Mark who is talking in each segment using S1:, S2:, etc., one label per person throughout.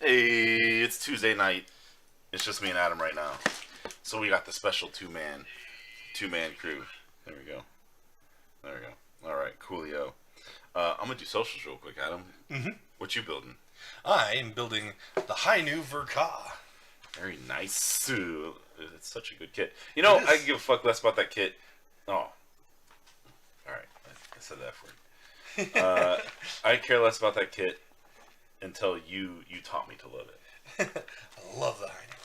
S1: Hey, it's Tuesday night. It's just me and Adam right now. So we got the special two-man crew. There we go. There we go. All right, coolio. I'm gonna do socials real quick, Adam.
S2: Mm-hmm.
S1: What you building?
S2: I am building the high new Verka.
S1: Very nice. Ooh, it's such a good kit. You know, I give a fuck less about that kit. Oh, all right. I said that for you. I care less about that kit until you taught me to love it.
S2: I love the high new.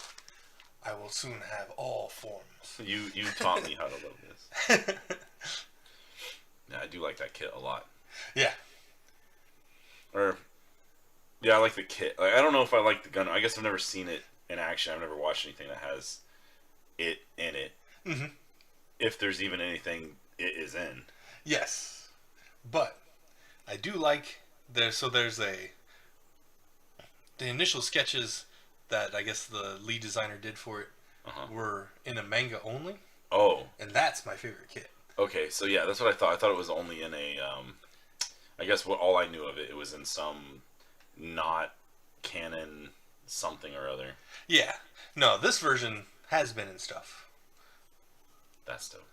S2: I will soon have all forms.
S1: You taught me how to love this. Yeah, I do like that kit a lot.
S2: Yeah.
S1: Yeah, I like the kit. Like, I don't know if I like the gun. I guess I've never seen it in action. I've never watched anything that has it in it.
S2: Mm-hmm.
S1: If there's even anything it is in.
S2: Yes. But I do like there's the initial sketches that I guess the lead designer did for it were in a manga only.
S1: Oh.
S2: And that's my favorite kit.
S1: Okay, so yeah, that's what I thought. I thought it was only in a I guess all I knew of it was in some not canon something or other.
S2: Yeah. No, this version has been in stuff.
S1: That's dope.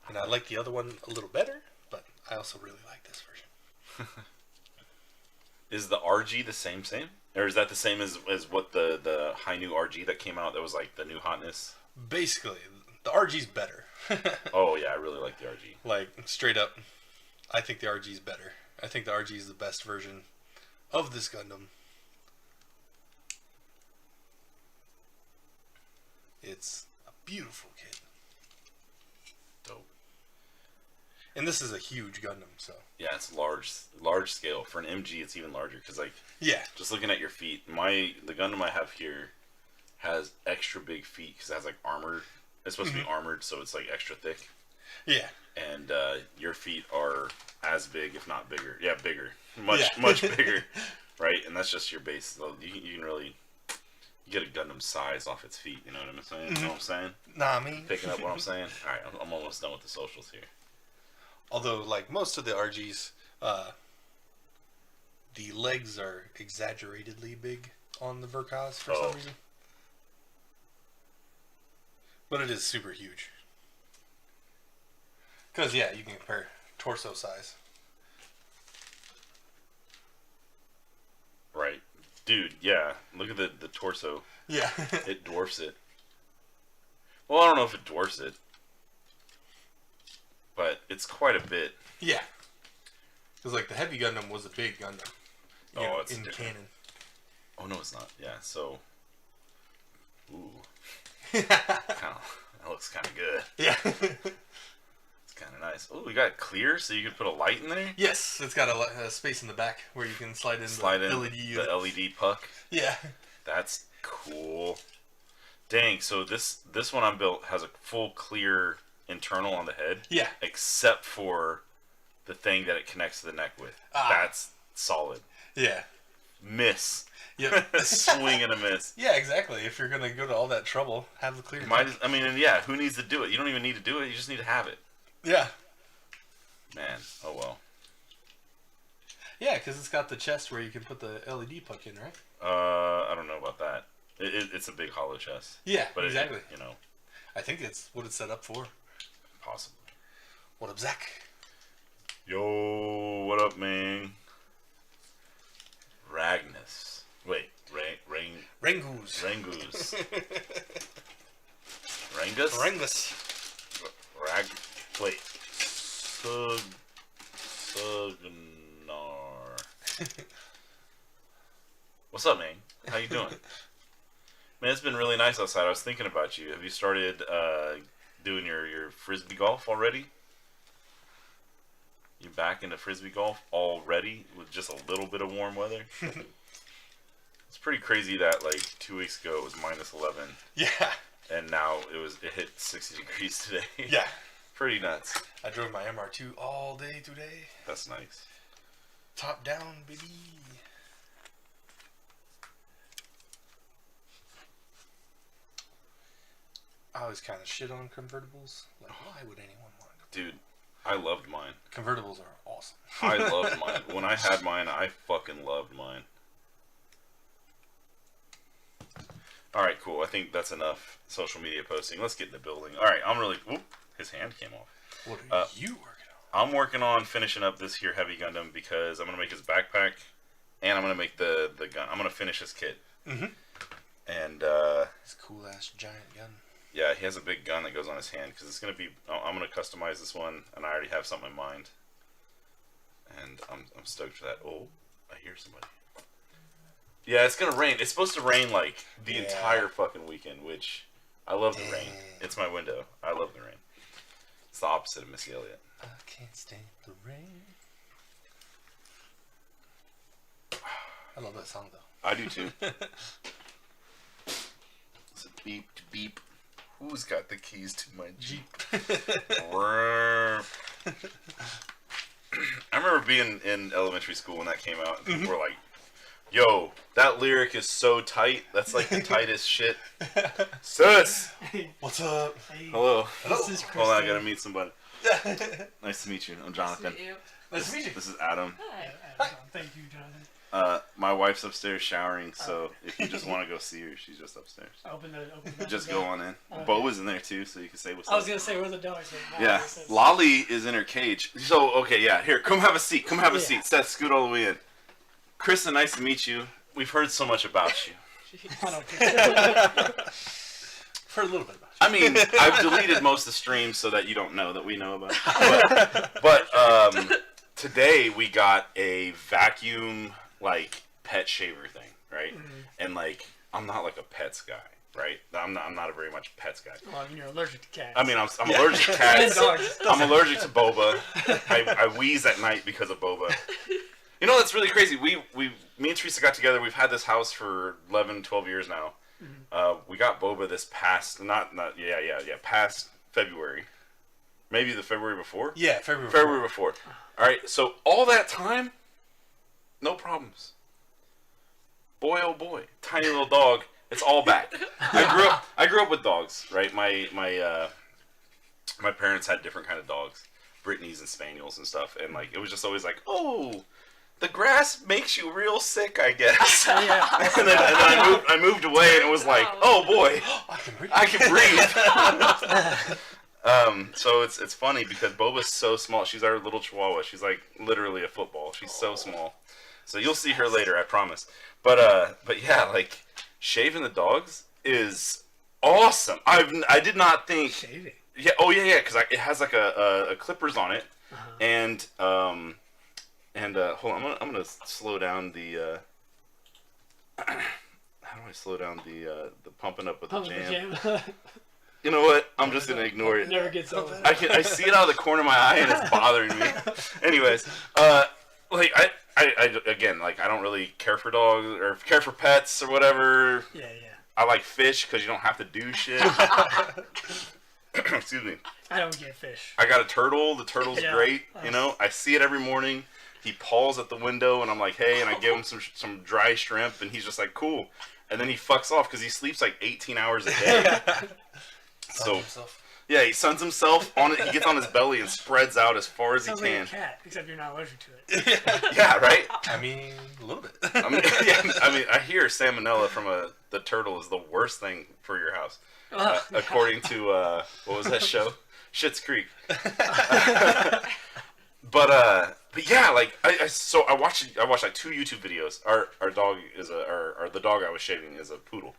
S2: And I like the other one a little better, but I also really like this version.
S1: Is the RG the same? Or is that the same as what the high new RG that came out that was like the new hotness?
S2: Basically, the RG's better.
S1: Oh yeah, I really like the RG.
S2: Like, straight up, I think the RG's better. I think the RG is the best version of this Gundam. It's a beautiful kit.
S1: Dope.
S2: And this is a huge Gundam, so.
S1: Yeah, it's large scale. For an MG, it's even larger because, like,
S2: yeah,
S1: just looking at your feet, the Gundam I have here has extra big feet because it has like armored. It's supposed to be armored, so it's like extra thick.
S2: Yeah.
S1: And your feet are as big, if not bigger. Yeah, bigger, much bigger, right? And that's just your base. So you can really get a Gundam size off its feet. You know what I'm saying? You know what I'm saying?
S2: Nah, I mean.
S1: Picking up what I'm saying. All right, I'm almost done with the socials here.
S2: Although, like most of the RGs, the legs are exaggeratedly big on the Verkas for some reason. But it is super huge. Because, yeah, you can compare torso size.
S1: Right. Dude, yeah. Look at the torso.
S2: Yeah.
S1: It dwarfs it. Well, I don't know if it dwarfs it. But it's quite a bit.
S2: Yeah. Because, like, the Heavy Gundam was a big Gundam.
S1: It's
S2: in canon.
S1: Oh, no, it's not. Yeah, so... Ooh. That looks kind of good.
S2: Yeah.
S1: It's kind of nice. Oh, we got it clear, so you can put a light in there?
S2: Yes, it's got a space in the back where you can slide in the LED unit.
S1: The LED puck?
S2: Yeah.
S1: That's cool. Dang, so this one I built has a full clear internal on the head.
S2: Yeah.
S1: Except for the thing that it connects to the neck with. That's solid.
S2: Yeah.
S1: Miss.
S2: Yep.
S1: Swing and a miss.
S2: Yeah, exactly. If you're going to go to all that trouble, have the clear.
S1: Who needs to do it? You don't even need to do it. You just need to have it.
S2: Yeah.
S1: Man, oh well.
S2: Yeah, because it's got the chest where you can put the LED puck in, right?
S1: I don't know about that. It's a big hollow chest.
S2: Yeah,
S1: but
S2: exactly.
S1: I
S2: think it's what it's set up for.
S1: Possibly.
S2: What up, Zach?
S1: Yo, what up, man? Ragnus. Wait,
S2: Rangoose.
S1: Rangus. Wait. Sugnar. What's up, man? How you doing? Man, it's been really nice outside. I was thinking about you. Have you started doing your frisbee golf already? You back into frisbee golf already with just a little bit of warm weather? It's pretty crazy that like 2 weeks ago it was -11.
S2: Yeah.
S1: And now it hit 60 degrees today.
S2: Yeah.
S1: Pretty nuts.
S2: I drove my MR2 all day today.
S1: That's nice.
S2: Top down, baby. I always kind of shit on convertibles. Like, why would anyone want to?
S1: Dude, I loved mine.
S2: Convertibles are awesome. awesome.
S1: I loved mine. When I had mine, I fucking loved mine. Alright, cool. I think that's enough social media posting. Let's get in the building. Alright, I'm really... Whoop, his hand came off.
S2: What are you working on?
S1: I'm working on finishing up this here heavy Gundam because I'm going to make his backpack and I'm going to make the gun. I'm going to finish his kit.
S2: Mm-hmm.
S1: And,
S2: His cool-ass giant gun.
S1: yeah, he has a big gun that goes on his hand because it's going to be... I'm going to customize this one and I already have something in mind. And I'm stoked for that. Oh, I hear somebody. Yeah, it's going to rain. It's supposed to rain, like, the entire fucking weekend, which... I love the rain. It's my window. I love the rain. It's the opposite of Missy Elliott.
S2: I can't stand the rain. I love that song, though.
S1: I do, too. It's a beep to beep. Who's got the keys to my Jeep? I remember being in elementary school when that came out, and people were like, yo, that lyric is so tight. That's like the tightest shit. Sus!
S2: What's up?
S3: Hey,
S1: Hello.
S3: this is
S1: Hold on, I
S3: Kristen.
S1: gotta meet somebody. Nice to meet you. I'm Jonathan.
S2: Nice to meet you.
S1: This is Adam.
S3: Hi. Thank you, Jonathan.
S1: My wife's upstairs showering, so if you just want to go see her, she's just upstairs.
S3: Open the
S1: Just
S3: door.
S1: go on in.
S3: Okay.
S1: Bo is in there too, so you can say what's
S3: I was
S1: up.
S3: gonna say, where's the door? So
S1: Yeah, Lolly is in her cage. So, okay, yeah, here, come have a seat. Come have a
S3: Yeah.
S1: seat. Seth, scoot all the way in. Kristen, nice to meet you. We've heard so much about you.
S3: I don't care.
S2: For a little bit about
S1: I mean, I've deleted most of the streams so that you don't know that we know about it. But today we got a vacuum, like, pet shaver thing, right? And, like, I'm not, like, a pets guy, right? I'm not a very much pets guy.
S3: Well, I mean, you're allergic to cats.
S1: I mean, I'm allergic to cats.
S3: Dogs.
S1: I'm allergic to boba. I wheeze at night because of boba. You know, that's really crazy. Me and Teresa got together. We've had this house for 11, 12 years now. We got boba this past, past February. Maybe the February before?
S2: Yeah, February.
S1: February before. All right, so all that time, no problems. Boy, oh boy, tiny little dog. It's all back. I grew up with dogs, right? My parents had different kind of dogs, Brittany's and Spaniels and stuff, and like it was just always like, oh, the grass makes you real sick, I guess.
S3: Yeah.
S1: and then I moved away, and it was like, oh boy, I can breathe. So it's funny because Boba's so small. She's our little Chihuahua. She's like literally a football. She's so small. So you'll see her later, I promise. But yeah, like shaving the dogs is awesome. I did not think.
S3: Shaving.
S1: Yeah. Oh yeah. Because it has like a clippers on it, and hold on. I'm gonna slow down the. How do I slow down the pumping up with the jam? You know what? I'm just gonna ignore it.
S3: Never gets over.
S1: I see it out of the corner of my eye and it's bothering me. Anyways, like I again, like I don't really care for dogs or care for pets or whatever.
S3: Yeah.
S1: I like fish because you don't have to do shit. Excuse me.
S3: I don't get fish.
S1: I got a turtle. The turtle's
S3: Yeah.
S1: great. You know, I see it every morning. He paws at the window and I'm like, hey, and I give him some dry shrimp and he's just like, cool. And then he fucks off because he sleeps like 18 hours a day. So yeah, he suns himself on it. He gets on his belly and spreads out as far as
S3: Sounds
S1: he
S3: like
S1: can.
S3: a cat, except you're not allergic to it.
S1: Yeah, right.
S2: I mean, a little bit.
S1: I mean, I hear salmonella from the turtle is the worst thing for your house, according to what was that show? Schitt's Creek. But yeah, like I watched like 2 YouTube videos. Our dog is the dog I was shaving is a poodle,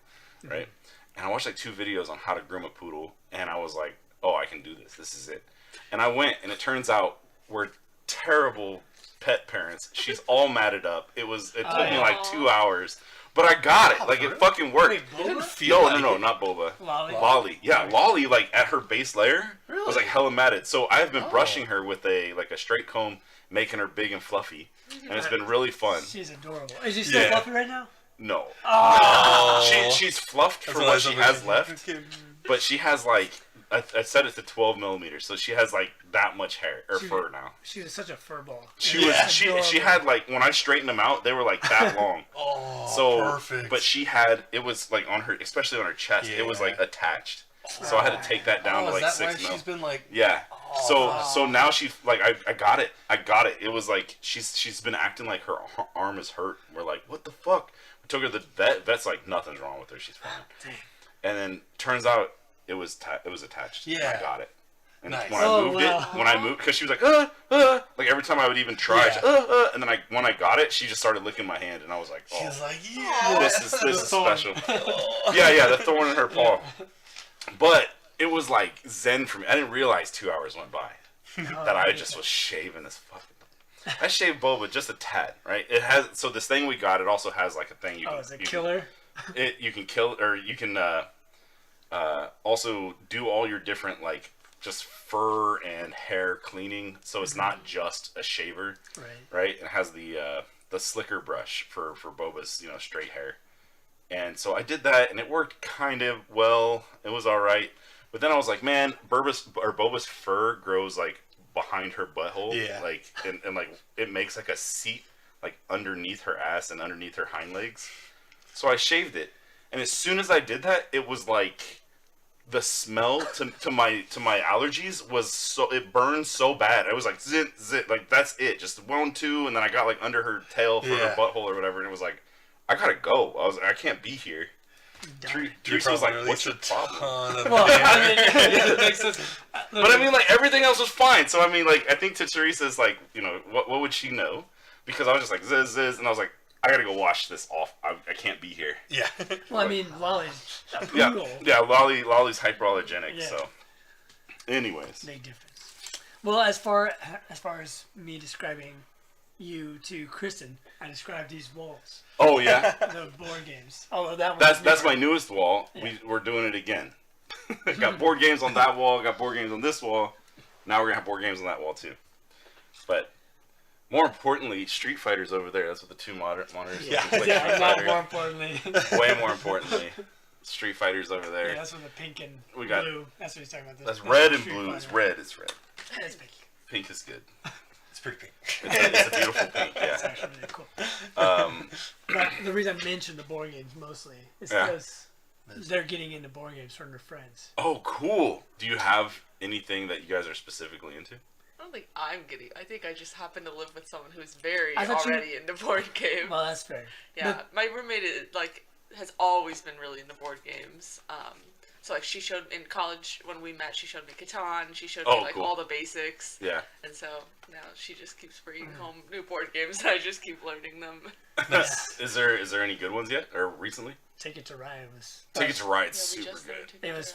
S1: right? And I watched like 2 videos on how to groom a poodle, and I was like, oh, I can do this. This is it. And I went, and it turns out we're terrible pet parents. She's all matted up. It took me like 2 hours, but I got it. Like it fucking worked. No, not Boba.
S3: Lolly.
S1: Yeah, Lolly, like at her base layer was like hella matted. So I've been brushing her with a straight comb, making her big and fluffy, and it's been really fun.
S3: She's adorable. Is she still fluffy right now?
S1: No.
S2: Oh.
S1: She's fluffed for what she has left, but she has like I set it to 12 millimeters, so she has like that much hair or fur now.
S3: She was such a fur ball.
S1: She had like when I straightened them out, they were like that long.
S2: Perfect.
S1: But it was like on her, especially on her chest, it was like attached. So I had to take that down to like 6 mil.
S2: She's been like,
S1: Yeah. So now I got it. It was like she's been acting like her arm is hurt. We're like, what the fuck? We took her to the vet. Vet's like, nothing's wrong with her. She's fine.
S3: Damn.
S1: And then turns out it was attached.
S2: Yeah.
S1: I got it. And
S2: Nice.
S1: when I moved, because she was like, like every time I would even try, and then when I got it, she just started licking my hand, and I was like, oh,
S2: She's like, yeah.
S1: this is special. Yeah, the thorn in her paw. But it was like zen for me. I didn't realize 2 hours went by that I just was shaving this fucking. I shaved Boba just a tad, right? It has this thing we got. It also has like a thing you can.
S3: Oh, is it killer?
S1: You can kill, or you can also do all your different like just fur and hair cleaning. So it's not just a shaver, right? It has the slicker brush for Boba's straight hair. And so I did that, and it worked kind of well. It was all right. But then I was like, man, Boba's fur grows like behind her butthole, like and like it makes like a seat like underneath her ass and underneath her hind legs. So I shaved it, and as soon as I did that, it was like the smell to my allergies was it burned so bad. I was like zit, like that's it, just 1, 2, and then I got like under her tail for her butthole or whatever, and it was like I gotta go. I can't be here. Teresa was like, "What's your problem?"
S3: Well, I mean, it makes sense.
S1: But I mean, like everything else was fine. So I mean, like I think to Teresa's like, what would she know? Because I was just like ziz, and I was like, I gotta go wash this off. I can't be here.
S2: Yeah.
S3: Well, I mean, Lolly's a poodle.
S1: Yeah. Lolly's hyperallergenic. Yeah. So, anyways,
S3: big difference. Well, as far as me describing you to Kristen, I described these walls.
S1: Oh yeah.
S3: The board games. Oh, that
S1: that's my newest wall. Yeah. We're doing it again. Got board games on that wall. Got board games on this wall. Now we're gonna have board games on that wall too. But more importantly, Street Fighter's over there. That's what the two monitors.
S3: More importantly.
S1: Way more importantly, Street Fighter's over there.
S3: Yeah, that's with the pink and blue. That's what he's talking about.
S1: That's red and blue. It's red. It's red.
S3: That's pink.
S1: Pink is good.
S2: It's pretty pink.
S1: It's a beautiful pink. Yeah.
S3: It's actually really cool. But the reason I mentioned the board games mostly is because they're getting into board games from their friends.
S1: Oh, cool. Do you have anything that you guys are specifically into?
S4: I don't think I'm getting. I think I just happen to live with someone who's very already into board games.
S3: Well, that's fair.
S4: Yeah, my roommate has always been really into board games. So like she showed in college when we met, she showed me Catan. She showed me like all the basics.
S1: Yeah.
S4: And so now she just keeps bringing home new board games, and I just keep learning them.
S1: Is there any good ones yet or recently?
S3: Ticket to Ride was.
S1: Ticket to Ride super good.
S3: It was.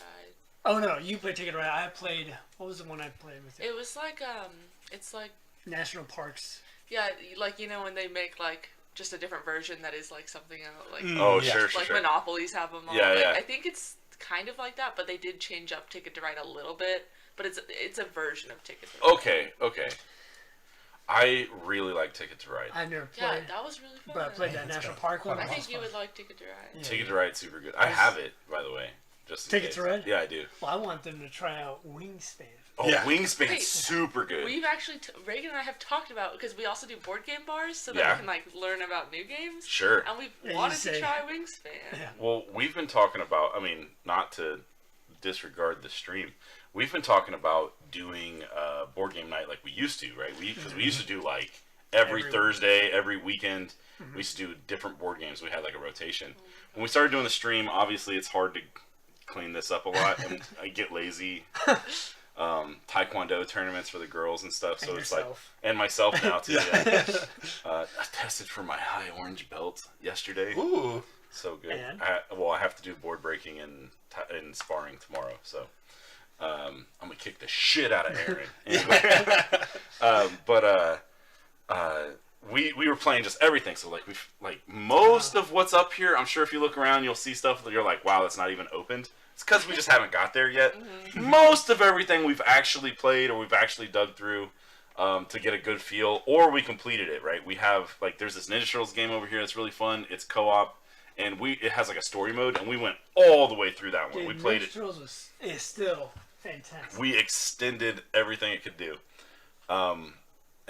S3: Oh no, you played Ticket to Ride. I played. What was the one I played with you?
S4: It was like it's like
S3: national parks.
S4: Yeah, like when they make like just a different version that is like something like
S1: sure.
S4: Like Monopolies have them all.
S1: Yeah,
S4: like,
S1: yeah.
S4: I think it's kind of like that, but they did change up Ticket to Ride a little bit. But it's a version of Ticket to Ride.
S1: Okay. I really like Ticket to Ride.
S3: I never played.
S4: Yeah, that was really fun.
S3: But I played that national park one.
S4: I think you would like Ticket to Ride.
S3: Yeah.
S1: Ticket to Ride's super good. I have it, by the way. Just
S3: Ticket to Ride?
S1: Yeah, I do.
S3: Well, I want them to try out Wingspan.
S1: Oh, yeah. Wingspan's super good.
S4: We've actually Reagan and I have talked about, because we also do board game bars, so that we can like learn about new games.
S1: Sure.
S4: And we've wanted to try Wingspan.
S3: Yeah.
S1: Well, we've been talking about. I mean, not to disregard the stream. We've been talking about doing board game night like we used to, right? Because we used to do like every Thursday, every weekend. We used to do different board games. We had like a rotation. When we started doing the stream, obviously it's hard to clean this up a lot, and I get lazy. Taekwondo tournaments for the girls and stuff, so it's like, and myself now too. Yeah. I tested for my high orange belt yesterday.
S2: Ooh,
S1: so good. I have to do board breaking and sparring tomorrow, so I'm gonna kick the shit out of Aaron. Anyway. We were playing just everything, so like most of what's up here, I'm sure if you look around you'll see stuff that you're like, wow, that's not even opened. It's because we just haven't got there yet. Most of everything we've actually played or we've actually dug through to get a good feel, or we completed it, right? We have like there's this Ninja Turtles game over here that's really fun. It's co-op, and it has like a story mode, and we went all the way through that one.
S3: Dude,
S1: we played
S3: Ninja Turtles is still fantastic.
S1: We extended everything it could do.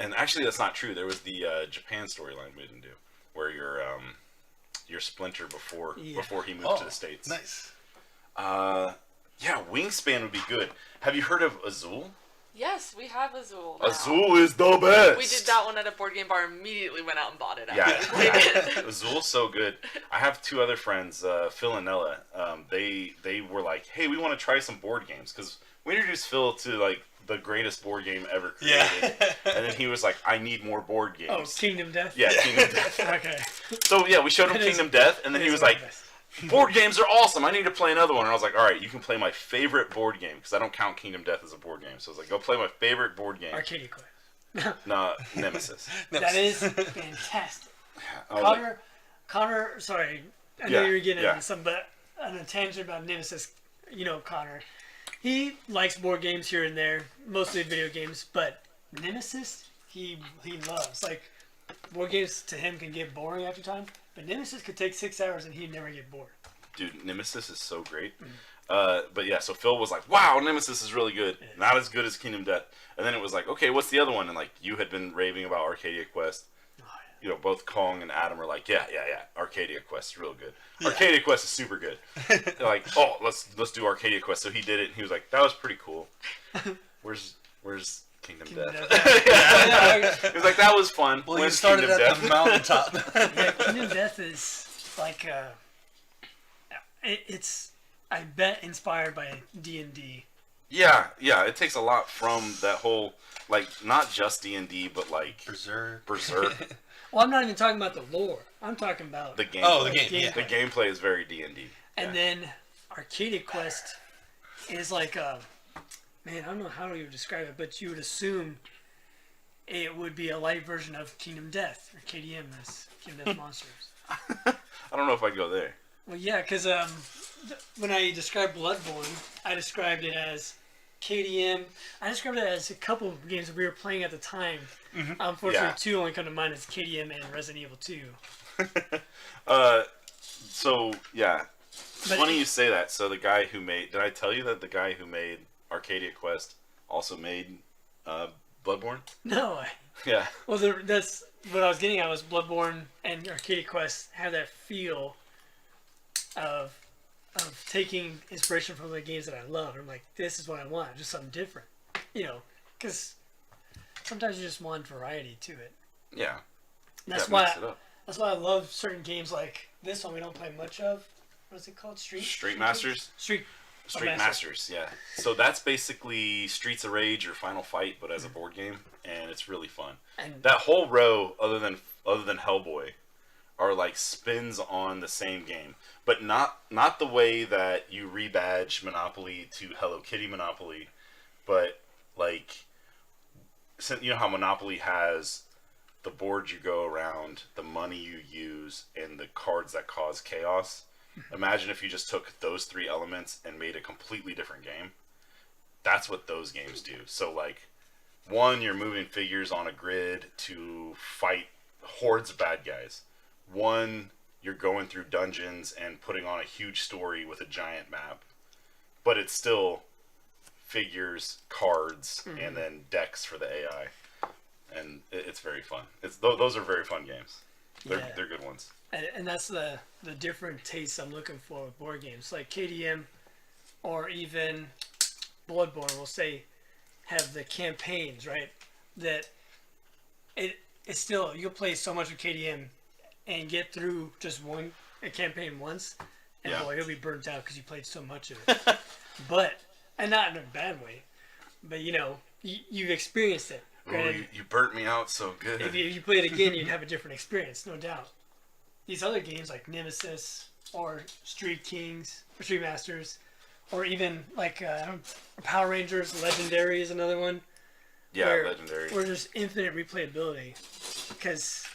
S1: And actually, that's not true. There was the Japan storyline we didn't do, where you're Splinter before he moved to the States.
S2: Nice.
S1: Yeah, Wingspan would be good. Have you heard of Azul?
S4: Yes, we have Azul now.
S1: Azul is the best.
S4: We did that one at a board game bar. Immediately went out and bought it.
S1: Yeah. Azul's so good. I have two other friends, Phil and Nella. They were like, "Hey, we want to try some board games," because we introduced Phil to like the greatest board game ever created.
S2: Yeah.
S1: And then he was like, "I need more board games."
S3: Oh, Kingdom Death.
S1: Yeah, Kingdom Death.
S3: Okay.
S1: So yeah, we showed him Kingdom Death, and then he was like, "Board games are awesome. I need to play another one." And I was like, "All right, you can play my favorite board game," because I don't count Kingdom Death as a board game. So I was like, "Go play my favorite board game."
S3: Arcadia Quest.
S1: No, Nemesis.
S3: That is fantastic.
S1: I
S3: Connor, sorry, I know
S1: Yeah,
S3: you were getting
S1: yeah.
S3: into some, but on a tangent about Nemesis, you know, Connor, he likes board games here and there, mostly video games, but Nemesis, he loves. Like, board games to him can get boring after time, but Nemesis could take 6 hours and he'd never get bored.
S1: Dude, Nemesis is so great. But yeah, so Phil was like, "Wow, Nemesis is really good. Not as good as Kingdom Death." And then it was like, "Okay, what's the other one?" And like, you had been raving about Arcadia Quest. You know, both Kong and Adam were like, yeah, Arcadia Quest is real good. Yeah. Arcadia Quest is super good. They're like, "Oh, let's do Arcadia Quest." So he did it, and he was like, "That was pretty cool." Where's Kingdom Death? He was like, "That was fun."
S2: Well, you started
S1: Kingdom
S2: at
S1: Death?
S2: the mountaintop.
S3: Yeah, Kingdom Death is like, it's, I bet, inspired by D&D.
S1: Yeah, it takes a lot from that whole, like, not just D&D, but like
S2: Berserk.
S3: Well, I'm not even talking about the lore. I'm talking about
S1: the gameplay.
S2: Oh, the game. Yeah.
S1: The gameplay is very D&D.
S3: And then Arcadia Quest is like man, I don't know how you would describe it, but you would assume it would be a light version of Kingdom Death, or KDM, as Kingdom Death Monsters.
S1: I don't know if I'd go there.
S3: Well, yeah, because when I described Bloodborne, I described it as KDM. I described it as a couple of games that we were playing at the time.
S2: Mm-hmm.
S3: Unfortunately, two only come to mind as KDM and Resident Evil 2.
S1: So, yeah. It's
S3: But
S1: funny you say that. So the guy who made... Did I tell you that the guy who made Arcadia Quest also made Bloodborne?
S3: No.
S1: Yeah.
S3: Well, that's what I was getting at was Bloodborne and Arcadia Quest have that feel of taking inspiration from the games that I love. I'm like, this is what I want, just something different. You know, because sometimes you just want variety to it.
S1: Yeah.
S3: And that's why I love certain games like this one we don't play much of. What is it called? Street
S1: Masters?
S3: Street
S1: Masters, yeah. So that's basically Streets of Rage or Final Fight, but as a board game, and it's really fun. And that whole row, other than Hellboy, are like spins on the same game, but not the way that you rebadge Monopoly to Hello Kitty Monopoly, but like, you know how Monopoly has the board you go around, the money you use, and the cards that cause chaos. Imagine if you just took those three elements and made a completely different game. That's what those games do. So like, one, you're moving figures on a grid to fight hordes of bad guys. One, you're going through dungeons and putting on a huge story with a giant map. But it's still figures, cards, and then decks for the AI. And it's very fun. Those are very fun games. They're good ones.
S3: And that's the different tastes I'm looking for with board games. Like KDM or even Bloodborne will say have the campaigns, right? That it's still, you'll play so much with KDM and get through just a campaign once, and boy, you'll be burnt out because you played so much of it. But, and not in a bad way, but you know, you've experienced it.
S1: Oh, you burnt me out so good.
S3: If you play it again, you'd have a different experience, no doubt. These other games like Nemesis or Street Kings or Street Masters, or even like Power Rangers Legendary is another one.
S1: Yeah, Legendary.
S3: Where there's infinite replayability, because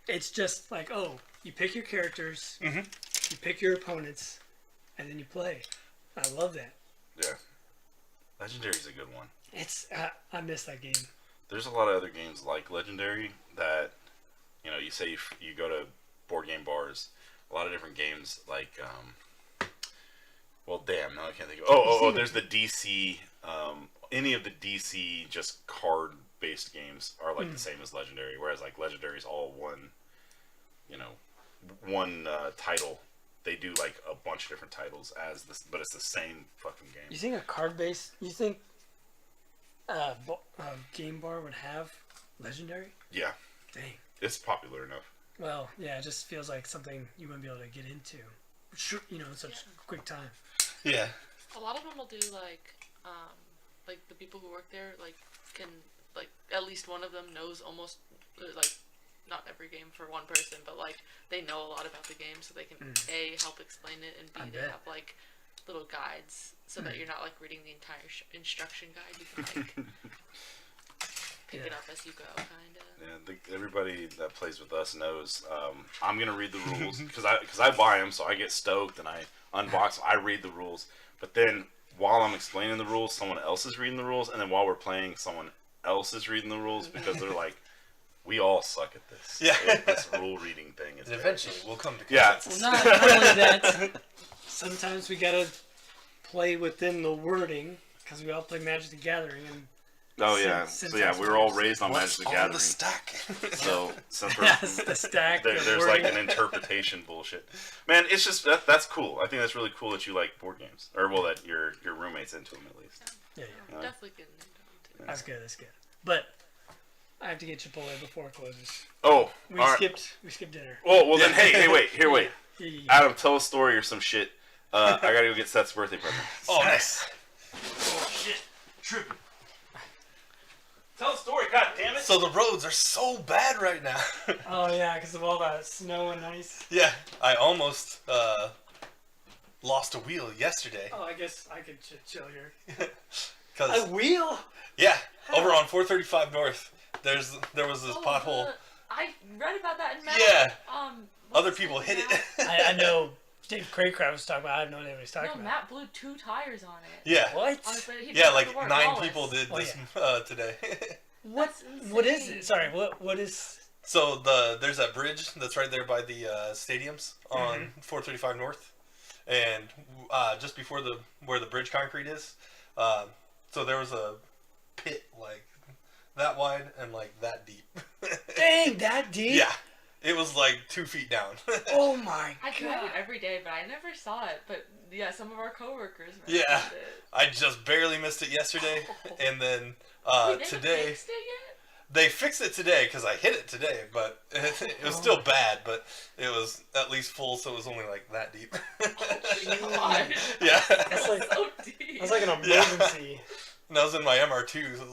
S3: it's just like, oh, you pick your characters, you pick your opponents, and then you play. I love that.
S1: Yeah, Legendary's a good one.
S3: I miss that game. There's
S1: a lot of other games like Legendary that, you know, you say you go to board game bars, a lot of different games like, well, damn, now I can't think of. There's the DC. Any of the DC just card-based games are like the same as Legendary, whereas like Legendary's all one, you know, one title. They do like a bunch of different titles but it's the same fucking game.
S3: You think a card-based? You think game bar would have legendary?
S1: Yeah,
S3: Dang.
S1: it's popular enough.
S3: Well, yeah, it just feels like something you wouldn't be able to get into, in such quick time.
S2: Yeah.
S4: A lot of them will do like the people who work there can at least one of them knows almost not every game for one person, but they know a lot about the game, so they can A, help explain it, and B, they have little guides so that you're not reading the entire instruction guide. You can pick it up as you go, kind of.
S1: Yeah, everybody that plays with us knows I'm gonna read the rules because I buy them, so I get stoked and I unbox. I read the rules, but then while I'm explaining the rules, someone else is reading the rules, and then while we're playing, someone else is reading the rules because they're like, we all suck at this.
S2: Yeah.
S1: This rule reading thing is.
S2: And eventually, we'll come to
S1: consensus.
S3: Well, not only that. Sometimes we gotta play within the wording because we all play Magic the Gathering and.
S1: Oh yeah, so yeah, we were all raised on Magic the Gathering.
S2: The stack?
S1: So since
S3: the stack.
S1: There's an interpretation bullshit. Man, it's just that's cool. I think that's really cool that you like board games, or well, that your roommate's into them at least.
S3: Yeah.
S4: Definitely getting into them too.
S3: That's good. That's good. But I have to get Chipotle before it closes.
S1: Oh,
S3: we skipped dinner.
S1: Oh well, then hey, wait.
S3: Yeah.
S1: Adam, tell a story or some shit. I gotta go get Seth's birthday present.
S2: Oh, nice.
S1: Oh shit, tripping. Tell a story, god damn it!
S2: So the roads are so bad right now.
S3: Oh yeah, because of all that snow and ice.
S2: Yeah, I almost lost a wheel yesterday.
S3: Oh, I guess I could chill here.
S2: A
S3: wheel?
S2: Yeah, over on 435 North. There was this pothole.
S4: I read about that in Matt.
S2: Yeah.
S4: What's
S2: Other people hit it.
S3: I know. Dave Craycraft was talking about. I have no idea what he's talking about.
S4: Matt blew 2 tires on it.
S2: Yeah.
S3: What?
S2: Yeah, 9 people did this today.
S3: What is it? Sorry, what is?
S2: So there's that bridge that's right there by the stadiums on 435 North, and just before where the bridge concrete is, so there was a pit that wide and that deep.
S3: Dang, that deep?
S2: Yeah. It was 2 feet down.
S3: Oh my god!
S4: I drive it every day, but I never saw it. But yeah, some of our coworkers.
S2: Yeah,
S4: it.
S2: I just barely missed it yesterday, and then today
S4: fixed it yet?
S2: They fixed it today because I hit it today. But it was still bad. But it was at least full, so it was only that deep.
S4: Oh my god!
S2: Yeah,
S3: that's
S4: so deep.
S3: That's like an emergency.
S2: Yeah. And I was in my MR2, so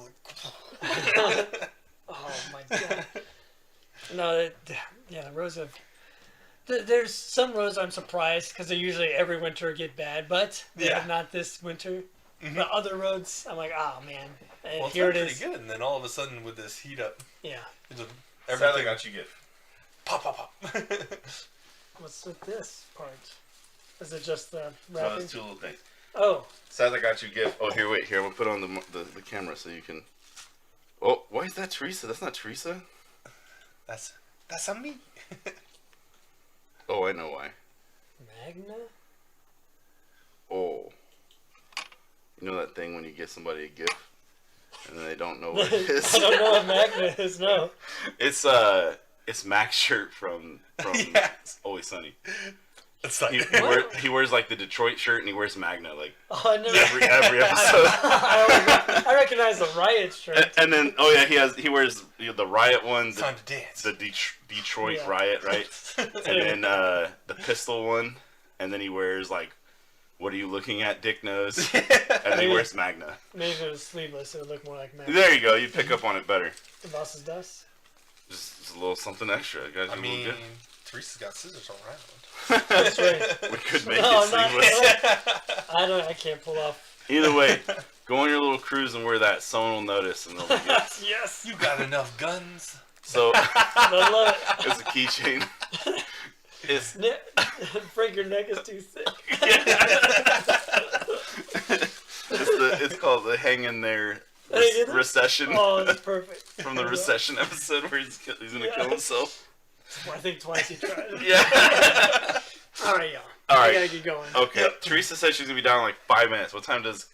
S2: I was
S3: oh my god! No, the roads have. There's some roads I'm surprised because they usually every winter get bad, but they have not this winter. Mm-hmm. But other roads, I'm like, oh man. And
S2: well,
S3: here it
S2: pretty
S3: is.
S2: good, and then all of a sudden with this heat up,
S1: everything got you get.
S2: Pop, pop, pop.
S3: What's with this part? Is it just the
S1: No,
S3: wrapping?
S1: it's 2 little things.
S3: Oh.
S1: Sadly, I got you gift. Oh, here, wait. Here, I'm gonna put on the camera so you can. Oh, why is that Teresa? That's not Teresa.
S2: That's on me.
S1: Oh, I know why.
S3: Magna?
S1: Oh. You know that thing when you give somebody a gift and then they don't know what it is?
S3: I don't know what Magna is, no.
S1: It's Mac's shirt from Always Sunny.
S2: It's
S1: He wears the Detroit shirt and he wears Magna every episode.
S3: I recognize the Riot shirt.
S1: And then he wears the Riot one.
S2: Time to dance.
S1: The Detroit Riot, right? And then the pistol one, and then he wears what are you looking at, Dick Nose? And then he wears Magna.
S3: Maybe if it was sleeveless, it would look more like Magna.
S1: There you go. You pick up on it better.
S3: The boss's dust.
S1: Just a little something extra.
S2: I mean, Teresa's got scissors around.
S3: That's right.
S1: We could make it seamless.
S3: I can't pull off.
S1: Either way, go on your little cruise and wear that. Someone will notice and they'll be good.
S3: Yes.
S2: You got enough guns.
S1: So
S3: I love it.
S1: it's a keychain.
S3: Frank, your neck is too thick.
S1: It's called the Hang in There Recession.
S3: Oh, that's perfect.
S1: From the Recession episode where he's gonna kill himself.
S3: I think twice he tried it.
S1: Yeah.
S3: All right, y'all.
S1: All right.
S3: We gotta get going.
S1: Okay. Yep. Teresa says she's gonna be down in 5 minutes. What time does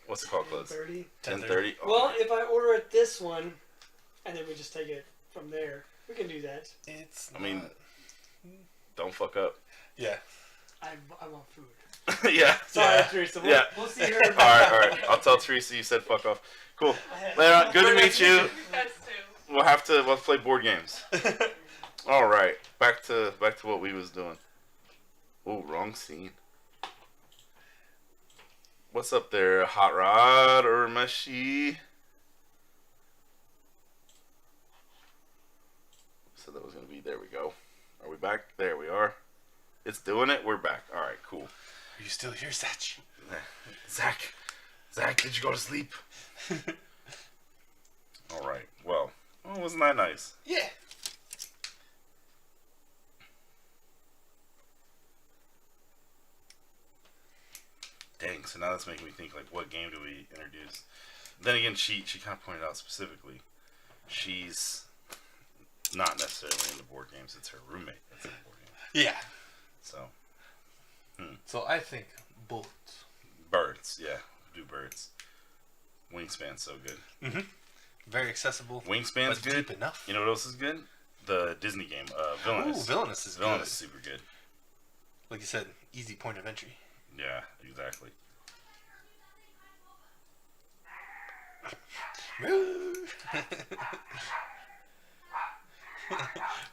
S1: what's it called close?
S3: 10:30.
S1: 10:30. Oh,
S3: well, if I order it this one, and then we just take it from there, we can do that.
S1: I mean, don't fuck up.
S2: Yeah.
S3: I want food.
S1: Yeah.
S3: Sorry,
S2: Yeah.
S3: Teresa.
S1: Yeah.
S3: We'll see her.
S1: All right. I'll tell Teresa you said fuck off. Cool. Later on. Good to meet you.
S4: You guys too.
S1: We'll have to play board games. All right. Back to what we was doing. Oh, wrong scene. What's up there, Hot Rod or Meshi? Said that was gonna be. There we go. Are we back? There we are. It's doing it. We're back. All right. Cool.
S2: Are you still here, Satch?
S1: Zach, did you go to sleep? All right. Well, wasn't that nice?
S2: Yeah.
S1: Dang. So now that's making me think, like, what game do we introduce? Then again, she kind of pointed out specifically, she's not necessarily into board games. It's her roommate that's into board games.
S2: Yeah.
S1: So,
S2: So I think bullets.
S1: birds. Yeah, do birds. Wingspan's so good.
S2: Very accessible.
S1: Wingspan's
S2: but
S1: good.
S2: deep enough.
S1: You know what else is good? The Disney game, Villainous.
S2: Ooh, Villainous is
S1: Villainous
S2: good.
S1: is super good.
S2: Like you said, easy point of entry.
S1: Yeah, exactly.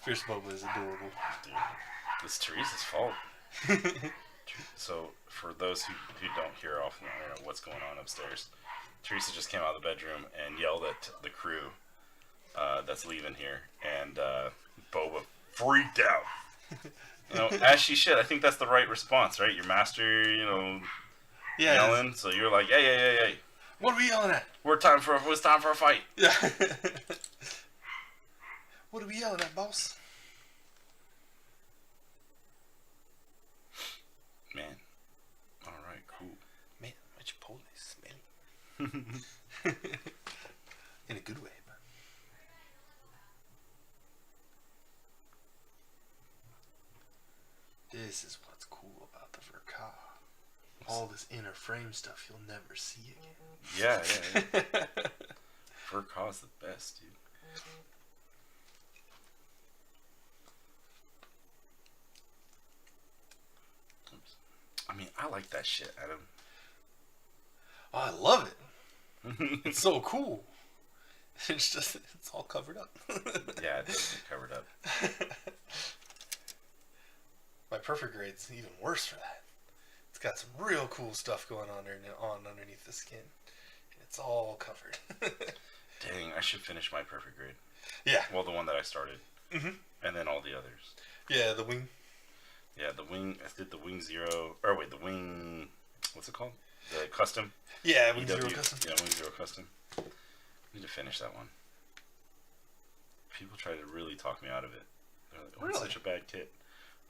S2: Fierce Boba is adorable.
S1: Dude, it's Teresa's fault. So, for those who don't hear often, I don't know what's going on upstairs. Teresa just came out of the bedroom and yelled at the crew that's leaving here, and Boba freaked out. You know, as she should. I think that's the right response, right? Your master,
S2: Yeah.
S1: yelling, so you're like, hey.
S2: What are we yelling at?
S1: It's time for a fight.
S2: Yeah. What are we yelling at, boss?
S1: Man. Alright, cool.
S2: Man, my Chipotle is smelly. In a good way, but. This is what's cool about the Verka. All this inner frame stuff you'll never see again.
S1: Yeah. Furcaw's the best, dude. Oops. I mean, I like that shit, Adam.
S2: Oh, I love it. It's so cool. It's all covered up.
S1: Yeah, it does get covered up.
S2: My perfect grade's even worse for that. It's got some real cool stuff going on there underneath the skin. And it's all covered.
S1: Dang, I should finish my perfect grade.
S2: Yeah.
S1: Well, the one that I started.
S2: Mhm.
S1: And then all the others.
S2: Yeah, the wing.
S1: Yeah, the wing. I did the wing zero. Or wait, the wing. What's it called? The custom.
S2: Yeah, wing
S1: EW.
S2: zero custom.
S1: Yeah, wing zero custom. Need to finish that one. People try to really talk me out of it. They're like, "Oh, it's
S2: Really?
S1: such a bad kit.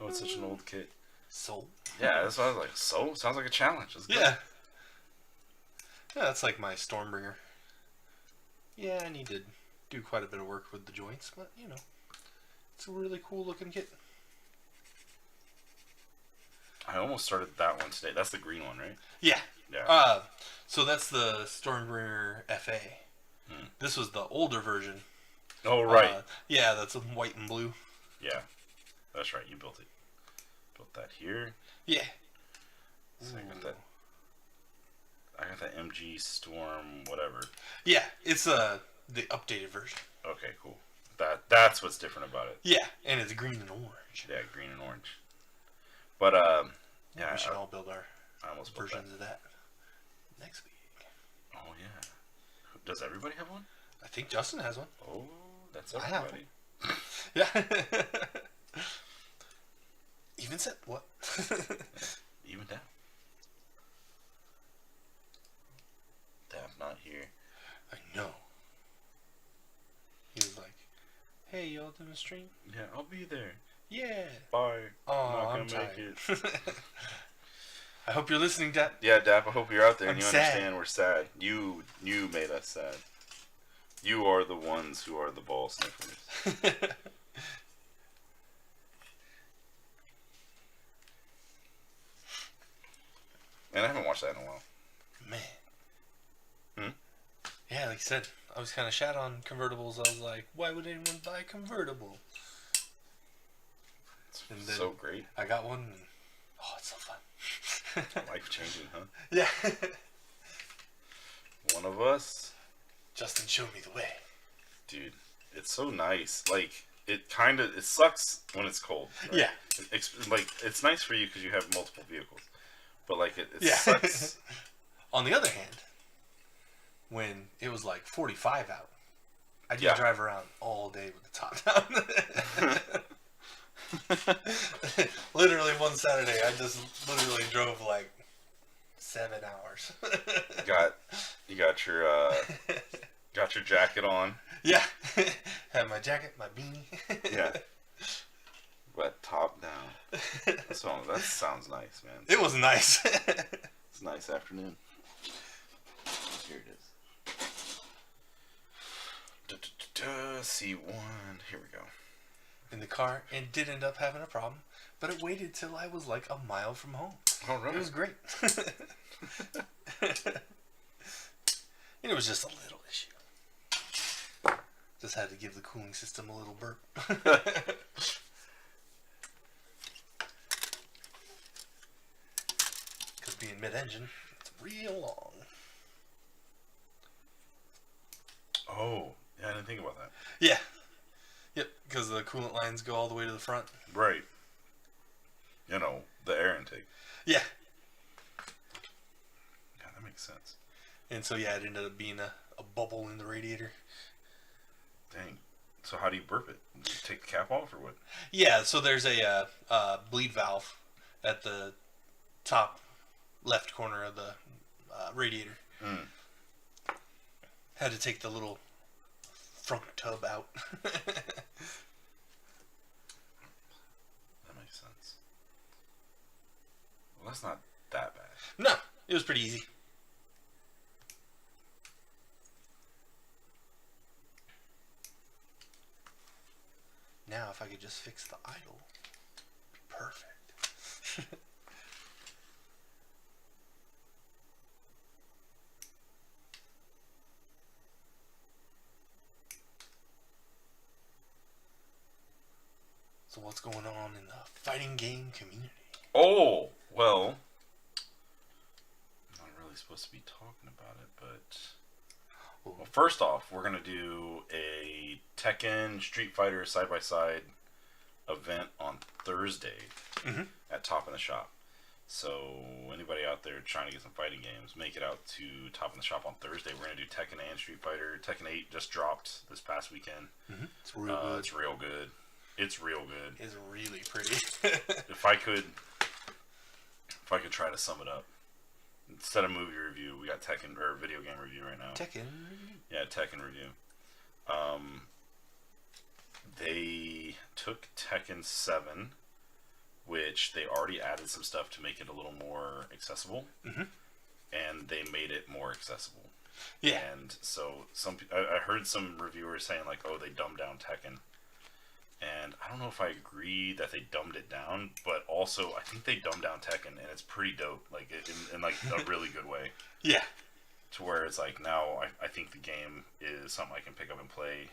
S1: Oh, it's such an old kit."
S2: Soul.
S1: Yeah, that's what I was like. So sounds like a challenge. Let's go.
S2: Yeah. Yeah, that's like my Stormbringer. Yeah, I need to do quite a bit of work with the joints, but it's a really cool looking kit.
S1: I almost started that one today. That's the green one, right?
S2: Yeah.
S1: Yeah.
S2: So that's the Stormbringer FA. This was the older version.
S1: Oh, right.
S2: Yeah, that's white and blue.
S1: Yeah. That's right. You built it. Built that here.
S2: Yeah.
S1: So I got that MG Storm whatever.
S2: Yeah, it's the updated version.
S1: Okay, cool. That's what's different about it.
S2: Yeah, and it's green and orange.
S1: Yeah, green and orange. But yeah,
S2: We should all build our
S1: I almost built that.
S2: versions of that next week.
S1: Oh yeah. Does everybody have one?
S2: I think Justin has one.
S1: Oh, that's
S2: I have
S1: everybody.
S2: Yeah. Even set what?
S1: Even down. Dab not here.
S2: I know. He was like, "Hey, y'all doing a stream?"
S1: Yeah, I'll be there.
S2: Yeah.
S1: Bye.
S2: Oh, I'm
S1: not gonna make
S2: tired. I hope you're listening, Dad.
S1: Yeah, Dap, I hope you're out there and
S2: I'm
S1: you
S2: sad.
S1: understand we're sad. You made us sad. You are the ones who are the ball sniffers. And I haven't watched that in a while.
S2: Man.
S1: Hmm?
S2: Yeah, like I said, I was kind of shat on convertibles. I was like, why would anyone buy a convertible?
S1: It's
S2: And then
S1: so great.
S2: I got one, and oh, it's so fun.
S1: Life changing, huh?
S2: Yeah.
S1: One of us.
S2: Justin showed me the way.
S1: Dude, it's so nice. Like, it sucks when it's cold. Right?
S2: Yeah.
S1: It's nice for you because you have multiple vehicles. But, like, it
S2: Yeah.
S1: sucks.
S2: On the other hand, when it was like 45 out, I just drive around all day with the top down. Literally one Saturday, I just literally drove like 7 hours.
S1: You got your jacket on.
S2: Yeah. Had my jacket, my beanie.
S1: Yeah. But top down. That sounds nice, man.
S2: It was nice.
S1: It's a nice afternoon. Here it is. C1. Here we go.
S2: In the car and did end up having a problem, but it waited till I was like a mile from home.
S1: All right.
S2: It was great. And it was just a little issue. Just had to give the cooling system a little burp. Because being mid-engine, it's real long.
S1: Oh, yeah, I didn't think about that.
S2: Yeah. Yep, because the coolant lines go all the way to the front.
S1: Right. You know, the air intake.
S2: Yeah.
S1: Yeah, that makes sense.
S2: And so, yeah, it ended up being a bubble in the radiator.
S1: Dang. So how do you burp it? You take the cap off or what?
S2: Yeah, so there's a bleed valve at the top left corner of the radiator.
S1: Mm.
S2: Had to take the little front tub out.
S1: That makes sense. Well, that's not that bad.
S2: No, it was pretty easy. Now, if I could just fix the idle, perfect. So what's going on in the fighting game community?
S1: Oh, well. I'm not really supposed to be talking about it, but... Well, first off, we're going to do a Tekken Street Fighter side-by-side event on Thursday at Top in the Shop. So anybody out there trying to get some fighting games, make it out to Top in the Shop on Thursday. We're going to do Tekken and Street Fighter. Tekken 8 just dropped this past weekend.
S2: It's real good.
S1: It's real good. It's real good.
S2: It's really pretty.
S1: If I could try to sum it up, instead of movie review, we got Tekken or video game review right now.
S2: Tekken.
S1: Yeah, Tekken review. They took Tekken 7, which they already added some stuff to make it a little more accessible, and they made it more accessible.
S2: Yeah.
S1: And so I heard some reviewers saying like, "Oh, they dumbed down Tekken," and I don't know if I agree that they dumbed it down, but also I think they dumbed down Tekken, and it's pretty dope, like in like a really good way.
S2: Yeah.
S1: To where it's like now I think the game is something I can pick up and play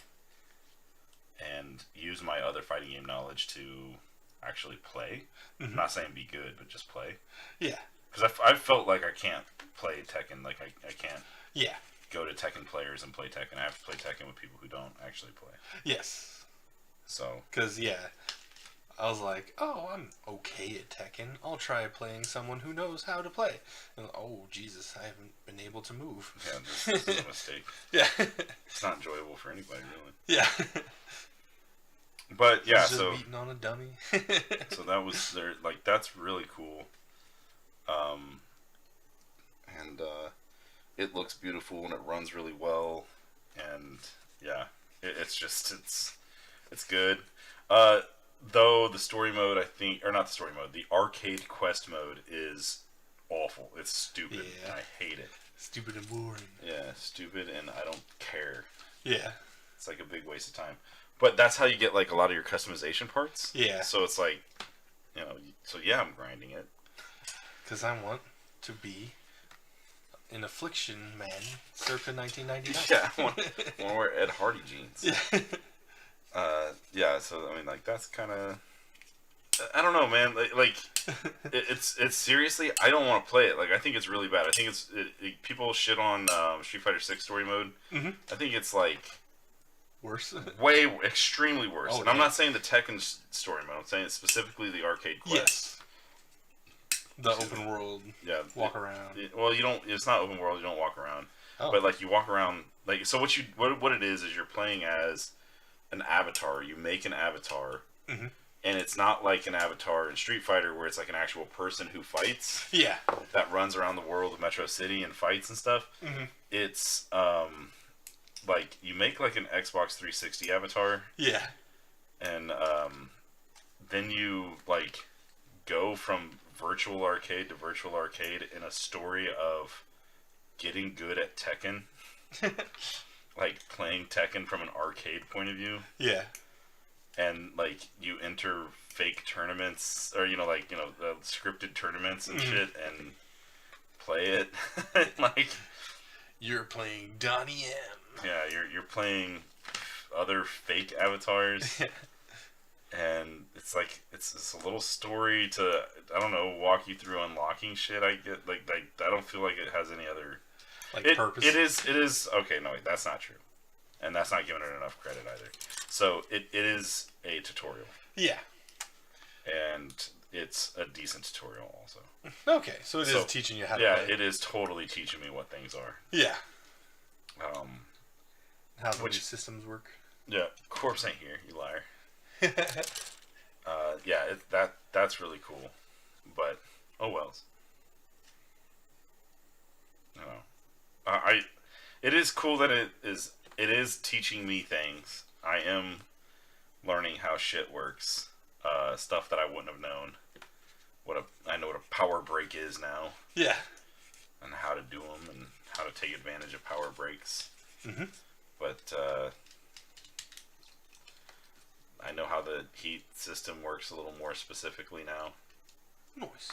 S1: and use my other fighting game knowledge to actually play. I'm not saying be good, but just play.
S2: Yeah.
S1: Because I felt like I can't play Tekken. Like I can't go to Tekken players and play Tekken. I have to play Tekken with people who don't actually play.
S2: Yes.
S1: So.
S2: Because, I was like, oh, I'm okay at Tekken. I'll try playing someone who knows how to play. And, oh, Jesus, I haven't been able to move.
S1: Yeah, this is a mistake.
S2: Yeah.
S1: It's not enjoyable for anybody, really.
S2: Yeah.
S1: But, yeah,
S2: just
S1: so...
S2: beating on a dummy.
S1: So that was their... Like, that's really cool. And, it looks beautiful and it runs really well. And, yeah, it's just... It's good. Though the story mode, I think, or not the story mode, the arcade quest mode is awful. It's stupid.
S2: Yeah.
S1: I hate it.
S2: Stupid and boring.
S1: Yeah, stupid, and I don't care.
S2: Yeah.
S1: It's like a big waste of time. But that's how you get like a lot of your customization parts.
S2: Yeah.
S1: So it's like, so yeah, I'm grinding it.
S2: Because I want to be an Affliction man circa 1999.
S1: Yeah, I want to wear Ed Hardy jeans.
S2: Yeah.
S1: Yeah, so I mean, like that's kind of I don't know, man. It's seriously, I don't want to play it. Like, I think it's really bad. I think people shit on Street Fighter 6 story mode.
S2: Mm-hmm.
S1: I think it's like
S2: Worse.
S1: extremely worse.
S2: Oh,
S1: and I'm
S2: yeah.
S1: not saying the Tekken story mode. I'm saying specifically the arcade quest.
S2: Yes. The open world.
S1: Yeah.
S2: Walk around.
S1: Well, you don't. It's not open world. You don't walk around.
S2: Oh.
S1: But like you walk around. Like so, what it is you're playing as an avatar. You make an avatar.
S2: Mm-hmm.
S1: And it's not like an avatar in Street Fighter where it's like an actual person who fights.
S2: Yeah.
S1: That runs around the world of Metro City and fights and stuff.
S2: Mm-hmm.
S1: It's like you make like an Xbox 360 avatar.
S2: Yeah.
S1: And then you like go from virtual arcade to virtual arcade in a story of getting good at Tekken. Like playing Tekken from an arcade point of view.
S2: Yeah.
S1: And like you enter fake tournaments or scripted tournaments and shit and play it. Like
S2: you're playing Donnie M.
S1: Yeah, you're playing other fake avatars. And it's like it's a little story to, I don't know, walk you through unlocking shit. I get like I don't feel like it has any other
S2: purpose.
S1: It is okay. No, wait, that's not true, and that's not giving it enough credit either. So it is a tutorial.
S2: Yeah.
S1: And it's a decent tutorial also.
S2: Okay, so it is teaching you how to play.
S1: Yeah, it is totally teaching me what things are.
S2: Yeah.
S1: How
S2: the systems work.
S1: Yeah, Corpse ain't here, you liar. Yeah, that's really cool, but oh wells. It is cool that it is teaching me things. I am learning how shit works, stuff that I wouldn't have known. I know what a power break is now.
S2: Yeah,
S1: and how to do them and how to take advantage of power breaks.
S2: Mm-hmm.
S1: But I know how the heat system works a little more specifically now.
S2: Nice.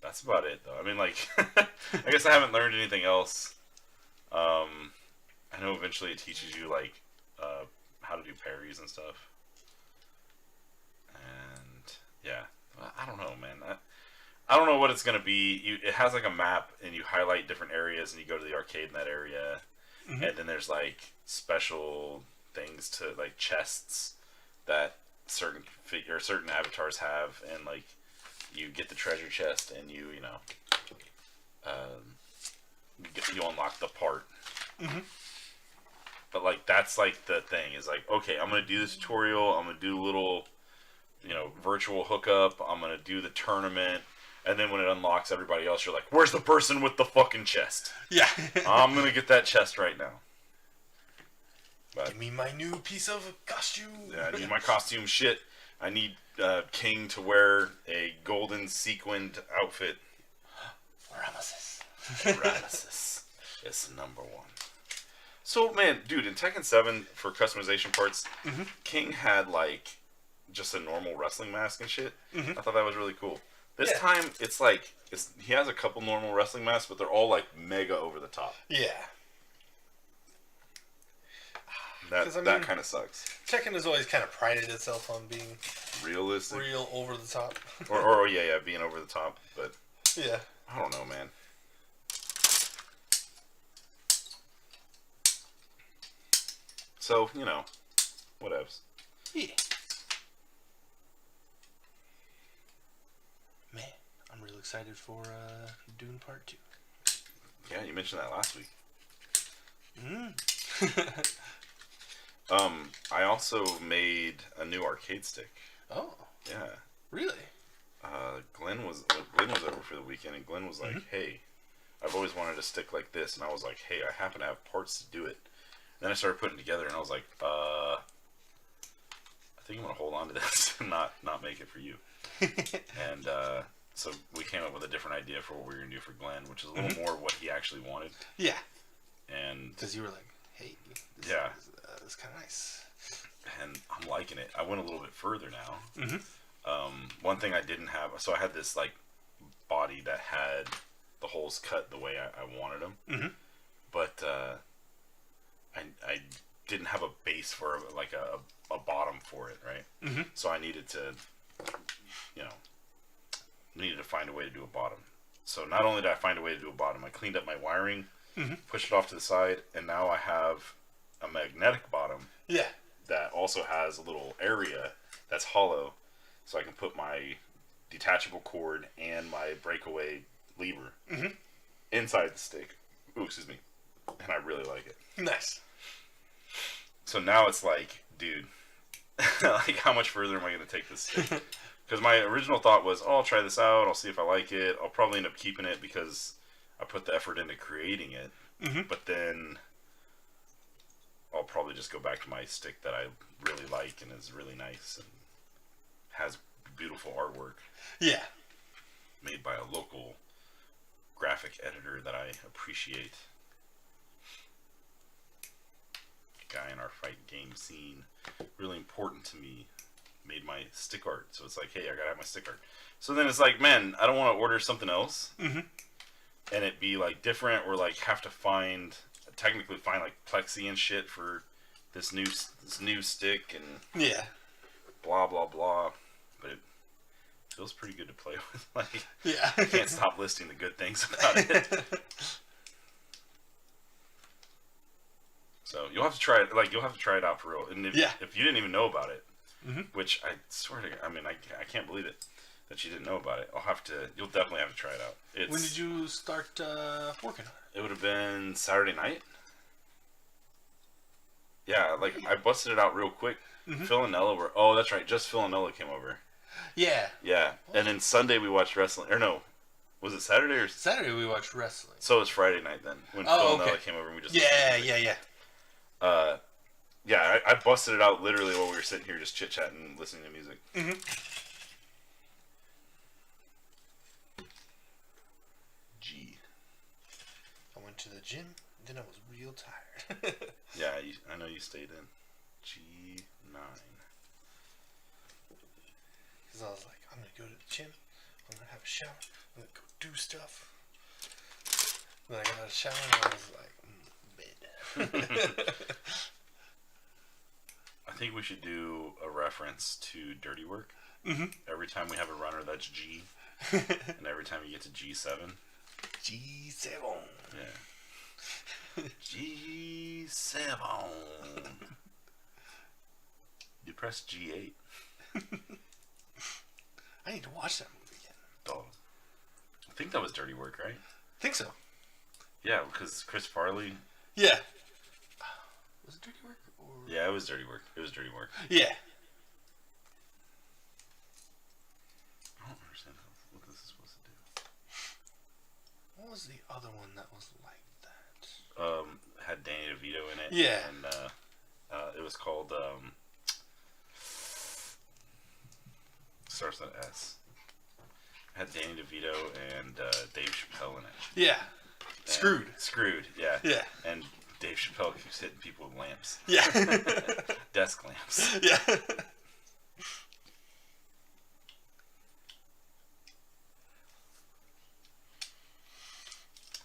S1: That's about it, though. I mean, like, I guess I haven't learned anything else. I know eventually it teaches you, like, how to do parries and stuff. And, yeah. I don't know, man. I don't know what it's going to be. It has, like, a map, and you highlight different areas, and you go to the arcade in that area. Mm-hmm. And then there's, like, special things to, like, chests that certain avatars have, and, like, you get the treasure chest, and you unlock the part.
S2: Mm-hmm.
S1: But like that's like the thing is like, okay, I'm gonna do this tutorial. I'm gonna do a little, virtual hookup. I'm gonna do the tournament, and then when it unlocks everybody else, you're like, where's the person with the fucking chest?
S2: Yeah.
S1: I'm gonna get that chest right now.
S2: But, give me my new piece of costume.
S1: Yeah, I need my costume shit. I need King to wear a golden sequined outfit. Ramesis is number one. So, man, dude, in Tekken 7, for customization parts,
S2: mm-hmm.
S1: King had, like, just a normal wrestling mask and shit.
S2: Mm-hmm.
S1: I thought that was really cool. This time, it's like, he has a couple normal wrestling masks, but they're all, like, mega over the top.
S2: Yeah.
S1: That kind of sucks.
S2: Tekken has always kind of prided itself on being
S1: realistic,
S2: real over the top,
S1: or being over the top. But
S2: yeah,
S1: I don't know, man. So whatevs.
S2: Yeah. Man, I'm real excited for Dune Part 2.
S1: Yeah, you mentioned that last week.
S2: Mm.
S1: I also made a new arcade stick.
S2: Oh.
S1: Yeah.
S2: Really?
S1: Glenn was over for the weekend, and Glenn was like, mm-hmm. "Hey, I've always wanted a stick like this," and I was like, "Hey, I happen to have parts to do it." And then I started putting it together, and I was like, "I think I'm gonna hold on to this and not make it for you." And so we came up with a different idea for what we were gonna do for Glenn, which is a little mm-hmm. more what he actually wanted.
S2: Yeah.
S1: And
S2: because you were like, "Hey, this is kind of nice,"
S1: and I'm liking it. I went a little bit further now.
S2: Mm-hmm.
S1: One thing I didn't have, so I had this like body that had the holes cut the way I wanted them,
S2: mm-hmm.
S1: but I didn't have a base for like a bottom for it, right?
S2: Mm-hmm.
S1: So I needed to, you know, needed to find a way to do a bottom. So not only did I find a way to do a bottom, I cleaned up my wiring, pushed it off to the side, and now I have a magnetic bottom.
S2: Yeah.
S1: That also has a little area that's hollow, so I can put my detachable cord and my breakaway lever inside the stick. Ooh, excuse me. And I really like it.
S2: Nice.
S1: So now it's like, dude, like how much further am I going to take this stick? Because my original thought was, oh, I'll try this out. I'll see if I like it. I'll probably end up keeping it because I put the effort into creating it. But then I'll probably just go back to my stick that I really like and is really nice and has beautiful artwork.
S2: Yeah.
S1: Made by a local graphic editor that I appreciate. Guy in our fight game scene, really important to me, made my stick art. So it's like, hey, I gotta have my stick art. So then it's like, man, I don't want to order something else and it be like different, or like have to technically find like plexi and shit for this new stick and blah blah blah. But it feels pretty good to play with. Like, I can't stop listing the good things about it. So you'll have to try it. Like, you'll have to try it out for real. And if you didn't even know about it, which I swear to God, I mean, I can't believe it that you didn't know about it. You'll definitely have to try it out.
S2: When did you start working on it?
S1: It would have been Saturday night. Yeah, like I busted it out real quick. Phil and Ella were. Oh, that's right. Just Phil and Ella came over.
S2: Yeah.
S1: Yeah, and then Sunday we watched wrestling. Or no, was it Saturday or
S2: Saturday? We watched wrestling.
S1: So it was Friday night then when Phil and Ella came over and we just yeah, I busted it out literally while we were sitting here just chit chatting and listening to music. G.
S2: I went to the gym, then I was real tired.
S1: Yeah, I know you stayed in. G9.
S2: Because I was like, I'm going to go to the gym, I'm going to have a shower, I'm going to go do stuff. Then I got out of the shower and I was like, bed.
S1: I think we should do a reference to Dirty Work. Every time we have a runner, that's G. And every time you get to G7.
S2: G7.
S1: Yeah. G7. You press G8.
S2: I need to watch that movie again.
S1: Dog. I think that was Dirty Work, right?
S2: I think so.
S1: Yeah, because Chris Farley.
S2: Yeah. Was it Dirty Work? Or...
S1: Yeah, it was Dirty Work. It was Dirty Work.
S2: Yeah.
S1: I don't understand what this is supposed to do.
S2: What was the other one that was like that?
S1: Had Danny DeVito in it.
S2: Yeah.
S1: And it was called starts with an S. Had Danny DeVito and Dave Chappelle in it.
S2: Yeah. Screwed.
S1: Screwed, yeah.
S2: Yeah.
S1: And Dave Chappelle keeps hitting people with lamps.
S2: Yeah.
S1: Desk lamps.
S2: Yeah.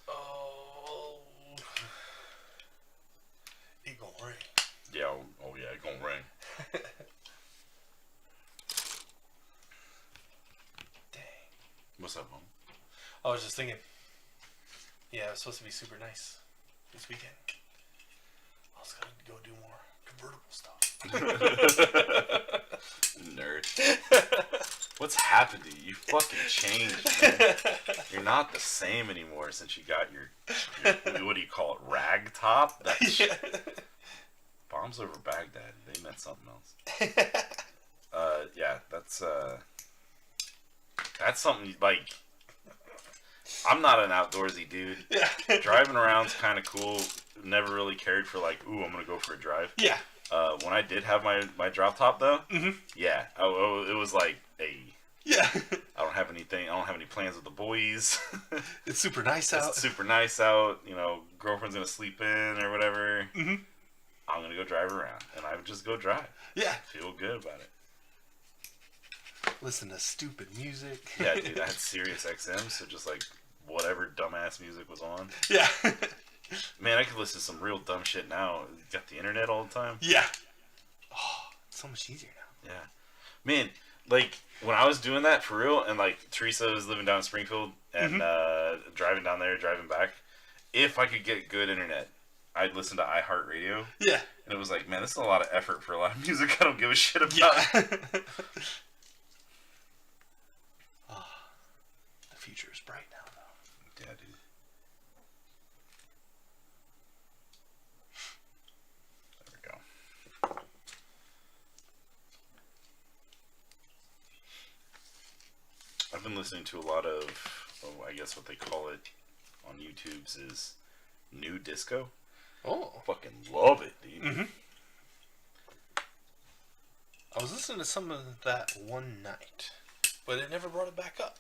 S2: Oh. It gonna ring.
S1: Yeah, oh yeah, it gonna ring.
S2: Dang.
S1: What's up, homie?
S2: I was just thinking. Yeah, it was supposed to be super nice this weekend. I was going to go do more convertible stuff.
S1: Nerd. What's happened to you? You fucking changed, man. You're not the same anymore since you got your what do you call it, rag top? That's, bombs over Baghdad. They meant something else. Yeah, that's something like. I'm not an outdoorsy dude.
S2: Yeah.
S1: Driving around's kind of cool. Never really cared for like, ooh, I'm gonna go for a drive.
S2: Yeah.
S1: When I did have my drop top though, yeah, it was like, hey,
S2: yeah,
S1: I don't have anything. I don't have any plans with the boys.
S2: It's super nice out.
S1: It's super nice out. You know, girlfriend's gonna sleep in or whatever. I'm gonna go drive around, and I would just go drive.
S2: Yeah.
S1: Feel good about it.
S2: Listen to stupid music.
S1: Yeah, dude, I had Sirius XM, so just like whatever dumbass music was on.
S2: Yeah.
S1: Man, I could listen to some real dumb shit now. You got the internet all the time.
S2: Yeah. Oh, it's so much easier now.
S1: Yeah. Man, like, when I was doing that for real, and, like, Teresa was living down in Springfield, and driving down there, driving back, if I could get good internet, I'd listen to iHeartRadio.
S2: Yeah.
S1: And it was like, man, this is a lot of effort for a lot of music I don't give a shit about.
S2: Yeah. Oh, the future is bright now, though.
S1: Yeah, dude. There we go. I've been listening to a lot of, I guess what they call it on YouTube's is new disco.
S2: Oh.
S1: Fucking love it, dude.
S2: Mm-hmm. I was listening to some of that one night, but it never brought it back up.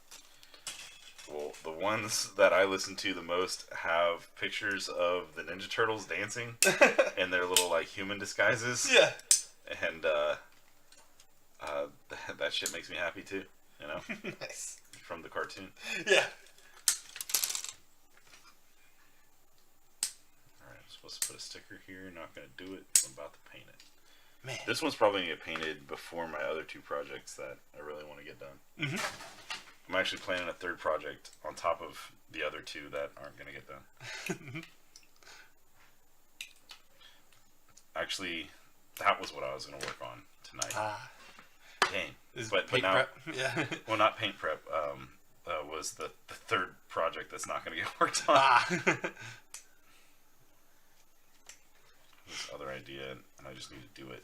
S1: Well, the ones that I listen to the most have pictures of the Ninja Turtles dancing in their little, like, human disguises.
S2: Yeah.
S1: And, that shit makes me happy, too. You know?
S2: Nice.
S1: From the cartoon.
S2: Yeah.
S1: Alright, I'm supposed to put a sticker here. Not gonna do it. I'm about to paint it.
S2: Man.
S1: This one's probably gonna get painted before my other two projects that I really want to get done.
S2: Mm-hmm.
S1: I'm actually planning a third project on top of the other two that aren't gonna get done. Actually, that was what I was gonna work on tonight.
S2: Ah.
S1: Dang.
S2: Is
S1: But
S2: paint
S1: now,
S2: prep? Yeah.
S1: well, not paint prep. Was the third project that's not gonna get worked on.
S2: Ah.
S1: This other idea, and I just need to do it.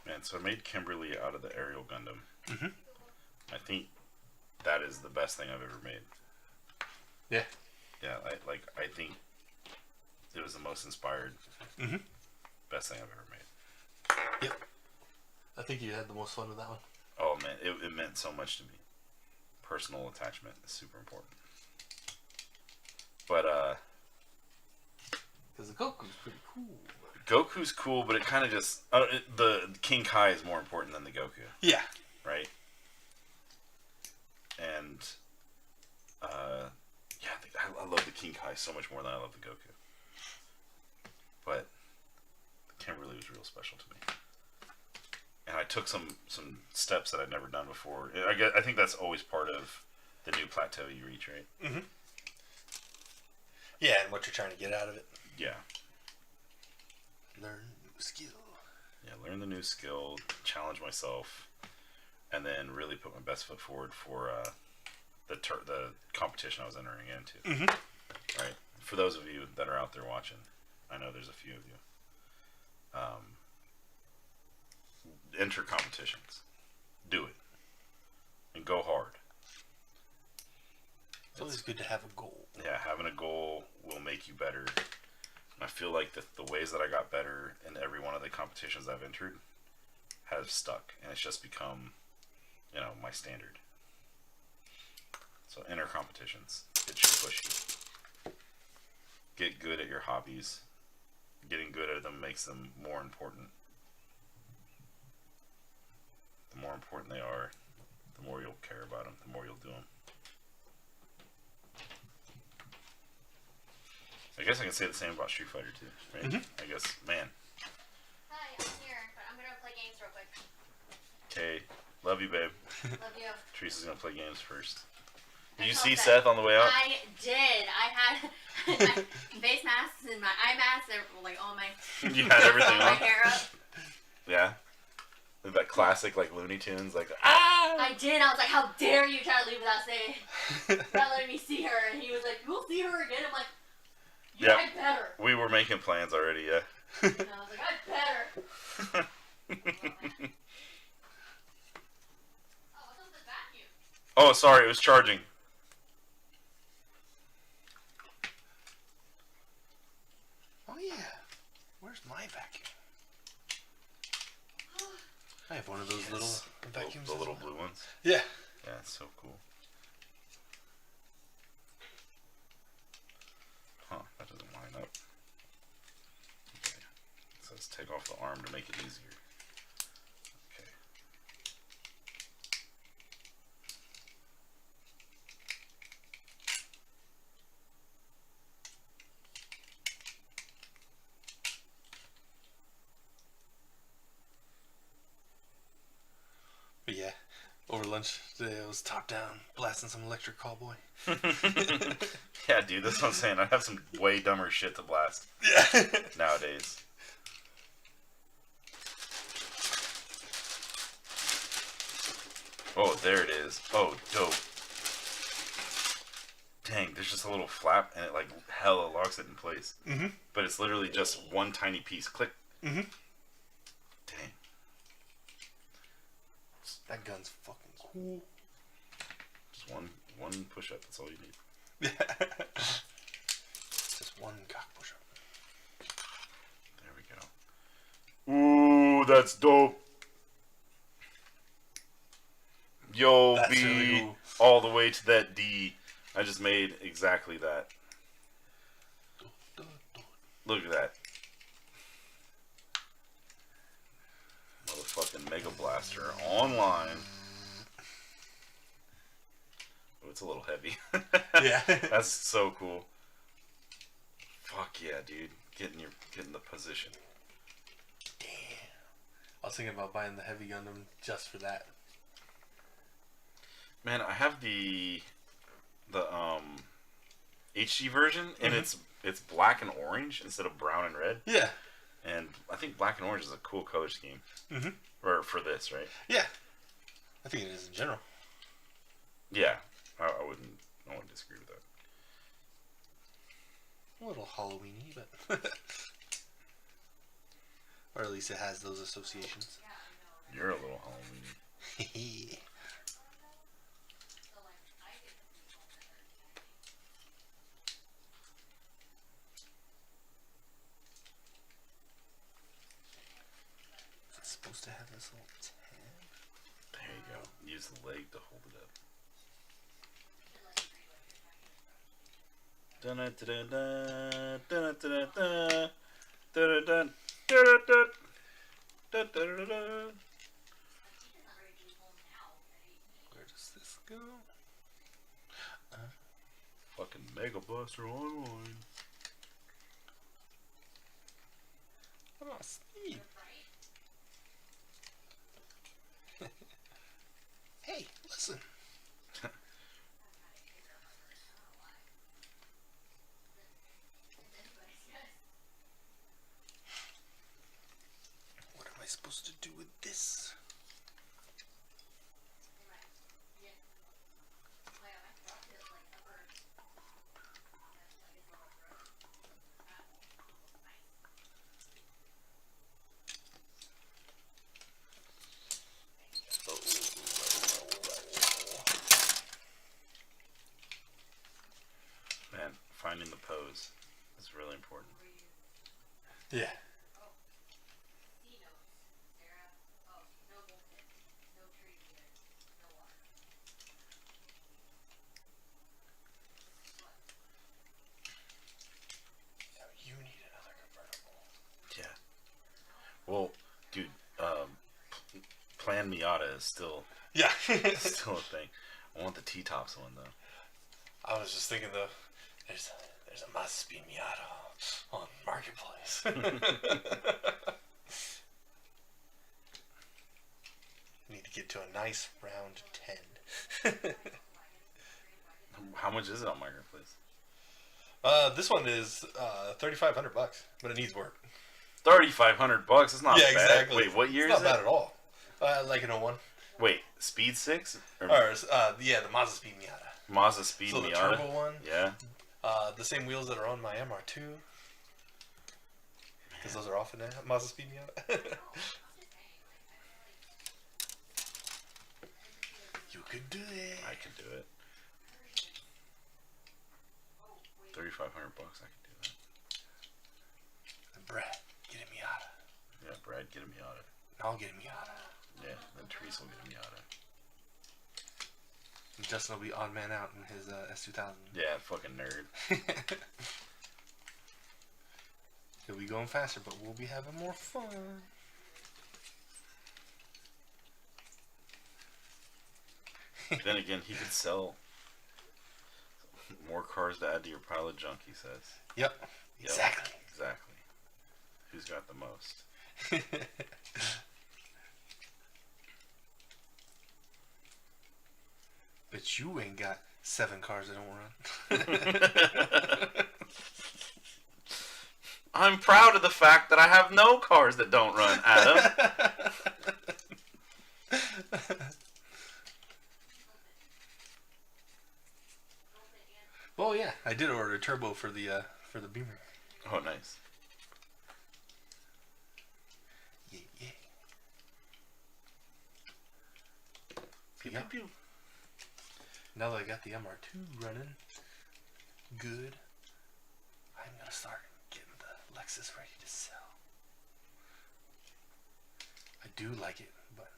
S1: Man, so I made Kimberly out of the aerial Gundam.
S2: Mm-hmm.
S1: I think that is the best thing I've ever made.
S2: Yeah.
S1: Yeah, I think it was the most inspired, best thing I've ever made.
S2: Yep. I think you had the most fun with that one.
S1: Oh man, it meant so much to me. Personal attachment is super important. But
S2: because the Goku's pretty cool.
S1: Goku's cool, but it kind of just the King Kai is more important than the Goku,
S2: Yeah.
S1: right? And yeah, I love the King Kai so much more than I love the Goku. But Kimberly was real special to me, and I took some steps that I'd never done before. I think that's always part of the new plateau you reach, right?
S2: Mm-hmm. Yeah, and what you're trying to get out of it.
S1: Yeah.
S2: Learn new skill.
S1: Yeah, learn the new skill, challenge myself, and then really put my best foot forward for the competition I was entering into.
S2: Mm-hmm.
S1: Right. For those of you that are out there watching, I know there's a few of you. Enter competitions. Do it. And go hard.
S2: It's always good to have a goal.
S1: Yeah, having a goal will make you better. And I feel like the ways that I got better in every one of the competitions I've entered has stuck. And it's just become, my standard. So enter competitions. It should push you. Get good at your hobbies. Getting good at them makes them more important. The more important they are, the more you'll care about them, the more you'll do them. I guess I can say the same about Street Fighter too, right?
S2: Mm-hmm.
S1: I guess, man.
S5: Hi, I'm here, but I'm gonna play games real quick.
S1: Okay, love you, babe.
S5: Love you.
S1: Teresa's gonna play games first.
S5: I
S1: Did you
S5: told
S1: see
S5: Seth.
S1: Seth on the way out?
S5: I did. I had my face masks and my eye masks. They were like all my
S1: You had everything
S5: all my
S1: on?
S5: hair up.
S1: Yeah. That classic, like, Looney Tunes, like,
S5: I did. I was like, how dare you try to leave without saying, without letting me see her. And he was like, we'll see her again. I'm like,
S1: Yeah.
S5: I better.
S1: We were making plans already, yeah.
S5: And I was like, I better. Oh, what's up with the vacuum?
S1: Oh, sorry, it was charging.
S2: Oh yeah. Where's my vacuum? I have one of those little vacuums.
S1: The
S2: as
S1: little
S2: well.
S1: blue ones.
S2: Yeah.
S1: Yeah, it's so cool. Huh, that doesn't line up. just take off the arm to make it easier. Okay.
S2: But yeah, over lunch today I was top down blasting some Electric Callboy.
S1: Yeah, dude, that's what I'm saying. I have some way dumber shit to blast
S2: Yeah.
S1: nowadays. Oh, there it is. Oh, dope. Dang, there's just a little flap, and it like hella locks it in place.
S2: Mm-hmm.
S1: But it's literally just one tiny piece. Click.
S2: Mm-hmm.
S1: Dang.
S2: That gun's fucking cool.
S1: Just one push-up. That's all you need.
S2: Yeah. Just one cock push up.
S1: There we go. Ooh, that's dope. Yo,
S2: That's
S1: B,
S2: really cool.
S1: all the way to that D. I just made exactly that. Look at that. Motherfucking Mega Blaster online. Oh, it's a little heavy.
S2: Yeah.
S1: That's so cool. Fuck yeah, dude. Get in the position.
S2: Damn. I was thinking about buying the heavy Gundam just for that.
S1: Man, I have the HD version, and it's black and orange instead of brown and red.
S2: Yeah.
S1: And I think black and orange is a cool color scheme.
S2: Mm-hmm.
S1: Or for this, right?
S2: Yeah. I think it is in general.
S1: Yeah, I wouldn't disagree with that.
S2: A little Halloweeny, but or at least it has those associations.
S1: You're a little Halloween.
S2: It's supposed to have this little tab.
S1: There you go. Use the leg to hold it up. Dun-dun-dun-dun, dun-dun-dun-dun, dun-dun-dun, dun-dun-dun, dun-dun-dun-dun.
S2: Where does this go?
S1: Fucking Mega Blaster online.
S2: Oh, Steve. Hey, listen. What am I supposed to do with this?
S1: Man, finding the pose is really important.
S2: Yeah. You need another convertible.
S1: Yeah. Well, dude, Plan Miata is still
S2: Yeah.
S1: still a thing. I want the T-Tops one though.
S2: I was just thinking though, there's a Mazda Speed Miata on Marketplace. Need to get to a nice round 10.
S1: How much is it on Marketplace?
S2: This one is $3,500, but it needs work.
S1: $3,500. It's not
S2: Yeah,
S1: bad.
S2: exactly.
S1: Wait, what year
S2: It's
S1: is
S2: not
S1: it?
S2: bad at all. Like an 01.
S1: Wait, Speed 6? Or
S2: Yeah, the Mazda Speed Miata.
S1: Mazda Speed
S2: So the
S1: Miata?
S2: turbo one.
S1: Yeah.
S2: The same wheels that are on my MR2. Because those are off in that Mazda Speed Miata. You could do it.
S1: I could do it. $3,500. I could do that.
S2: Brad, get a Miata.
S1: Yeah, Brad, get a Miata.
S2: I'll get a Miata.
S1: Yeah, then Teresa will get a Miata.
S2: And Justin will be odd man out in his S2000.
S1: Yeah, fucking nerd.
S2: He'll be going faster, but we'll be having more fun.
S1: Then again, he could sell more cars to add to your pile of junk, he says.
S2: Yep. Exactly.
S1: Exactly. Who's got the most?
S2: But you ain't got 7 cars that don't run.
S1: I'm proud of the fact that I have no cars that don't run, Adam.
S2: Oh yeah, I did order a turbo for the Beamer.
S1: Oh, nice.
S2: Yeah, yeah.
S1: Pew, pew, pew.
S2: Now that I got the MR2 running good, I'm gonna start getting the Lexus ready to sell. I do like it, but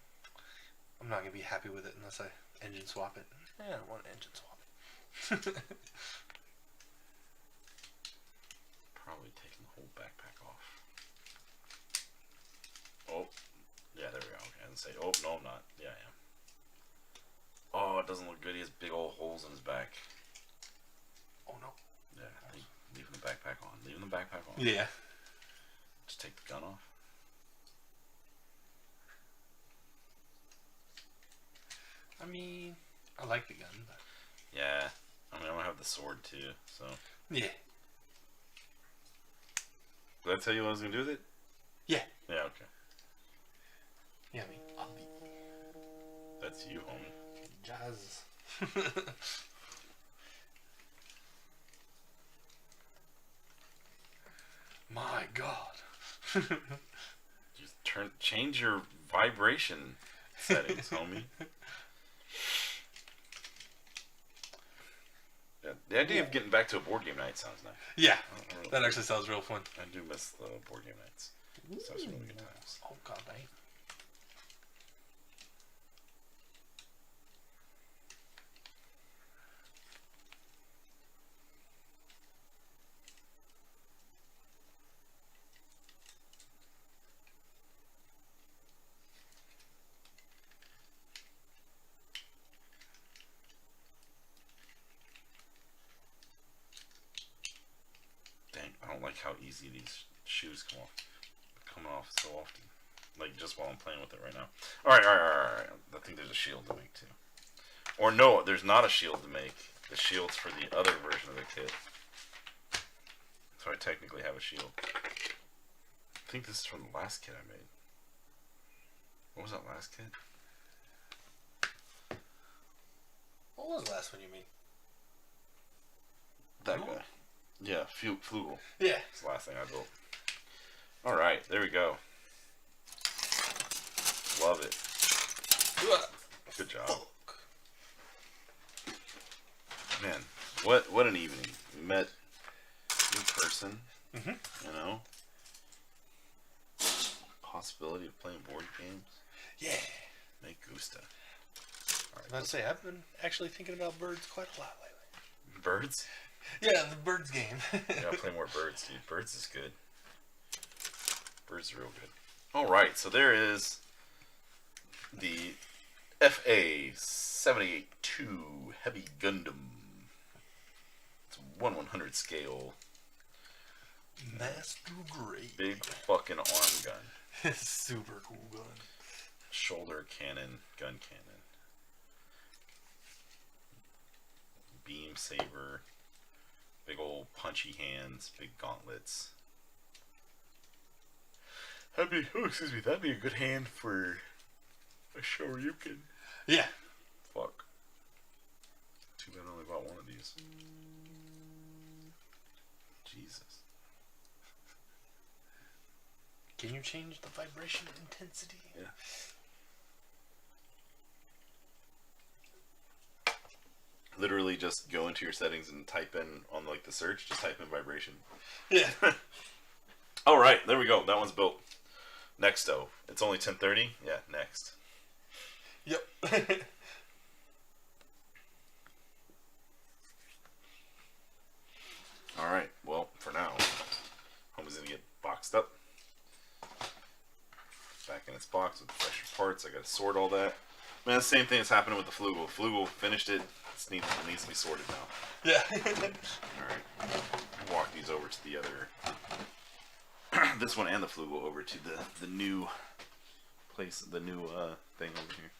S2: I'm not gonna be happy with it unless I engine swap it. I don't want to engine swap it.
S1: Probably taking the whole backpack off. Oh, yeah, there we go. Okay, I didn't say, oh, no, I'm not. Yeah, I am. Oh, it doesn't look good. He has big old holes in his back.
S2: Oh no.
S1: Yeah, leaving the backpack on. Leaving the backpack on.
S2: Yeah.
S1: Just take the gun off.
S2: I mean, I like the gun, but
S1: Yeah. I mean, I'm gonna have the sword too, so.
S2: yeah.
S1: Did I tell you what I was gonna do with it?
S2: Yeah.
S1: Yeah, okay.
S2: Yeah, I mean, I'll be
S1: That's you, homie.
S2: jazz. My God.
S1: Just change your vibration settings, homie. Yeah, the idea of getting back to a board game night sounds nice.
S2: Yeah,
S1: I really
S2: that
S1: like
S2: actually sounds real fun.
S1: it. I do miss the board game nights. So some really good times.
S2: Oh God, dang.
S1: Dang, I don't like how easy these shoes come off so often. Like just while I'm playing with it right now. Alright. I think there's a shield to make too. Or no, there's not a shield to make. The shield's for the other version of the kit. So I technically have a shield. I think this is from the last kit I made. What was that last kit?
S2: What was the last one you made?
S1: That
S2: Flugel?
S1: guy. Yeah, Flugel.
S2: Yeah.
S1: That's the last thing I built. Alright, there we go. Love it. Good job. Man, what an evening. We met in person.
S2: Mm-hmm.
S1: You know? Possibility of playing board games.
S2: Yeah.
S1: Make gusta.
S2: I was about to say, I've been actually thinking about birds quite a lot lately.
S1: Birds?
S2: Yeah, the birds game.
S1: Yeah, I'll play more birds, dude. Birds is good. Birds are real good. Alright, so there is the FA-782 Heavy Gundam. It's a 1/100 scale.
S2: Master Grade.
S1: Big fucking arm gun.
S2: Super cool gun.
S1: Shoulder cannon, gun cannon. Beam saber. Big old punchy hands, big gauntlets. That'd be a good hand for a Shoryuken.
S2: Yeah.
S1: Fuck. Too bad I only bought one of these. Jesus.
S2: Can you change the vibration intensity?
S1: Yeah. Literally just go into your settings and type in on like the search, just type in vibration.
S2: Yeah.
S1: Alright, there we go. That one's built. Nexto. It's only 10:30? Yeah, next.
S2: Yep.
S1: Alright, well, for now, homie's gonna get boxed boxed up. Back in its box with fresher parts. I gotta sort all that. Man, the same thing that's happening with the Flugel. Flugel finished it. It needs to be sorted now.
S2: Yeah.
S1: Alright. Walk these over to the other. This one and the Flugel over to the new place, the new thing over here.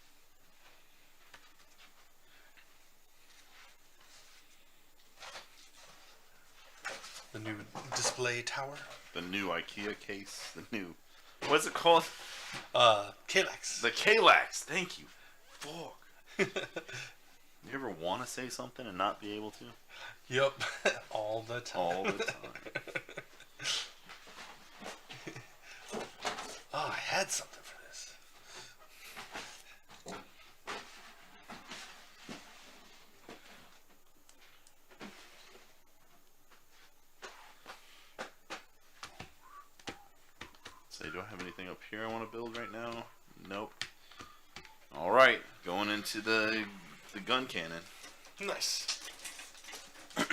S2: The new display tower.
S1: The new IKEA case. The new. What's it called?
S2: Kalax.
S1: The Kalax. Thank you. Fuck. You ever want to say something and not be able to?
S2: Yep. All the time.
S1: All the time.
S2: Oh, I had something for this.
S1: Say, do I have anything up here I want to build right now? Nope. Alright, going into the gun cannon.
S2: Nice.
S1: Is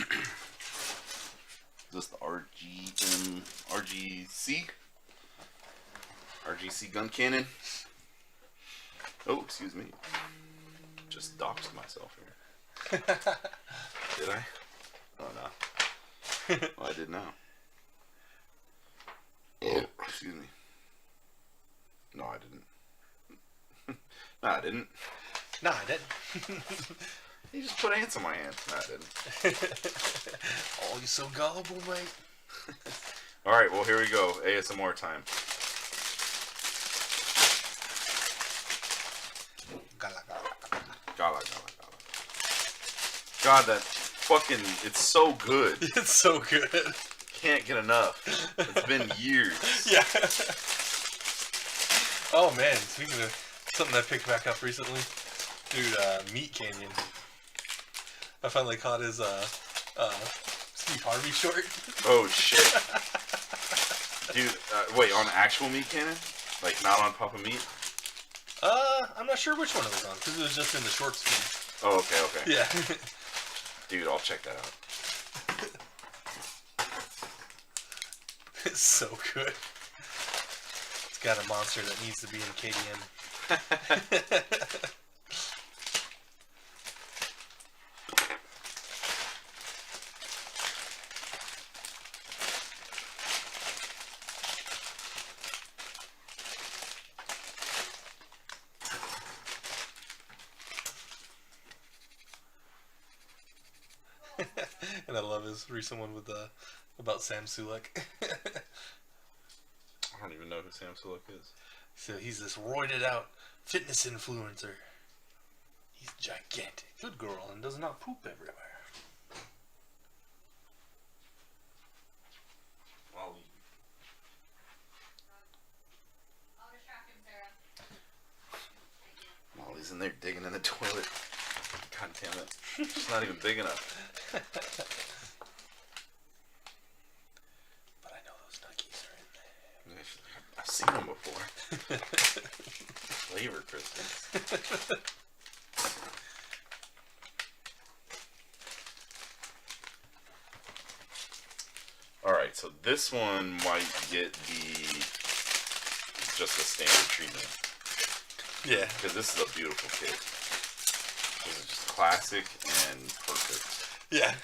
S1: this the RGC? RGC gun cannon? Oh, excuse me. Just doxed myself here. Did I? Oh, no. Oh, I did now. Oh, excuse me. No, I didn't. No, I didn't.
S2: No, I didn't.
S1: You just put ants in my hands. No, I didn't.
S2: Oh, you're so gullible, mate.
S1: Alright, well, here we go. ASMR time.
S2: Gala, gala,
S1: Gala, gala, gala. God, that fucking... It's so good.
S2: It's so good.
S1: Can't get enough. It's been years.
S2: Yeah. Oh, man. Speaking of something I picked back up recently. Dude, Meat Canyon. I finally caught his, Steve Harvey short.
S1: Oh, shit. Dude, wait, on actual Meat Cannon? Like, not on Papa Meat?
S2: I'm not sure which one it was on, because it was just in the shorts feed.
S1: Oh, okay, okay.
S2: Yeah.
S1: Dude, I'll check that out.
S2: It's so good. It's got a monster that needs to be in KDM. And I love his recent one with about Sam Sulek.
S1: I don't even know who Sam Sulek is.
S2: So he's this roided out fitness influencer. He's gigantic. Good girl and does not poop everywhere.
S1: Molly.
S5: I'll distract him, Sarah.
S1: Molly's in there digging in the toilet. God damn it. She's not even big enough.
S2: But I know those nuggies are in there.
S1: I've seen them before. Flavor Christmas. Alright, so this one might get just the standard treatment.
S2: Yeah.
S1: Because this is a beautiful kit. This is just classic and perfect.
S2: Yeah.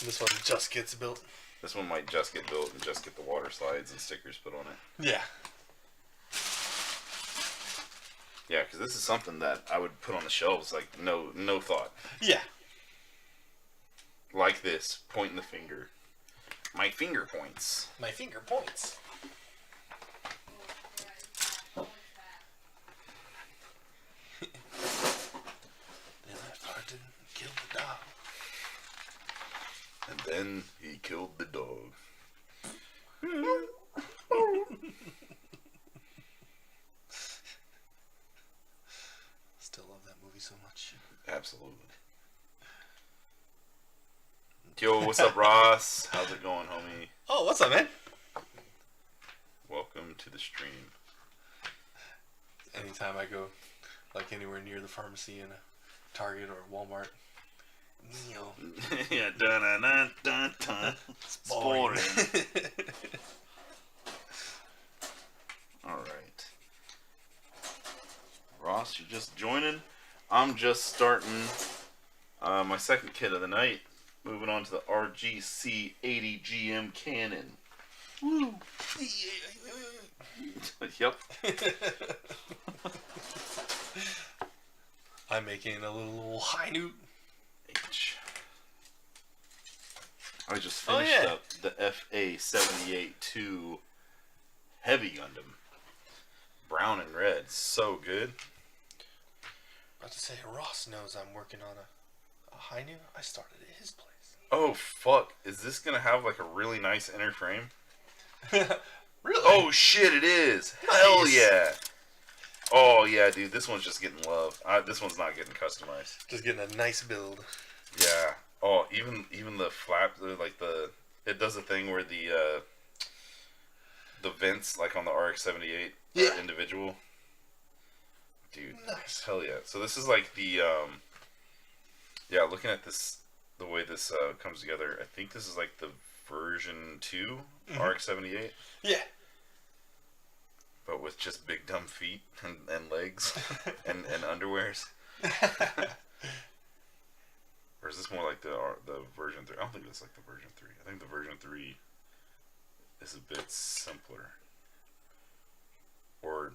S2: This one just gets built.
S1: This one might just get built and just get the water slides and stickers put on it.
S2: Yeah.
S1: Yeah, because this is something that I would put on the shelves, like, no thought.
S2: Yeah.
S1: Like this, pointing the finger. My finger points.
S2: My finger points. They left hard to kill the dog.
S1: And then he killed the dog.
S2: Still love that movie so much.
S1: Absolutely. Yo, what's up, Ross? How's it going, homie?
S2: Oh, what's up, man?
S1: Welcome to the stream.
S2: Anytime I go, like, anywhere near the pharmacy in a Target or Walmart, Neo.
S1: Yeah, dun dun dun dun.
S2: Boring.
S1: All right. Ross, you're just joining. I'm just starting my second kit of the night. Moving on to the RGC 80 GM Cannon. Woo! Yep.
S2: I'm making a little high note.
S1: H. I just finished up the FA-78-2 Heavy Gundam. Brown and red. So good.
S2: About to say, Ross knows I'm working on a high note. I started at his place.
S1: Oh, fuck. Is this going to have like a really nice inner frame?
S2: Really?
S1: Oh, shit, it is. Hell
S2: Nice.
S1: yeah. Oh, yeah, dude. This one's just getting love. This one's not getting customized.
S2: Just getting a nice build.
S1: Yeah. Oh, even the flap, it does a thing where the vents, like on the RX-78, are individual. Dude,
S2: Nice.
S1: hell yeah. So this is like the, looking at this, the way this comes together, I think this is like the version 2 RX-78.
S2: Yeah.
S1: But with just big dumb feet and legs and underwears. Or is this more like the version 3? I don't think it's like the version 3. I think the version 3 is a bit simpler. Or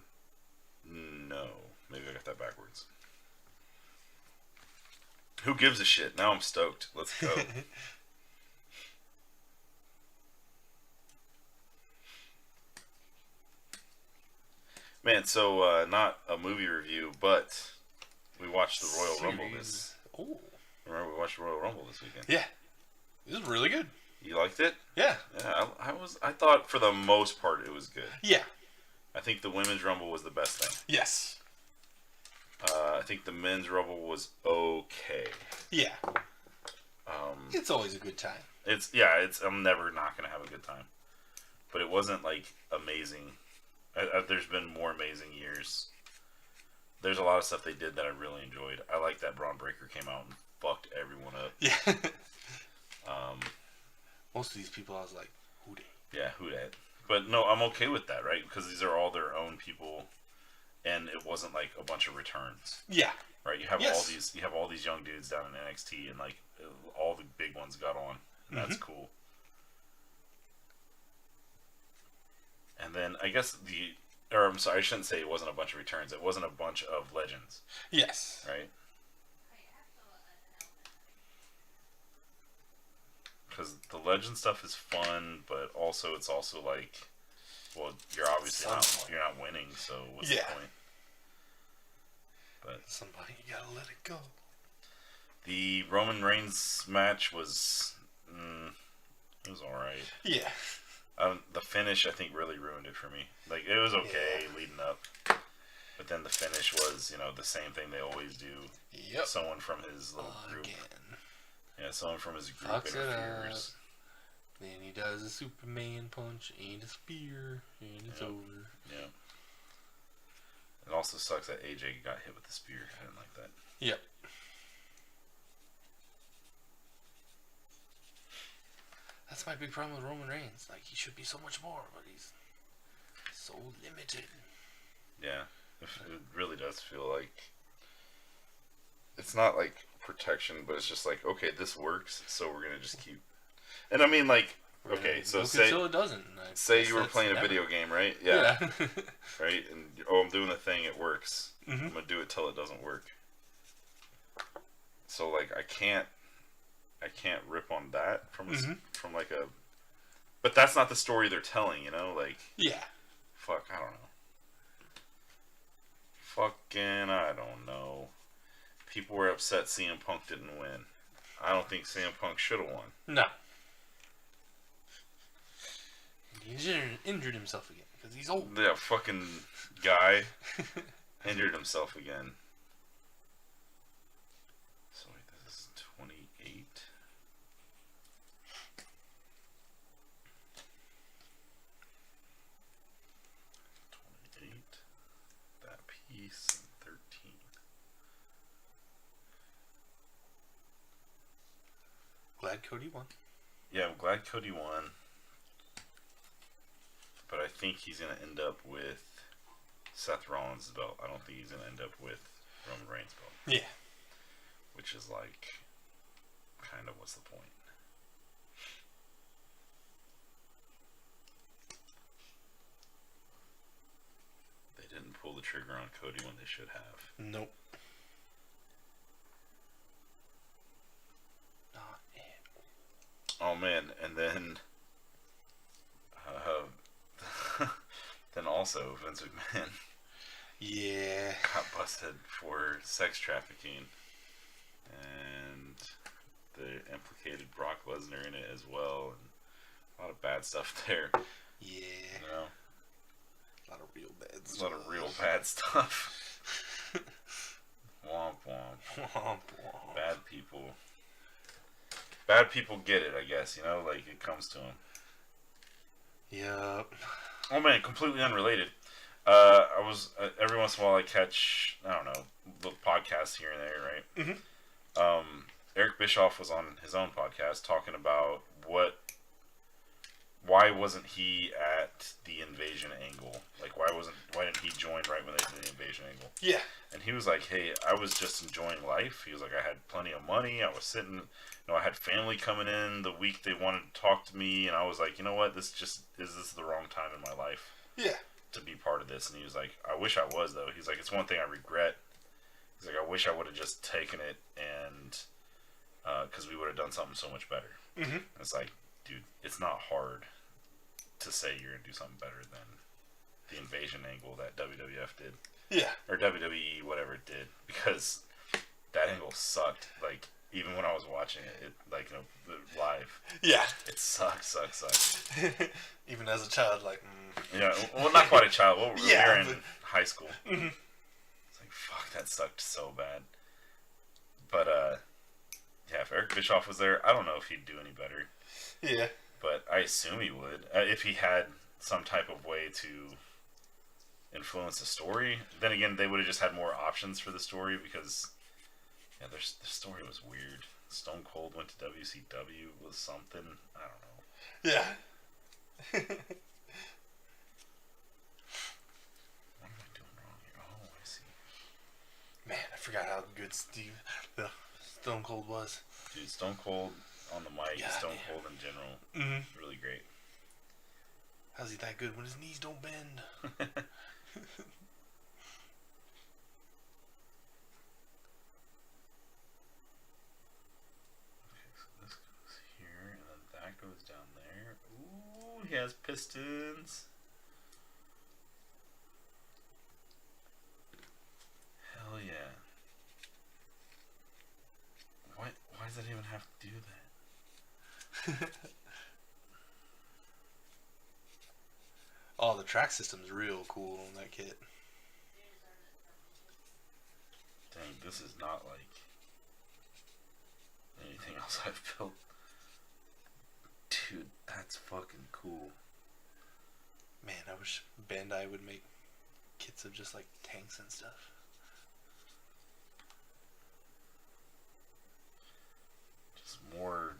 S1: no, maybe I got that backwards. Who gives a shit? Now I'm stoked. Let's go. Man, so not a movie review, but we watched the Royal Rumble this.
S2: Oh.
S1: Remember we watched the Royal Rumble this weekend?
S2: Yeah. It was really good.
S1: You liked it?
S2: Yeah.
S1: Yeah, I thought for the most part it was good.
S2: Yeah.
S1: I think the women's rumble was the best thing.
S2: Yes.
S1: I think the men's rumble was okay.
S2: Yeah. It's always a good time.
S1: I'm never not gonna have a good time, but it wasn't like amazing. There's been more amazing years. There's a lot of stuff they did that I really enjoyed. I like that Braun Breaker came out and fucked everyone up.
S2: Yeah. Most of these people, I was like, who they?
S1: Yeah, who dat? But no, I'm okay with that, right? Because these are all their own people, and it wasn't like a bunch of returns.
S2: Yeah.
S1: Right, you have all these young dudes down in NXT, and like all the big ones got on, and that's cool. And then I guess I'm sorry, I shouldn't say it wasn't a bunch of returns. It wasn't a bunch of legends,
S2: Yes.
S1: right? Because the legend stuff is fun, but also it's also like, well, you're obviously not winning, so what's the point? But
S2: somebody, you gotta let it go.
S1: The Roman Reigns match was, it was all right.
S2: Yeah.
S1: The finish, I think, really ruined it for me. Like, it was okay leading up, but then the finish was, the same thing they always do.
S2: Yep.
S1: Someone from his little group.
S2: Again.
S1: Yeah, someone from his group
S2: Fucks
S1: interferes.
S2: Then he does a Superman punch and a spear, and it's over.
S1: Yeah. It also sucks that AJ got hit with the spear. I didn't like that.
S2: Yep. That's my big problem with Roman Reigns. Like, he should be so much more, but he's so limited.
S1: Yeah. It really does feel like it's not like protection, but it's just like, okay, this works, so we're gonna just keep. And I mean, like, okay, so say
S2: it doesn't.
S1: Say you were playing a video game, right? Yeah. Right, and I'm doing the thing, it works. I'm gonna do it till it doesn't work. So like, I can't rip on that from like a. But that's not the story they're telling, like.
S2: Yeah.
S1: Fuck, I don't know. Fucking, I don't know. People were upset CM Punk didn't win. I don't think CM Punk should have won.
S2: No. He injured himself again because he's old.
S1: That fucking guy injured himself again. So wait, this is 28. That piece, and 13.
S2: Glad Cody won.
S1: Yeah, I'm glad Cody won. But I think he's going to end up with Seth Rollins' belt. I don't think he's gonna end up with Roman Reigns' belt.
S2: Yeah.
S1: Which is like, kind of what's the point? They didn't pull the trigger on Cody when they should have.
S2: Nope. Not it.
S1: Oh man, and then, then also Vince McMahon
S2: Yeah.
S1: got busted for sex trafficking, and they implicated Brock Lesnar in it as well, and a lot of bad stuff there.
S2: Yeah.
S1: You know,
S2: A lot of real bad
S1: a
S2: stuff.
S1: lot of real bad stuff. Womp womp.
S2: Womp womp.
S1: Bad people. Bad people get it, I guess. You know, like it comes to them.
S2: Yep.
S1: Oh man, completely unrelated. I was every once in a while I catch, I don't know, little podcasts here and there, right? Eric Bischoff was on his own podcast talking about why wasn't he at the invasion angle? Like why didn't he join right when they did the invasion angle?
S2: Yeah.
S1: And he was like, hey, I was just enjoying life. He was like, I had plenty of money. I was sitting, I had family coming in the week they wanted to talk to me. And I was like, you know what? This is the wrong time in my life
S2: Yeah.
S1: to be part of this. And he was like, I wish I was, though. He's like, it's one thing I regret. He's like, I wish I would have just taken it and, because we would have done something so much better.
S2: Mm-hmm.
S1: It's like, dude, it's not hard to say you're going to do something better than the invasion angle that WWF did.
S2: Yeah.
S1: Or WWE, whatever it did, because that angle sucked. Like, even when I was watching it like, live,
S2: Yeah.
S1: it sucked.
S2: Even as a child, like.
S1: Yeah, well, not quite a child. Well, we
S2: Yeah,
S1: were in
S2: but-
S1: high school.
S2: Mhm.
S1: It's like, fuck, that sucked so bad. But, yeah, if Eric Bischoff was there, I don't know if he'd do any better.
S2: Yeah.
S1: But I assume he would. If he had some type of way to influence the story. Then again, they would have just had more options for the story because, yeah, their story was weird. Stone Cold went to WCW was something. I don't know.
S2: Yeah.
S1: What am I doing wrong here? Oh, I see.
S2: Man, I forgot how good Stone Cold was.
S1: Dude, Stone Cold on the mic,
S2: God
S1: Stone
S2: damn.
S1: Cold in general,
S2: Mm-hmm.
S1: really great.
S2: How's he that good when his knees don't bend?
S1: This goes here, and then that goes down there. Ooh, he has pistons. Hell yeah. Why does that even have to do that?
S2: Oh, the track system's real cool on that kit.
S1: Dang, this is not like anything else I've built. Dude, that's fucking cool.
S2: Man, I wish Bandai would make kits of just like tanks and stuff.
S1: Just more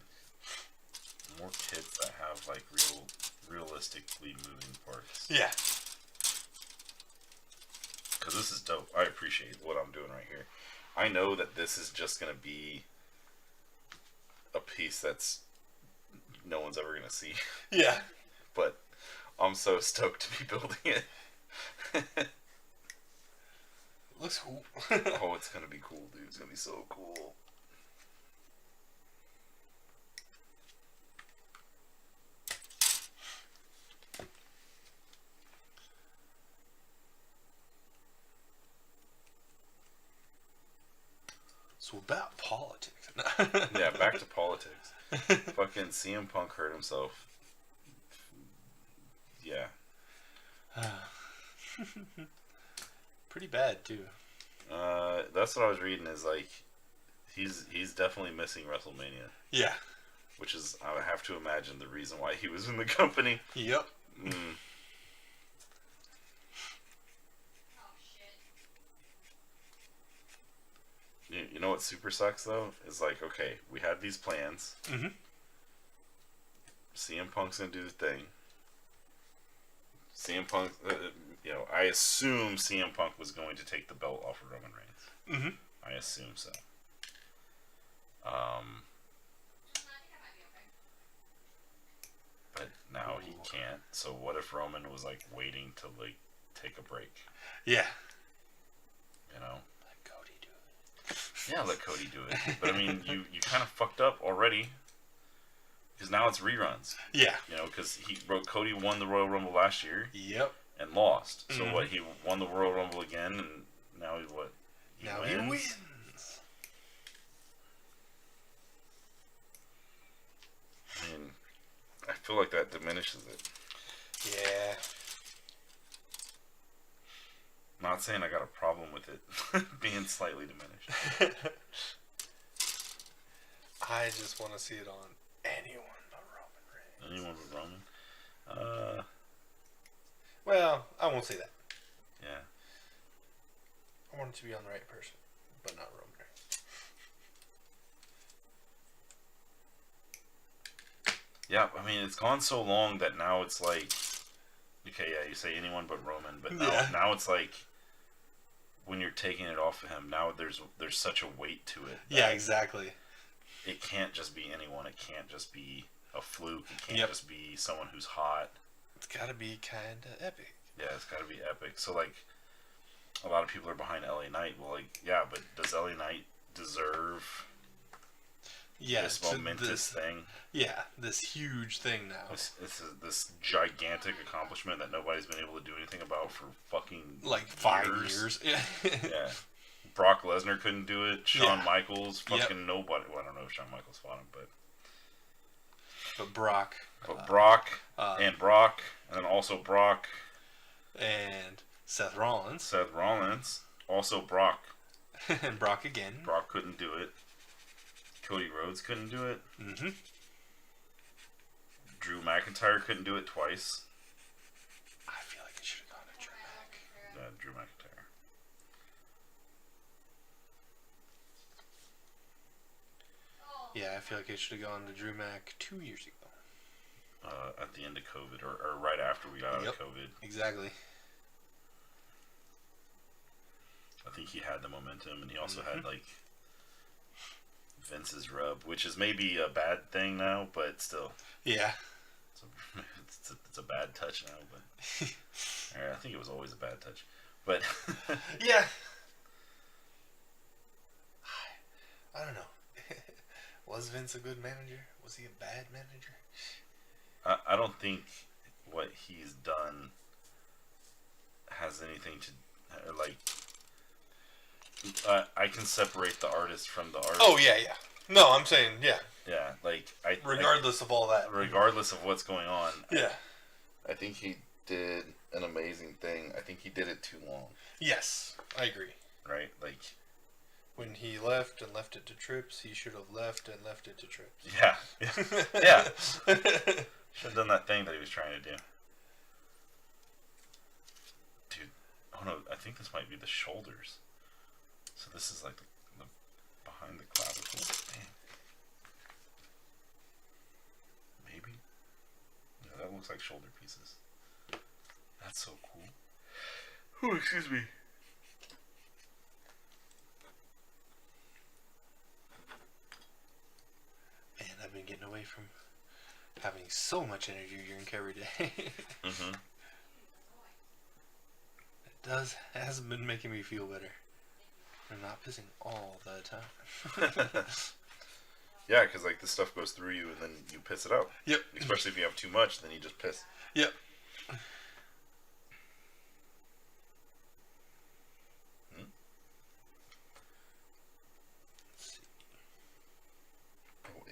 S1: kits that have like realistically moving parts.
S2: Yeah.
S1: Because this is dope. I appreciate what I'm doing right here. I know that this is just going to be a piece that's no one's ever going to see.
S2: Yeah.
S1: But I'm so stoked to be building it.
S2: Looks cool.
S1: Oh, it's going to be cool, dude. It's going to be so cool.
S2: So about politics.
S1: Yeah, back to politics. Fucking CM Punk hurt himself. Yeah.
S2: Pretty bad too.
S1: That's what I was reading is like he's definitely missing WrestleMania,
S2: Yeah.
S1: which is I would have to imagine the reason why he was in the company.
S2: Yep.
S1: Mm. You know what super sucks though is like, okay, we had these plans.
S2: Mm-hmm.
S1: CM Punk's gonna do the thing. CM Punk, I assume CM Punk was going to take the belt off of Roman Reigns.
S2: Mm-hmm.
S1: I assume so. But now he can't. So what if Roman was like waiting to like take a break?
S2: Yeah.
S1: You know?
S2: Let Cody do it.
S1: Yeah, let Cody do it. But I mean, you kind of fucked up already. Because now it's reruns.
S2: Yeah.
S1: Because Cody won the Royal Rumble last year.
S2: Yep.
S1: And lost. So what? He won the Royal Rumble again, and now he what?
S2: He wins.
S1: I mean, I feel like that diminishes it.
S2: Yeah.
S1: Not saying I got a problem with it being slightly diminished.
S2: I just want to see it on anyone but Roman Reigns.
S1: Anyone but Roman?
S2: Well, I won't say that.
S1: Yeah.
S2: I want it to be on the right person, but not Roman Reigns.
S1: Yeah, I mean, it's gone so long that now it's like, okay, yeah, you say anyone but Roman, but now it's like, when you're taking it off of him, now there's such a weight to it.
S2: Yeah, exactly.
S1: It can't just be anyone. It can't just be a fluke. It can't just be someone who's hot.
S2: It's got to be kind of epic.
S1: Yeah, it's got to be epic. So, like, a lot of people are behind LA Knight. Well, like, yeah, but does LA Knight deserve this momentous thing?
S2: Yeah, this huge thing now.
S1: This gigantic accomplishment that nobody's been able to do anything about for fucking
S2: like 5 years.
S1: Yeah. Brock Lesnar couldn't do it. Shawn Michaels, fucking nobody. Well, I don't know if Shawn Michaels fought him,
S2: but Brock.
S1: But Brock and Brock, and then also Brock
S2: and Seth Rollins.
S1: Seth Rollins, also Brock.
S2: And Brock again.
S1: Brock couldn't do it. Cody Rhodes couldn't do it.
S2: Mm-hmm.
S1: Drew McIntyre couldn't do it twice.
S2: I feel like it should have gone to Drew Mac.
S1: Drew McIntyre.
S2: Yeah, I feel like it should have gone to Drew Mac 2 years ago.
S1: At the end of COVID, or right after we got out of COVID.
S2: Exactly.
S1: I think he had the momentum, and he also had, like, Vince's rub, which is maybe a bad thing now, but still.
S2: Yeah.
S1: It's a bad touch now, but I think it was always a bad touch. But
S2: yeah. I don't know. Was Vince a good manager? Was he a bad manager?
S1: I don't think what he's done has anything to like. I can separate the artist from the artist.
S2: Oh yeah. No, I'm saying
S1: yeah. Like
S2: regardless of all that,
S1: regardless of what's going on.
S2: Yeah.
S1: I think he did an amazing thing. I think he did it too long.
S2: Yes, I agree.
S1: Right, like.
S2: When he left and left it to Trips, he should have left and left it to Trips.
S1: Yeah. Yeah. Should have done that thing that he was trying to do. Dude, oh no, I think this might be the shoulders. So this is like the behind the clavicle. Damn. Maybe? Yeah, that looks like shoulder pieces. That's so cool. Oh, excuse me.
S2: And I've been getting away from having so much energy drink every day.
S1: Mm-hmm.
S2: It hasn't been making me feel better. I'm not pissing all the time.
S1: Yeah, because like this stuff goes through you and then you piss it out.
S2: Yep.
S1: Especially if you have too much, then you just piss.
S2: Yep.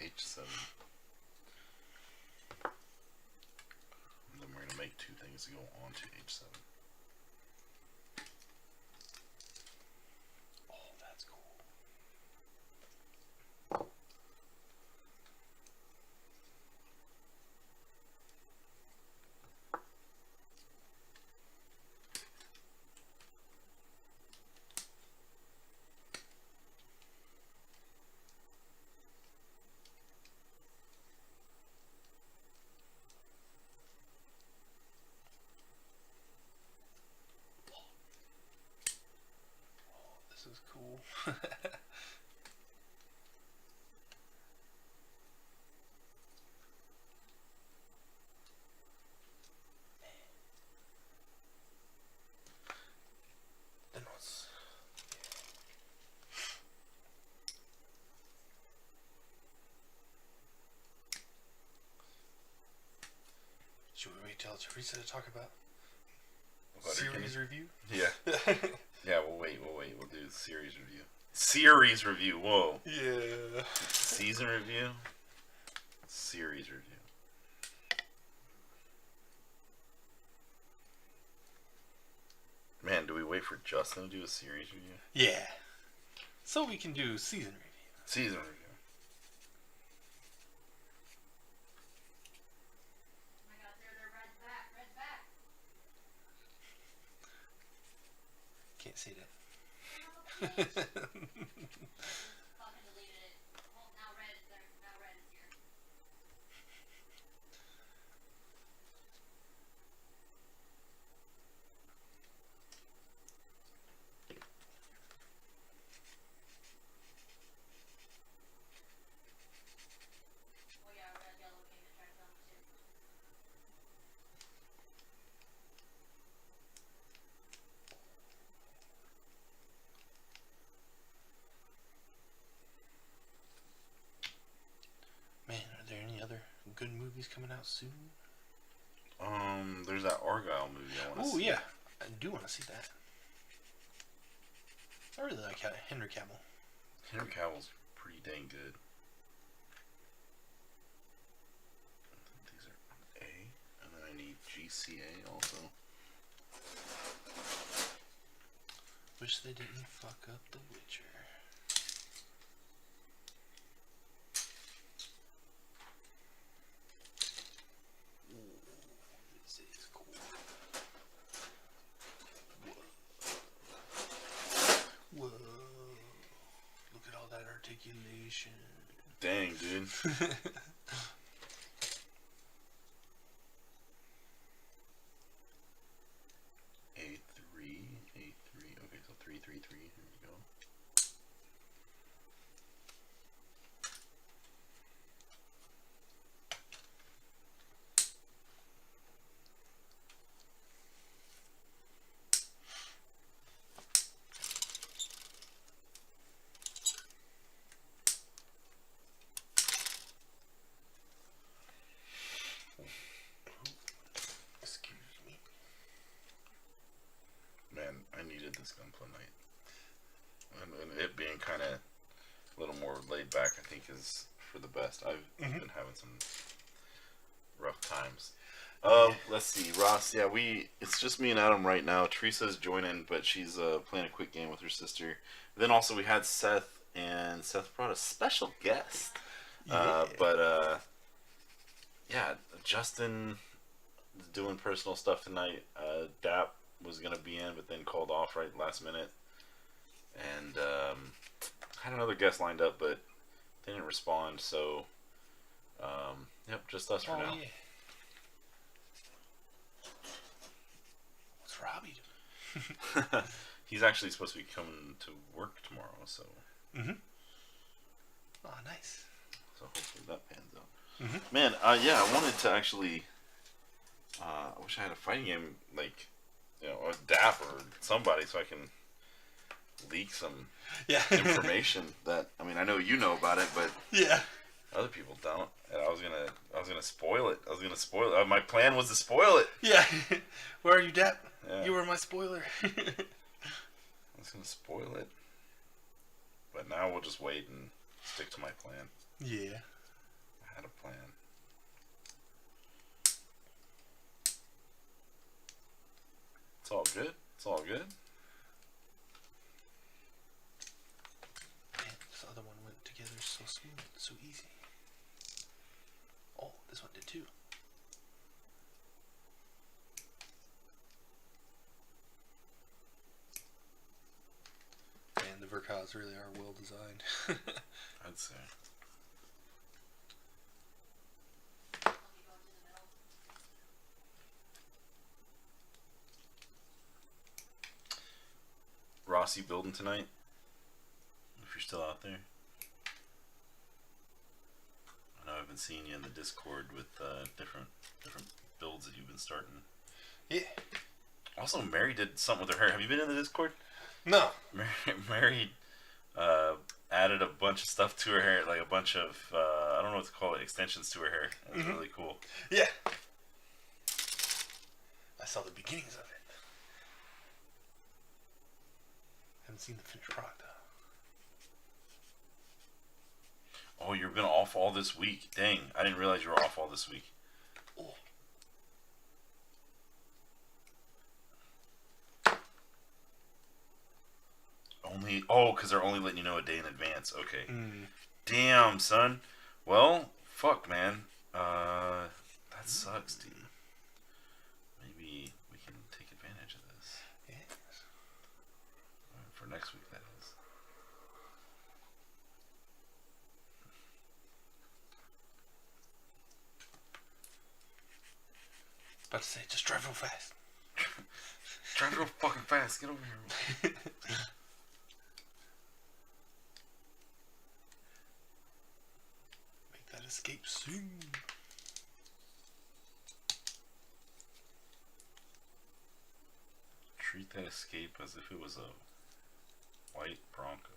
S1: H7. And then we're going to make two things to go on to H7.
S2: Oh, that's cool. is cool. Then what's... Should we wait till Teresa to talk about series review?
S1: Yeah. Yeah, we'll wait. We'll do the series review. Series review. Whoa.
S2: Yeah.
S1: Season review. Series review. Man, do we wait for Justin to do a series review?
S2: Yeah. So we can do season review.
S1: Season review.
S5: Oh my god, they're Red's back. Red's back.
S2: Can't say that.
S5: Fucking deleted it. Well, now Red is there. Now Red is here. Oh yeah, Red Yellow came and tried to tell me too.
S2: Man, are there any other good movies coming out soon?
S1: There's that Argyle movie I want to
S2: Oh
S1: see.
S2: yeah, I do want to see that. I really like Henry Cavill.
S1: Henry Cavill's pretty dang good. These are A, and then I need GCA also.
S2: Wish they didn't fuck up The Witcher. This is cool. Whoa. Whoa. Look at all that articulation.
S1: Dang, dude. A3. Okay, so 333. Here we go.
S2: Excuse me.
S1: Man, I needed this Gunpla night. And it being kind of a little more laid back, I think, is for the best. I've been having some rough times. Let's see, Ross. Yeah, it's just me and Adam right now. Teresa's joining, but she's playing a quick game with her sister. Then also we had Seth, and Seth brought a special guest.
S2: Yeah.
S1: Yeah, Justin is doing personal stuff tonight. Dap was gonna be in, but then called off right last minute. And had another guest lined up, but they didn't respond. So, yep, just us for now.
S2: Yeah. What's Robbie doing?
S1: He's actually supposed to be coming to work tomorrow, so.
S2: Oh, nice.
S1: So hopefully that pans out.
S2: Mm-hmm.
S1: Man, yeah, I wanted to actually. I wish I had a fighting game like, a DAP or somebody, so I can leak some
S2: Yeah.
S1: information that I know you know about it, but
S2: Yeah.
S1: other people don't. And I was gonna spoil it. My plan was to spoil it.
S2: Yeah. Where are you, Dap?
S1: Yeah.
S2: You were my spoiler.
S1: I was gonna spoil it, but now we'll just wait and stick to my plan.
S2: Yeah.
S1: I had a plan. It's all good. It's all good.
S2: Man, this other one went together so smooth, so easy. Oh, this one did too. And the Verkaz really are well designed.
S1: I'd say.
S5: Let me go into the middle.
S1: Ross, you building tonight? you're still out there. I know I've been seeing you in the Discord with different builds that you've been starting.
S2: Yeah.
S1: Also, Mary did something with her hair. Have you been in the Discord?
S2: No.
S1: Mary added a bunch of stuff to her hair, like a bunch of I don't know what to call it, extensions to her hair. It was really cool.
S2: Yeah. I saw the beginnings of it. Haven't seen the finished product though.
S1: Oh, you've been off all this week. Dang, I didn't realize you were off all this week.
S2: Oh.
S1: Because they're only letting you know a day in advance. Okay. Damn, son. Well, fuck, man. That sucks, dude. Maybe we can take advantage of this.
S2: Yes.
S1: For next week, that is.
S2: About to say, just drive real fast.
S1: Drive real fucking fast. Get over here.
S2: Make that escape soon.
S1: Treat that escape as if it was a white Bronco.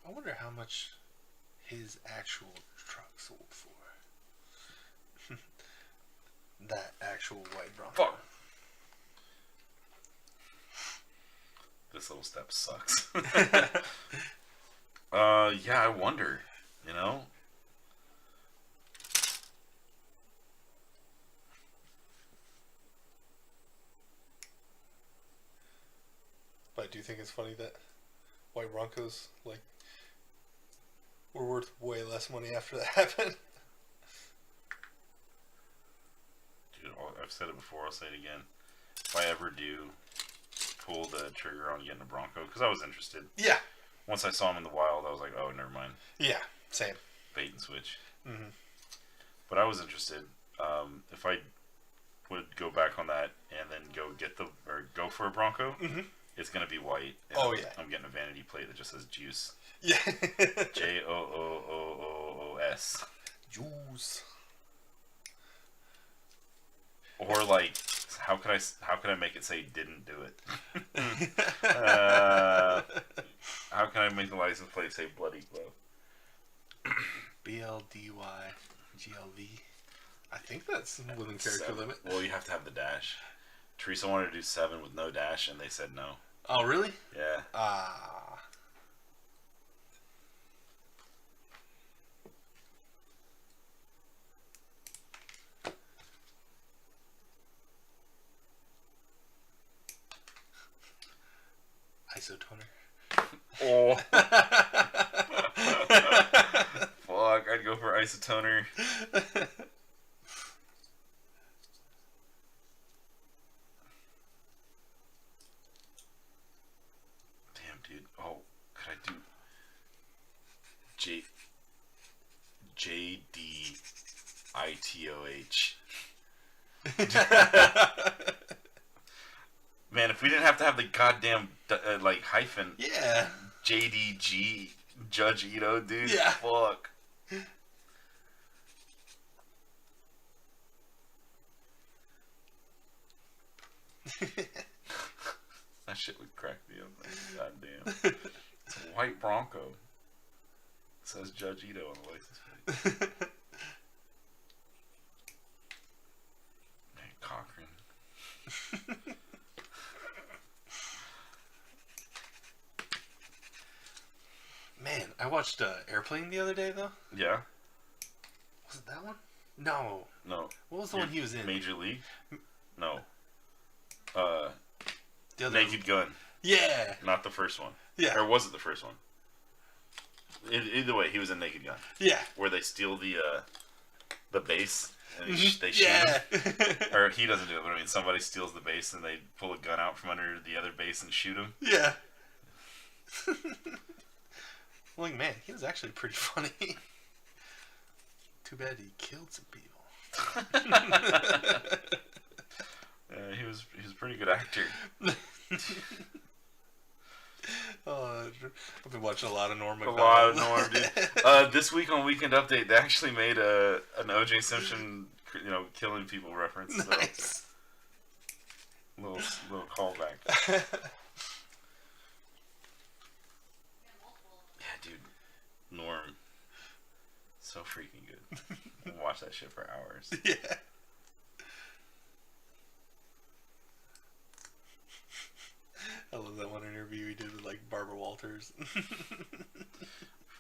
S2: I wonder how much his actual truck sold for. That actual white Bronco.
S1: Fuck. This little step sucks. Yeah, I wonder. You know?
S2: But I do think it's funny that white Broncos were worth way less money after that happened.
S1: Dude, I've said it before, I'll say it again. If I ever do pull the trigger on getting a Bronco, because I was interested.
S2: Yeah.
S1: Once I saw him in the wild, I was like, oh, never mind.
S2: Yeah, same.
S1: Bait and switch.
S2: Mm-hmm.
S1: But I was interested. If I would go back on that and then go for a Bronco, it's gonna be white. And I'm getting a vanity plate that just says juice.
S2: Yeah.
S1: JOOOOOS.
S2: Juice.
S1: Or like, how could I make it say didn't do it? How can I make the license plate say bloody glove?
S2: BLDYGLV. I think that's within character
S1: 7.
S2: limit.
S1: Well, you have to have the dash. Teresa wanted to do 7 with no dash, and they said no.
S2: Oh, really?
S1: Yeah.
S2: Isotoner.
S1: Oh. Fuck, I'd go for isotoner. Damn, dude. Oh, could I do JDITOH? Man, if we didn't have to have the goddamn hyphen.
S2: Yeah.
S1: JDG Judge Ito, dude.
S2: Yeah.
S1: Fuck. That shit would crack me up. Goddamn. It's a white Bronco. It says Judge Ito on the license plate. Man, Cochran.
S2: Man, I watched Airplane the other day, though.
S1: Yeah?
S2: Was it that one? No.
S1: No.
S2: What was the one he was in?
S1: Major League? No.
S2: The other
S1: Naked Gun.
S2: Yeah.
S1: Not the first one.
S2: Yeah.
S1: Or was it the first one? Either way, he was in Naked Gun.
S2: Yeah.
S1: Where they steal the base and they shoot
S2: Yeah.
S1: him. Or he doesn't do it, but I mean somebody steals the base and they pull a gun out from under the other base and shoot him.
S2: Yeah. Like, man, he was actually pretty funny. Too bad he killed some people.
S1: He was a pretty good actor.
S2: I've been watching a lot of Norm
S1: A
S2: Macdonald.
S1: lot of Norm, dude. This week on Weekend Update, they actually made an O.J. Simpson, killing people reference. So.
S2: Nice.
S1: Little callback. Yeah, dude. Norm. So freaking good. I'll watch that shit for hours.
S2: Yeah. I love that one interview he did with like Barbara Walters.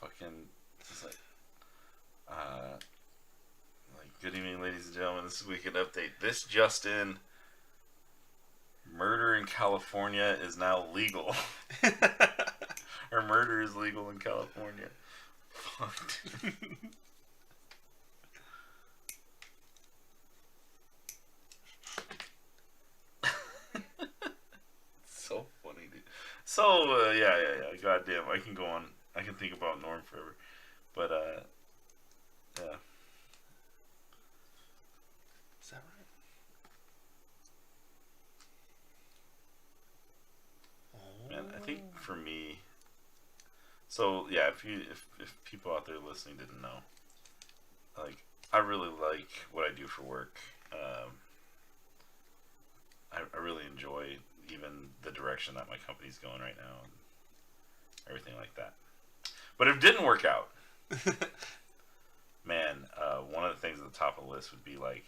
S1: Fucking, it's like, good evening, ladies and gentlemen. This is Weekend Update. This just in: murder in California is now legal. Or murder is legal in California. Fuck. So funny, dude. So yeah. Goddamn, I can go on. I can think about Norm forever, but yeah.
S2: Is that right?
S1: Man, I think for me. So yeah, if people out there listening didn't know, like I really like what I do for work. I really enjoy even the direction that my company's going right now and everything like that. But if it didn't work out, man, one of the things at the top of the list would be like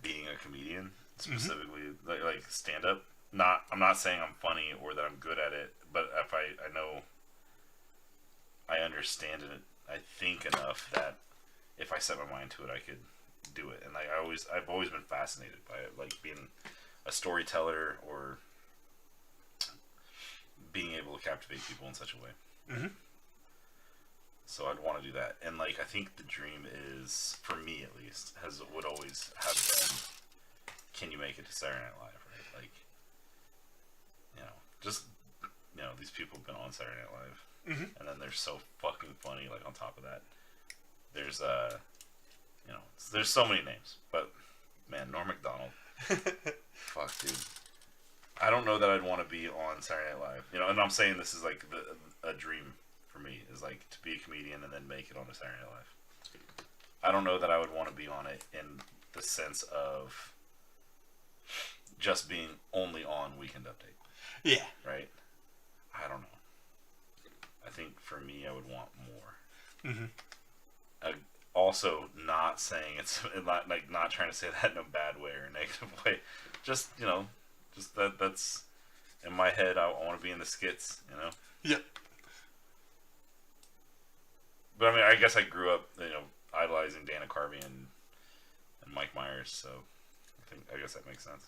S1: being a comedian, specifically like stand up. I'm not saying I'm funny or that I'm good at it, but if I know I understand it, I think enough that if I set my mind to it, I could do it. And like I've always been fascinated by it, like being a storyteller or being able to captivate people in such a way.
S2: Mm-hmm.
S1: So I'd want to do that, and like I think the dream is, for me at least, would always have been, can you make it to Saturday Night Live, right? Like, these people have been on Saturday Night Live, and then they're so fucking funny. Like on top of that, there's there's so many names, but man, Norm Macdonald, fuck, dude. I don't know that I'd want to be on Saturday Night Live, and I'm saying this is like a dream for me, is like to be a comedian and then make it on a Saturday Night Live. I don't know that I would want to be on it in the sense of just being only on Weekend Update.
S2: Yeah.
S1: Right? I don't know. I think for me, I would want more. Also, not saying it's not trying to say that in a bad way or a negative way. Just that's in my head. I want to be in the skits.
S2: Yep.
S1: But I mean, I guess I grew up, idolizing Dana Carvey and Mike Myers, so I guess that makes sense.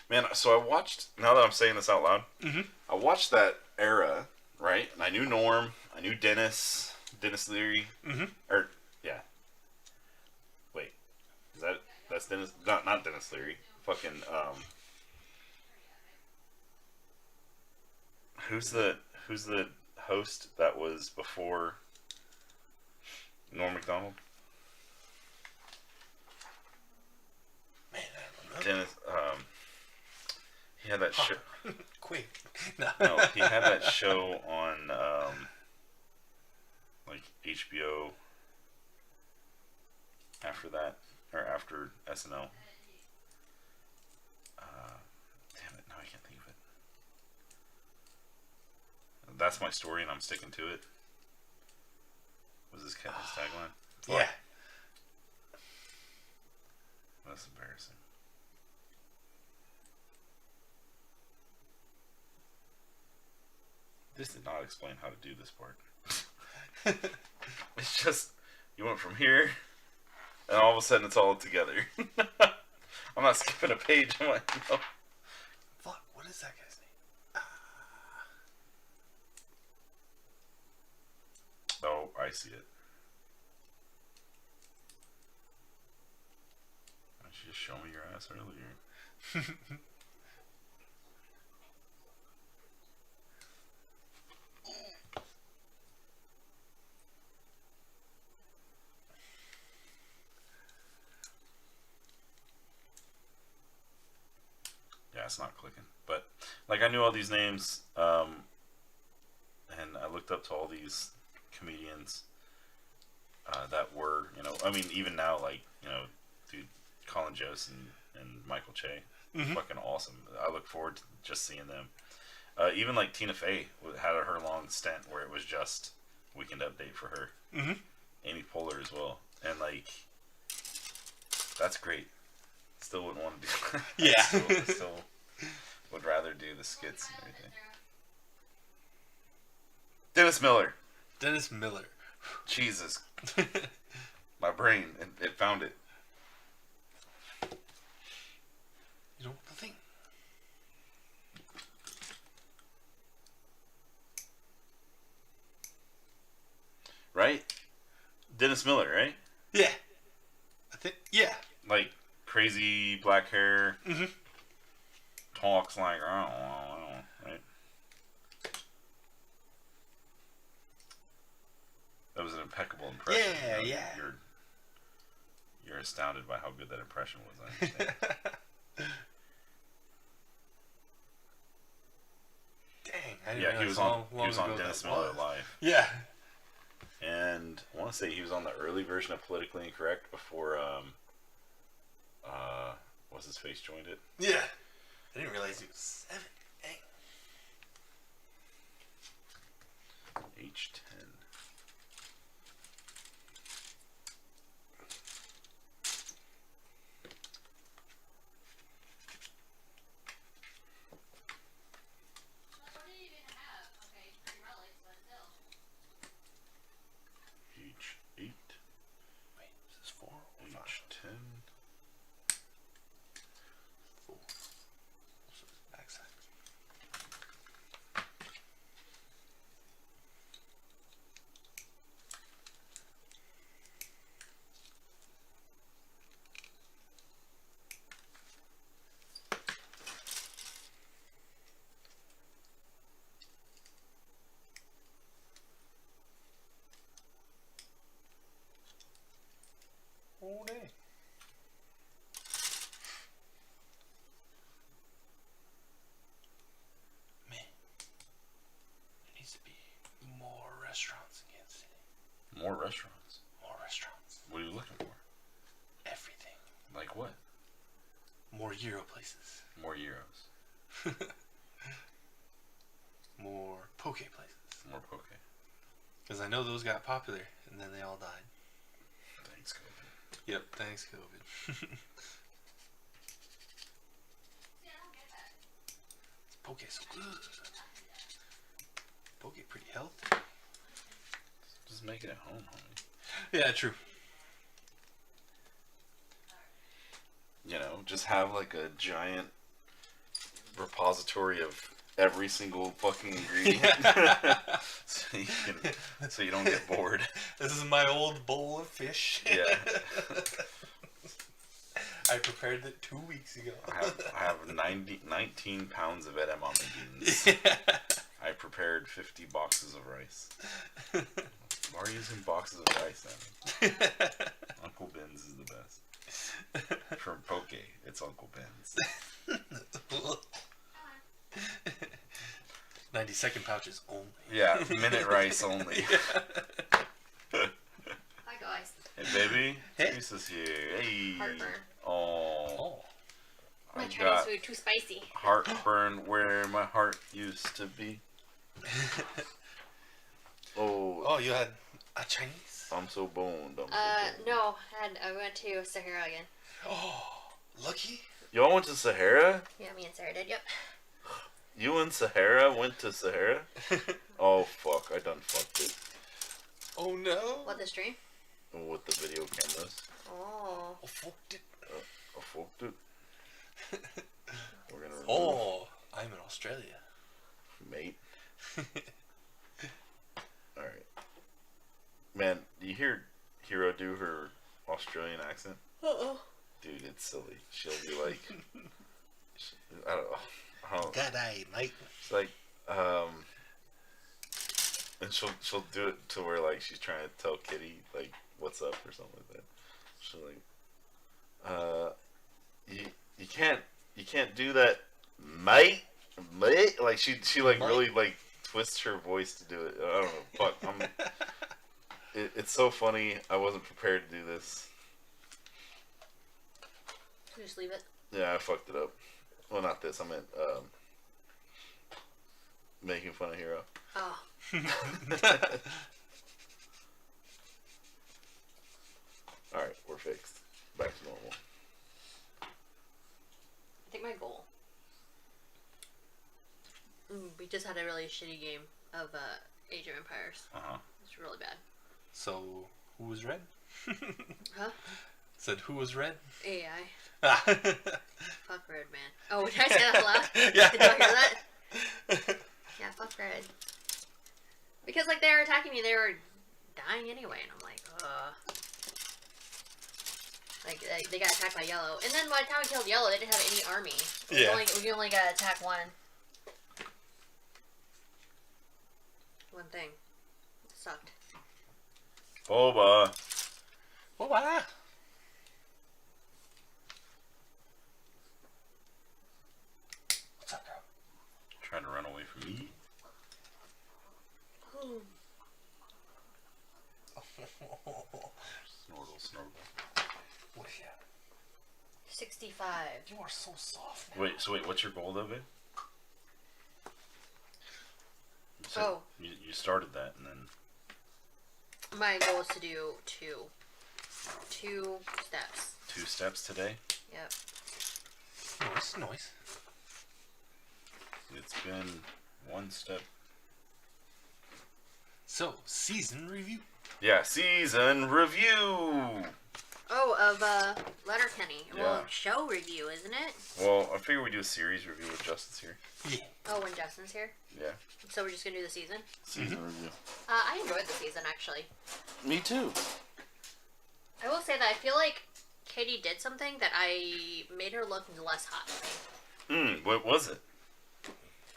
S1: Man, so I watched, now that I'm saying this out loud, I watched that era, right? And I knew Norm, I knew Dennis Leary, or, yeah. Wait, that's Dennis, not Dennis Leary, fucking, who's the host that was before Norm Macdonald?
S2: Man, I don't know.
S1: Dennis, he had that show.
S2: Queen.
S1: No, he had that show on, like HBO after that, or after SNL. Damn it, now I can't think of it. That's my story and I'm sticking to it. Was his tagline?
S2: Yeah.
S1: That's embarrassing. This did not explain how to do this part. It's just, you went from here, and all of a sudden it's all together. I'm not skipping a page. I'm like, no.
S2: Fuck, what is that guy's name?
S1: Oh, I see it. Why don't you just show me your ass earlier? it's not clicking. But like I knew all these names, and I looked up to all these comedians that were, I mean, even now, like, dude, Colin Jost and Michael Che, fucking awesome. I look forward to just seeing them. Even like Tina Fey had her long stint where it was just Weekend Update for her. Amy Poehler as well, and like that's great. Still wouldn't want to do that.
S2: Yeah.
S1: still would rather do the skits and everything. Dennis Miller.
S2: Dennis Miller.
S1: Jesus. My brain, it found it.
S2: You know the thing.
S1: Right? Dennis Miller, right?
S2: Yeah. I think. Yeah.
S1: Like crazy black hair. Talks like, right? That was an impeccable impression.
S2: Yeah.
S1: You're astounded by how good that impression was. I understand.
S2: Dang. I didn't
S1: Yeah, he
S2: realize
S1: was on
S2: ago
S1: Dennis
S2: that
S1: Miller
S2: was.
S1: Live.
S2: Yeah.
S1: And I want to say he was on the early version of Politically Incorrect before, what's his face joined it?
S2: Yeah. I didn't realize he was 7. Dang.
S1: H10.
S5: What do you even have? Okay, 3 relics, but still.
S1: H8.
S2: Wait, is this 4 or 5?
S1: H10.
S2: 4. So it's backside. Oh, dang. Man, there needs to be more restaurants in Kansas City.
S1: More restaurants.
S2: More restaurants.
S1: What are you looking for?
S2: Everything.
S1: Like what?
S2: More Euro places.
S1: More gyros.
S2: More poke places.
S1: More poke.
S2: Because I know those got popular and then they all died.
S1: Thanks, COVID.
S2: Yep, thanks, COVID.
S5: Yeah, I don't get that.
S2: Poke so good. Poke pretty healthy.
S1: Just make it at home, homie.
S2: Yeah, true.
S1: Just have like a giant repository of every single fucking ingredient, so you don't get bored.
S2: This is my old bowl of fish.
S1: Yeah.
S2: I prepared it 2 weeks ago.
S1: I have 19 pounds of edamame beans. I prepared 50 boxes of rice. Why are you using boxes of rice then? Uncle Ben's is the best. From Poke, it's Uncle Ben's.
S2: 90-second pouches only.
S1: Yeah, minute rice only.
S5: Hi, guys.
S1: Hey, baby.
S2: Hey.
S1: Lisa's here. Hey.
S5: Heartburn.
S1: Oh.
S5: My
S1: I
S5: Chinese
S1: got
S5: food too spicy.
S1: heartburn where my heart used to be.
S2: Oh, you had a Chinese?
S1: I'm so boned.
S5: No, I went to Sahara again.
S2: Oh, lucky.
S1: Y'all went to Sahara?
S5: Yeah, me and Sarah did. Yep.
S1: You and Sahara went to Sahara? Oh, fuck. I done fucked it.
S2: Oh, no.
S5: What, the stream?
S1: With the video cameras.
S5: Oh.
S2: Oh, fucked it.
S1: I fucked it. We're gonna remove,
S2: Oh, I'm in Australia.
S1: mate. Alright. Man, do you hear Hero do her Australian accent?
S5: Uh-oh.
S1: Dude, it's silly. She'll be like... I don't know.
S2: Good day, mate.
S1: It's like, and she'll do it to where like she's trying to tell Kitty like what's up or something like that. She'll like, you can't do that mate, like she like really like twists her voice to do it. I don't know. Fuck, it's so funny. I wasn't prepared to do this.
S5: Just leave it.
S1: Yeah, I fucked it up. Well, not this. I meant making fun of Hero.
S5: Oh.
S1: All right, we're fixed. Back to normal.
S5: I think my goal. We just had a really shitty game of Age of Empires. It's really bad.
S2: So, who was red?
S5: Huh?
S2: Said who was red?
S5: AI.
S2: Yeah.
S5: Fuck Red, man. Oh, did I say that out loud? Did y'all hear that? Yeah, fuck Red. Because, like, they were attacking me, they were dying anyway, and I'm like, Like, they got attacked by Yellow. And then by the time we killed Yellow, they didn't have any army. We only got to attack one thing. It sucked.
S1: Boba.
S2: Boba. What's up, girl?
S1: Trying to run away from me. Snortle.
S2: What is that?
S5: 65.
S2: You are so soft now.
S1: Wait, what's your goal, David? You started that, and then...
S5: My goal is to do two steps.
S1: 2 steps today?
S5: Yep.
S2: Noise.
S1: It's been 1 step.
S2: So, season review.
S1: Yeah, season review!
S5: Oh, of Letterkenny.
S1: Yeah.
S5: Well, show review, isn't it?
S1: Well, I figure we do a series review with Justin's here.
S2: Yeah.
S5: Oh, when Justin's here?
S1: Yeah.
S5: So we're just gonna do the season?
S1: Season review.
S5: I enjoyed the season, actually.
S1: Me too.
S5: I will say that I feel like Katie did something that I made her look less hot to me.
S1: What was it?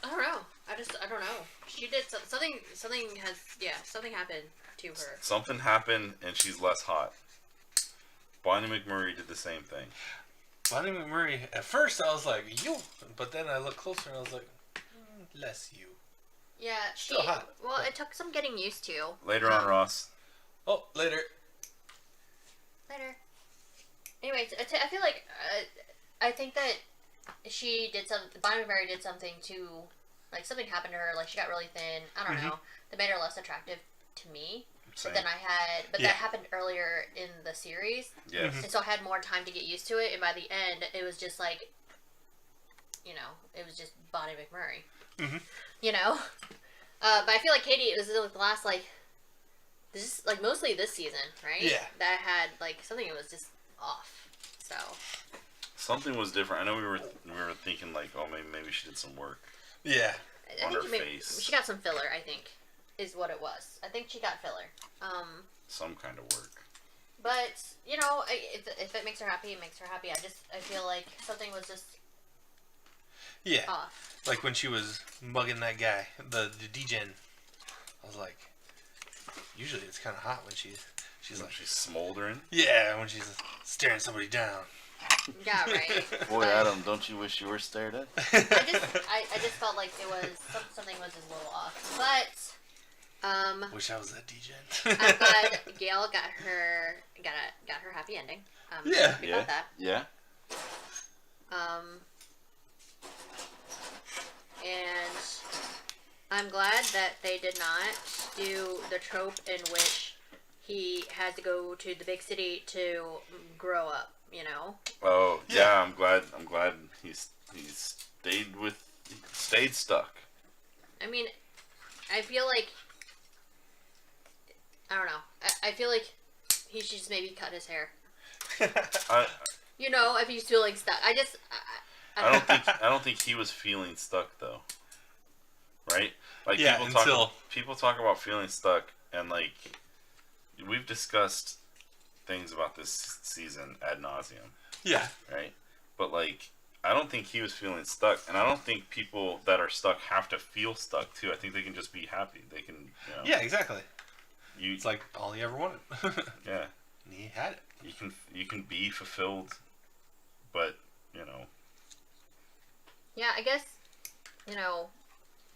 S5: I don't know. I don't know. She did something happened to her.
S1: Something happened, and she's less hot. Bonnie McMurray did the same thing.
S2: Bonnie McMurray, at first I was like, you. But then I looked closer and I was like, less you.
S5: Yeah,
S2: Still hot.
S5: Well, it took some getting used to.
S1: Later on, Ross.
S2: Oh, later.
S5: Anyway, I feel like I think that she did Bonnie McMurray did something to, like, something happened to her. Like, she got really thin. I don't know. That made her less attractive to me
S1: Same.
S5: than I had. But that happened earlier in the series.
S1: Yes.
S5: And so I had more time to get used to it. And by the end, it was just like, it was just Bonnie McMurray. But I feel like Katie, it was the last, mostly this season, right?
S2: Yeah.
S5: That had, something that was just off. So.
S1: Something was different. I know we were thinking, like, oh, maybe she did some work.
S2: Yeah.
S5: I
S1: On
S5: think
S1: her face.
S5: she got some filler, I think, is what it was. I think she got filler.
S1: Some kind of work.
S5: But, if it makes her happy, it makes her happy. I feel like something was just off.
S2: Like when she was mugging that guy, the degen. I was like, usually it's kind of hot when she's like,
S1: she's smoldering.
S2: Yeah, when she's staring somebody down.
S5: Yeah, right.
S6: Boy, Adam, don't you wish you were stared at?
S5: I just felt like it was something was just a little off. But
S2: Wish I was that degen.
S5: I'm glad Gail got her happy ending. Happy about that.
S6: Yeah.
S5: And I'm glad that they did not do the trope in which he had to go to the big city to grow up.
S1: Oh yeah, I'm glad he stayed stuck.
S5: I mean, I feel like I don't know. I feel like he should just maybe cut his hair. If he's feeling stuck. I
S1: don't think he was feeling stuck though. Right? Like people talk about feeling stuck, and like we've discussed things about this season ad nauseum.
S2: Yeah.
S1: Right? But like I don't think he was feeling stuck, and I don't think people that are stuck have to feel stuck too. I think they can just be happy. They can,
S2: Yeah, exactly. It's like all he ever wanted.
S1: Yeah.
S2: And he had it.
S1: You can be fulfilled, but
S5: Yeah, I guess, you know,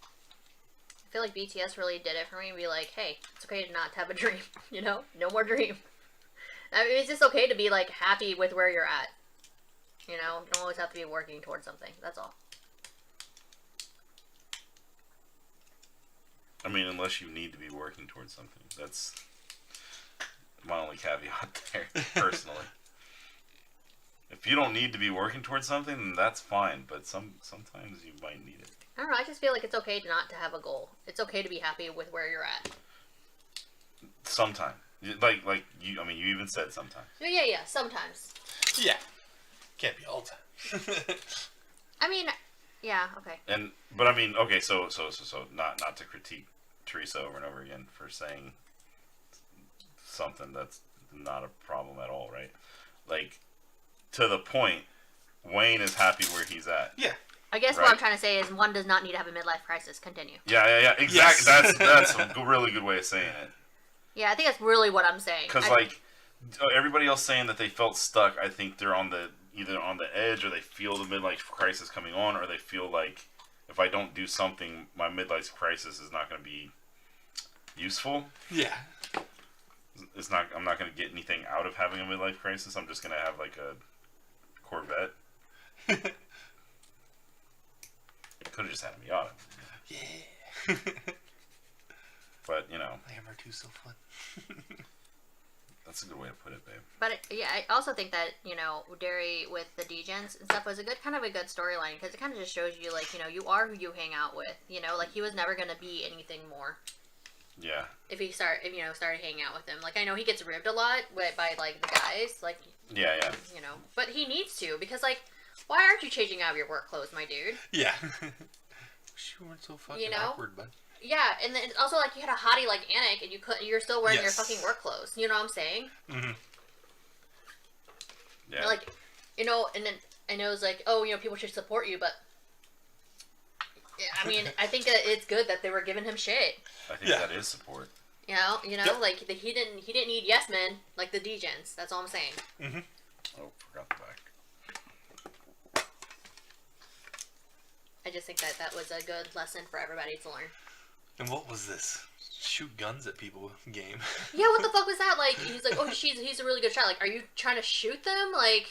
S5: I feel like BTS really did it for me. Be like, hey, it's okay to not have a dream. You know, no more dream. I mean, it's just okay to be like happy with where you're at. You know, you don't always have to be working towards something. That's all.
S1: I mean, unless you need to be working towards something. That's my only caveat there, personally. If you don't need to be working towards something, then that's fine. But sometimes you might need it.
S5: I don't know. I just feel like it's okay to not to have a goal. It's okay to be happy with where you're at.
S1: Sometimes, like you. I mean, you even said sometimes.
S5: Yeah. Sometimes.
S2: Yeah. Can't be all the time.
S5: I mean, yeah. Okay.
S1: But I mean, okay. So not to critique Teresa over and over again for saying something that's not a problem at all, right? Like, to the point, Wayne is happy where he's at.
S2: Yeah.
S5: I guess what I'm trying to say is one does not need to have a midlife crisis. Continue.
S1: Yeah. Exactly.
S2: Yes.
S1: That's a really good way of saying it.
S5: Yeah, I think that's really what I'm saying.
S1: Because like everybody else saying that they felt stuck, I think they're either on the edge, or they feel the midlife crisis coming on, or they feel like if I don't do something, my midlife crisis is not going to be useful.
S2: Yeah.
S1: I'm not going to get anything out of having a midlife crisis. I'm just going to have like a Corvette. Could have just had a Miata.
S2: Yeah.
S1: But, you know.
S2: Hammer 2's so fun.
S1: That's a good way to put it, babe.
S5: But yeah, I also think that, you know, Derry with the Degens and stuff was a good storyline, because it kind of just shows you, like, you know, you are who you hang out with. You know, like, he was never going to be anything more.
S1: Yeah.
S5: If started hanging out with him. Like, I know he gets ribbed a lot by like, the guys. Like,
S1: Yeah.
S5: you know, but he needs to, because, like, why aren't you changing out of your work clothes, my dude?
S2: Yeah. You weren't so fucking awkward, bud.
S5: Yeah, and then also, like, you had a hottie like Anik, and you're still wearing your fucking work clothes. You know what I'm saying?
S2: Mm-hmm.
S1: Yeah.
S5: Like, you know, and then I know it's like, oh, you know, people should support you, but yeah, I mean, I think that it's good that they were giving him shit.
S1: I think that is support.
S5: You know,
S2: Yep.
S5: like he didn't need yes men like the Degens. That's all I'm saying.
S2: Mm-hmm.
S1: Oh, forgot the back.
S5: I just think that was a good lesson for everybody to learn.
S2: And what was this? Shoot guns at people game.
S5: Yeah, what the fuck was that? Like, he's like, oh, he's a really good shot. Like, are you trying to shoot them? Like,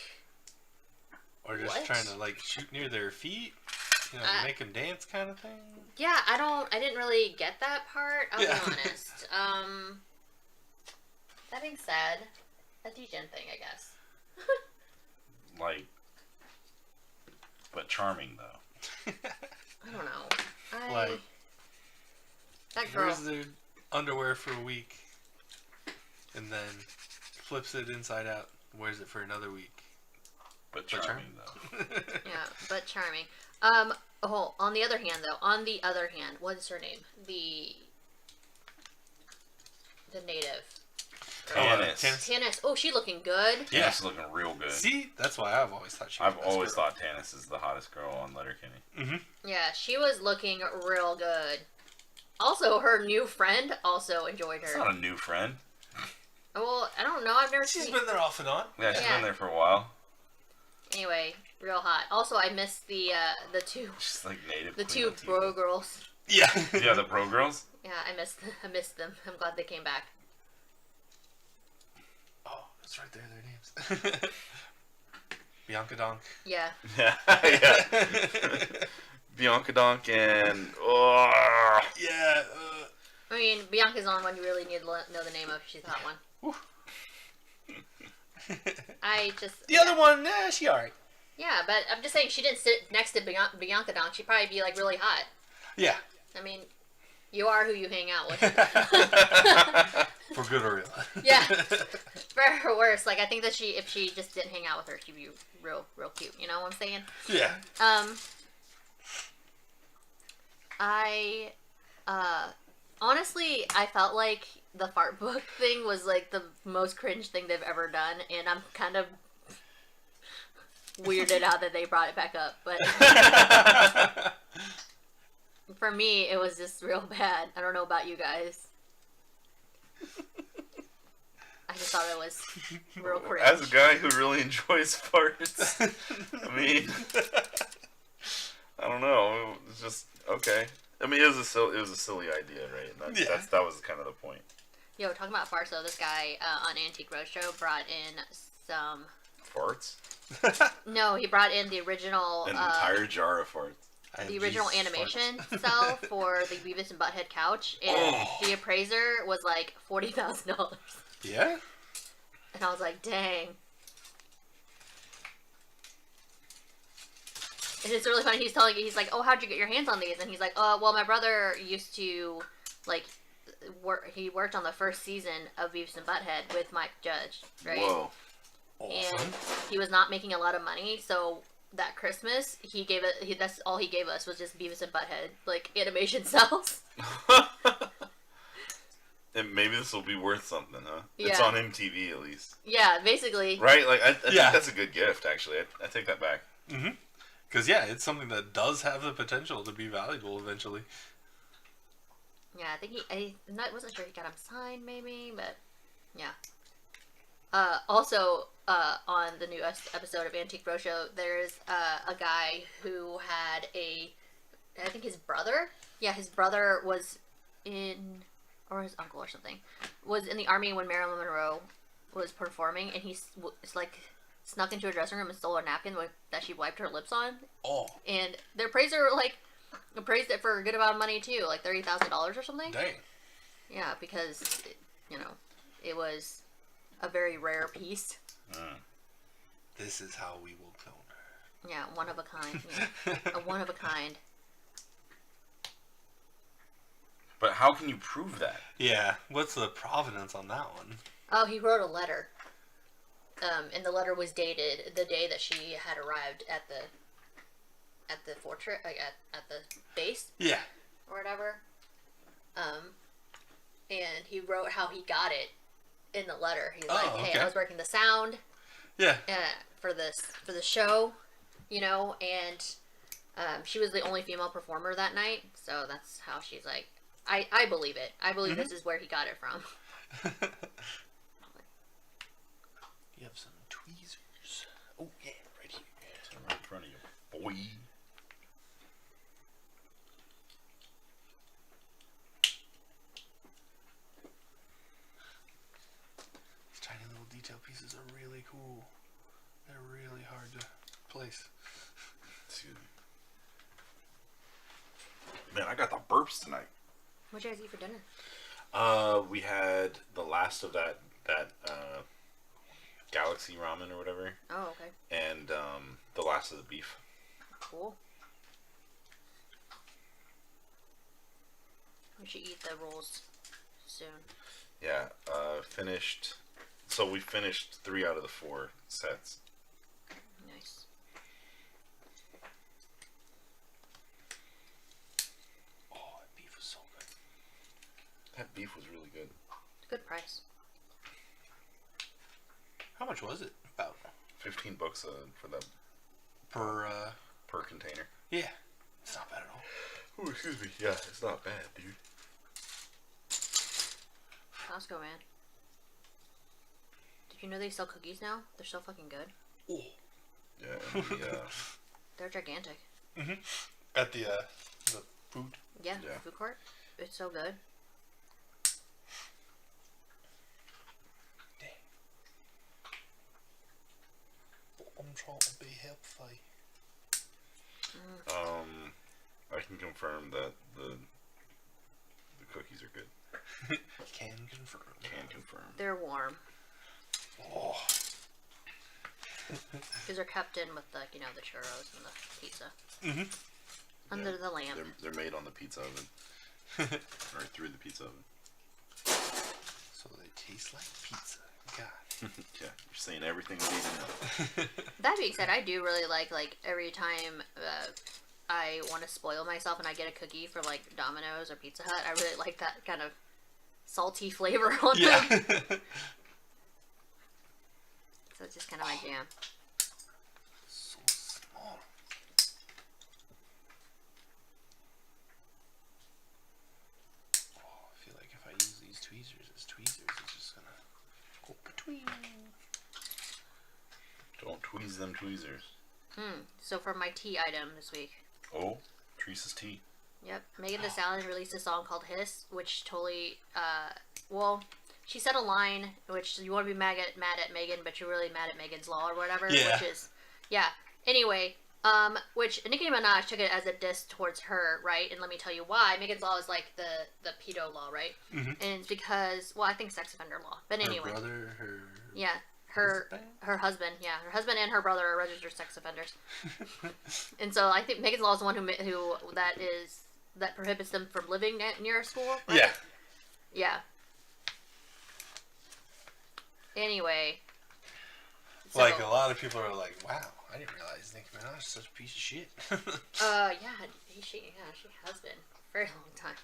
S2: Or just
S5: what?
S2: trying to, like, shoot near their feet? You know, make them dance kind of thing?
S5: Yeah, I didn't really get that part. I'll be honest. That being said, a Degen thing, I guess.
S1: Like, but charming, though.
S5: I don't know.
S2: Like,
S5: that girl.
S2: wears their underwear for a week, and then flips it inside out, wears it for another week.
S1: But charming, though.
S5: Yeah, but charming. On the other hand, what is her name? The native. Tannis. Oh, she looking good.
S1: Tannis is looking real good.
S2: See, that's why I've always thought she was
S1: I've always thought Tannis is the hottest girl on Letterkenny.
S2: Mm-hmm.
S5: Yeah, she was looking real good. Also, her new friend also enjoyed her.
S1: It's not a new friend.
S5: Well, I don't know. I've never
S2: She's
S5: seen.
S2: been there off and on.
S1: Yeah, she's
S5: Yeah.
S1: been there for a while.
S5: Anyway, real hot. Also, I missed the two
S1: She's like native.
S5: the
S1: Queen
S5: two
S1: Latifah.
S5: bro girls.
S2: Yeah.
S1: Yeah, the pro girls.
S5: Yeah, I missed them. I'm glad they came back.
S2: Oh, that's right there. Their names. Bianca Donk.
S5: Yeah.
S1: Yeah. Bianca Donk and
S2: Yeah.
S5: I mean, Bianca's the only one you really need to know the name of. She's the hot one. I just...
S2: The other one, she alright.
S5: Yeah, but I'm just saying she didn't sit next to Bianca Donk. She'd probably be, like, really hot.
S2: Yeah.
S5: I mean, you are who you hang out with.
S2: For good or ill.
S5: Yeah. For her or worse, like, I think that if she just didn't hang out with her, she'd be real cute. You know what I'm saying?
S2: Yeah.
S5: Honestly, I felt like the fart book thing was, like, the most cringe thing they've ever done, and I'm kind of weirded out that they brought it back up, but for me, it was just real bad. I don't know about you guys. I just thought it was real cringe.
S1: As a guy who really enjoys farts, I mean, I don't know. It's just okay. I mean, it was a silly idea, right? And that was kind of the point.
S5: Yo, talking about farts though, this guy on Antique Roadshow brought in some.
S1: Farts?
S5: No, he brought in the original.
S1: An entire jar of farts.
S5: The original animation cell for the Beavis and Butthead couch, and the appraiser was like $40,000.
S2: Yeah.
S5: And I was like, dang. And it's really funny. He's like, oh, how'd you get your hands on these? And he's like, well, my brother used to, like, he worked on the first season of Beavis and Butthead with Mike Judge, right?
S1: Whoa.
S2: Awesome.
S5: And he was not making a lot of money, so that Christmas, that's all he gave us was just Beavis and Butthead, like, animation cells.
S1: And maybe this will be worth something, huh?
S5: Yeah.
S1: It's on MTV at least.
S5: Yeah, basically.
S1: Right? Like, I think that's a good gift, actually. I take that back.
S2: Mm-hmm. Because, yeah, it's something that does have the potential to be valuable eventually.
S5: Yeah, I think I wasn't sure he got him signed, maybe, but yeah. Also, on the new episode of Antique Roadshow, there's a guy who had I think his brother. Yeah, his brother was or his uncle or something, was in the army when Marilyn Monroe was performing, and he's like snuck into a dressing room and stole a napkin that she wiped her lips on.
S2: Oh.
S5: And the appraiser appraised it for a good amount of money too, like $30,000 or something.
S2: Dang.
S5: Yeah, because it was a very rare piece.
S2: This is how we will clone her.
S5: Yeah, one of a kind. Yeah. A one of a kind.
S1: But how can you prove that?
S2: Yeah, what's the provenance on that one?
S5: Oh, he wrote a letter. And the letter was dated the day that she had arrived at the fortress, like at the base.
S2: Yeah.
S5: Or whatever. And he wrote how he got it in the letter. He's like, hey,
S2: okay.
S5: I was working the sound.
S2: Yeah.
S5: For the show, and she was the only female performer that night, so that's how she's like, I believe it. I believe this is where he got it from.
S2: You have some tweezers. Oh yeah, right here.
S1: Right in front of you, boy.
S2: These tiny little detail pieces are really cool. They're really hard to place.
S1: Excuse me. Man, I got the burps tonight.
S5: What'd you guys eat for dinner?
S1: We had the last of that Galaxy ramen or whatever,
S5: Oh, okay.
S1: and the last of the beef.
S5: Cool. We should eat the rolls soon.
S1: Yeah, finished. So we finished 3 out of the 4 sets.
S5: Nice.
S2: Oh, that beef was so good.
S1: That beef was really good.
S5: Good price.
S2: How much was it? About
S1: $15 for the
S2: per
S1: container.
S2: Yeah, it's not bad at all.
S1: Oh, excuse me. Yeah, it's not bad, dude.
S5: Costco, man. Did you know they sell cookies now? They're so fucking good.
S2: Oh.
S1: Yeah, and
S5: They're gigantic.
S2: At the food.
S5: Yeah,
S1: Yeah.
S5: food court. It's so good.
S2: I'm trying to be helpful.
S1: I can confirm that the cookies are good.
S2: Can confirm.
S1: Can confirm.
S5: They're warm.
S2: Oh.
S5: Because they're kept in with the churros and the pizza. Under
S1: Yeah,
S5: the lamp.
S1: They're made on the pizza oven. Or through the pizza oven.
S2: So they taste like pizza. God.
S1: Yeah, you're saying everything we need to know.
S5: That being said, I do really like every time I want to spoil myself and I get a cookie from like Domino's or Pizza Hut. I really like that kind of salty flavor on
S2: Yeah.
S5: them. So it's just kind of my jam.
S2: So small. Oh, I feel like if I use these tweezers as tweezers, it's just gonna go between.
S1: Don't tweeze them tweezers.
S5: So for my tea item this week,
S1: Oh, Teresa's tea.
S5: Yep. Megan Thee Stallion released a song called Hiss, which totally, well, she said a line, which you want to be mad at Megan, but you're really mad at Megan's Law or whatever,
S2: Yeah.
S5: which is, yeah. Anyway, which Nicki Minaj took it as a diss towards her, right? And let me tell you why. Megan's Law is like the pedo law, right?
S2: Mm-hmm.
S5: And it's because, well, I think sex offender law. But anyway.
S2: Her brother, her...
S5: Yeah. Her
S2: husband?
S5: her husband and her brother are registered sex offenders. And so I think Megan's Law is the one who that prohibits them from living near a school. Right?
S2: Yeah.
S5: Yeah. Anyway. So,
S2: Like, a lot of people are like, wow, I didn't realize Nicki Minaj is such a piece of shit.
S5: yeah, she has been for a very long time.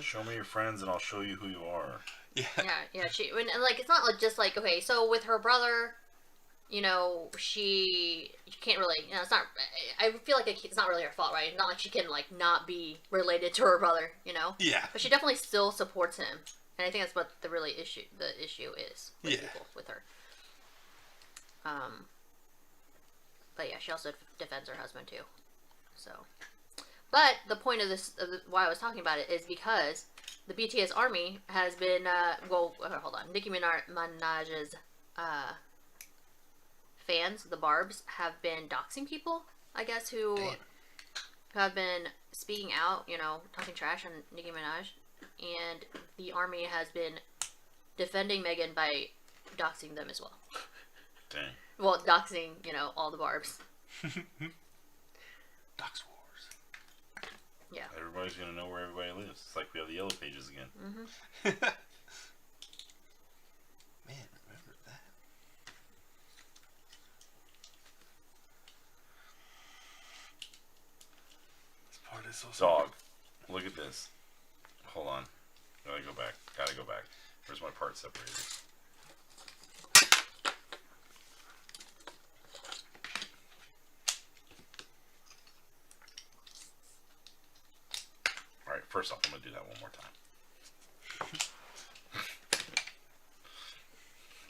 S1: Show me your friends and I'll show you who you are.
S2: Yeah.
S5: Yeah, and like it's not like just like okay, so with her brother, you know, she can't really, you know, it's not. I feel like it's not really her fault, right? Not like she can like not be related to her brother, you know.
S2: Yeah.
S5: But she definitely still supports him, and I think that's what the issue is with
S2: Yeah.
S5: people with her. But yeah, she also defends her husband too. So, but the point of this, why I was talking about it, is because the BTS army has been, hold on, Nicki Minaj's fans, the Barbs, have been doxing people, I guess, who have been speaking out, you know, talking trash on Nicki Minaj, and the army has been defending Megan by doxing them as well.
S1: Dang.
S5: Well, doxing, you know, all the Barbs.
S2: Dox Wars.
S5: Yeah.
S1: Everybody's gonna know where everybody lives. It's like we have the yellow pages again.
S2: Man, remember that? This part is so
S1: Dog. Look at this. Hold on. Gotta go back. Gotta go back. Where's my part separator? Alright, first off, I'm gonna do that one more time.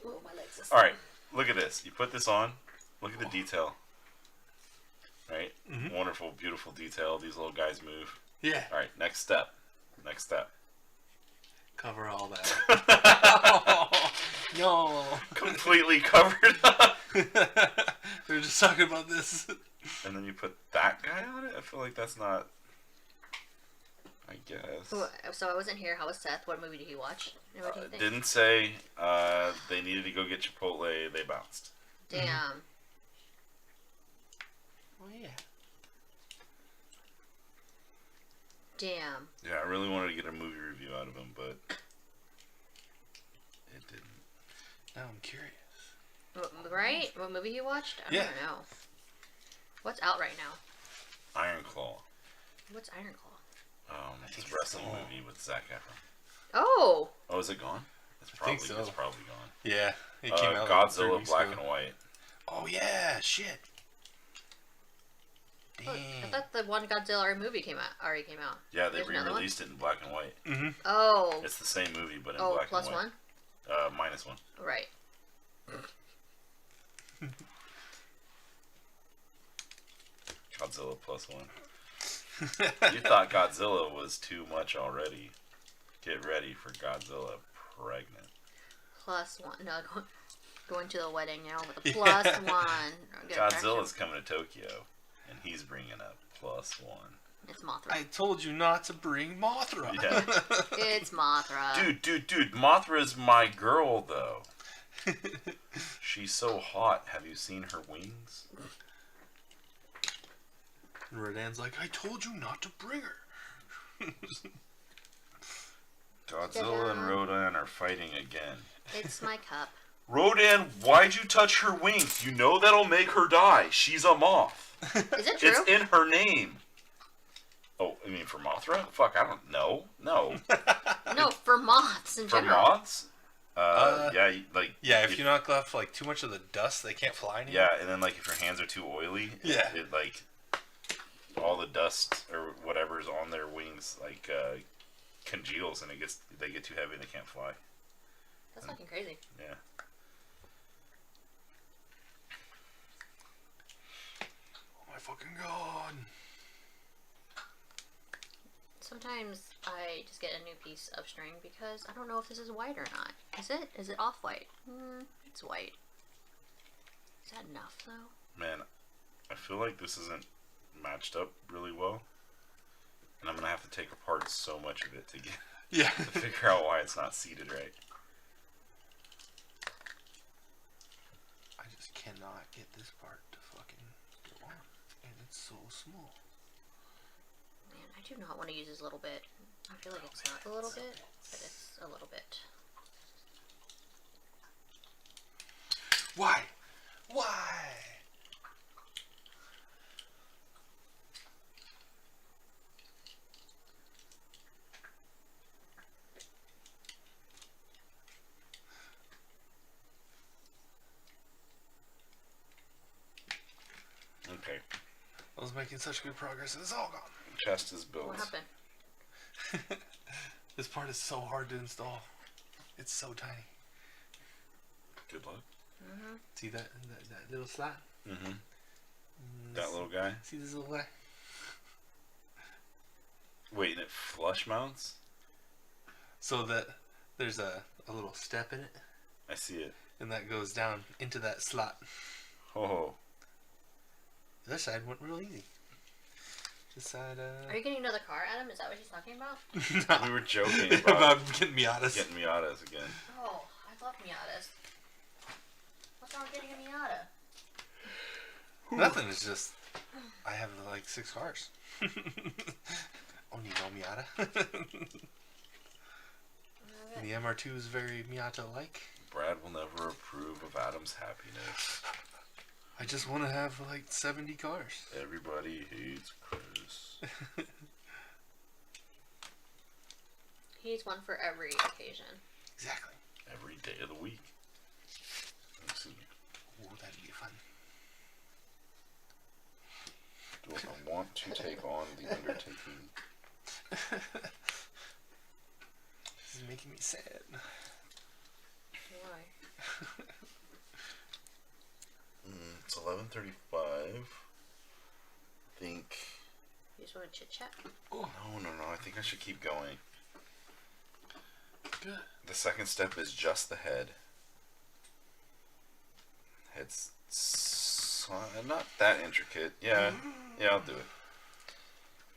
S5: Oh, my legs are
S1: Alright, look at this. You put this on. Look at the detail. Right?
S2: Mhm.
S1: Wonderful, beautiful detail. These little guys move.
S2: Yeah.
S1: Alright, next step. Next step.
S2: Cover all that. No.
S1: Completely covered up.
S2: We were just talking about this.
S1: And then you put that guy on it? I feel like that's not... I guess.
S5: So I wasn't here. How was Seth? What movie did he watch? And what do you think?
S1: Didn't say they needed to go get Chipotle. They bounced.
S5: Damn.
S2: Oh, yeah.
S5: Damn.
S1: Yeah, I really wanted to get a movie review out of him, but it didn't.
S2: Now I'm curious.
S5: Right? What movie you watched? I
S2: Yeah.
S5: don't know. What's out right now?
S1: Iron Claw.
S5: What's Iron Claw?
S1: It's
S2: think
S1: a
S2: it's
S1: wrestling
S2: gone.
S1: movie with Zac Efron.
S5: Oh.
S1: Oh, is it gone? It's
S2: I
S1: probably
S2: think so.
S1: It's probably gone.
S2: Yeah. It came out like 3
S1: Godzilla
S2: weeks
S1: Black
S2: ago.
S1: and White.
S2: Oh, yeah. Shit. Dang.
S5: Look, I thought the one Godzilla movie already came out.
S1: Yeah, they
S5: There's another one?
S1: re-released it in black and white.
S2: Mm-hmm.
S5: Oh.
S1: It's the same movie, but in
S5: Oh,
S1: black
S5: plus
S1: and white.
S5: one?
S1: Minus one.
S5: Right.
S1: Godzilla plus one. You thought Godzilla was too much already. Get ready for Godzilla pregnant.
S5: Plus one. No, going to the wedding now with a plus one. Good
S1: Godzilla's coming to Tokyo, and he's bringing a plus one.
S5: It's Mothra.
S2: I told you not to bring Mothra.
S1: Yeah.
S5: It's Mothra.
S1: Dude, Mothra's my girl, though. She's so hot. Have you seen her wings?
S2: And Rodan's like, I told you not to bring her.
S1: Godzilla and Rodan are fighting again.
S5: It's my cup.
S1: Rodan, why'd you touch her wings? You know that'll make her die. She's a moth.
S5: Is it true?
S1: It's in her name. Oh, you mean for Mothra? Fuck, I don't know. No.
S5: No, for moths in
S1: For
S5: general.
S1: moths? Yeah,
S2: Yeah, if you knock off like too much of the dust, they can't fly anymore.
S1: Yeah, and then like if your hands are too oily,
S2: Yeah.
S1: it like all the dust or whatever's on their wings like congeals and they get too heavy and they can't fly.
S5: That's fucking crazy.
S1: Yeah.
S2: Oh my fucking god.
S5: Sometimes I just get a new piece of string because I don't know if this is white or not. Is it? Is it off-white? It's white. Is that enough, though?
S1: Man, I feel like this isn't matched up really well. And I'm going to have to take apart so much of it to
S2: Yeah.
S1: to figure out why it's not seated right.
S2: I just cannot get this part to fucking go on. And it's so small.
S5: Man, I do not want to use this little bit. I feel like it's not a little bit, but it's a little bit.
S2: Why? Why?
S1: Okay.
S2: I was making such good progress and it's all gone.
S1: Chest is built.
S5: What happened?
S2: This part is so hard to install. It's so tiny.
S1: Good luck.
S2: See that little slot?
S1: Mm-hmm. That little guy?
S2: See this little guy?
S1: Wait, and it flush mounts?
S2: So that there's a little step in it,
S1: I see it.
S2: and that goes down into that slot.
S1: Oh.
S2: The other side went real easy. This side,
S5: Are you getting another car, Adam? Is that what he's talking about?
S1: We were joking
S2: about
S1: about
S2: getting Miatas.
S1: getting Miatas again.
S5: Oh, I love Miatas. What's wrong with getting a Miata?
S2: Nothing. It's just I have like 6 cars. Oh, need no Miata. And the MR2 is very Miata-like.
S1: Brad will never approve of Adam's happiness.
S2: I just want to have like 70 cars.
S1: Everybody hates Chris.
S5: He needs one for every occasion.
S2: Exactly.
S1: Every day of the week. Excuse me.
S2: Oh, that'd be fun.
S1: Do I want to take on the undertaking?
S2: This is making me sad.
S5: Why?
S1: It's 11:35. I think.
S5: You just want to chit chat?
S1: Oh no! I think I should keep going.
S2: Good.
S1: The second step is just the head. It's not that intricate. Yeah, I'll do it.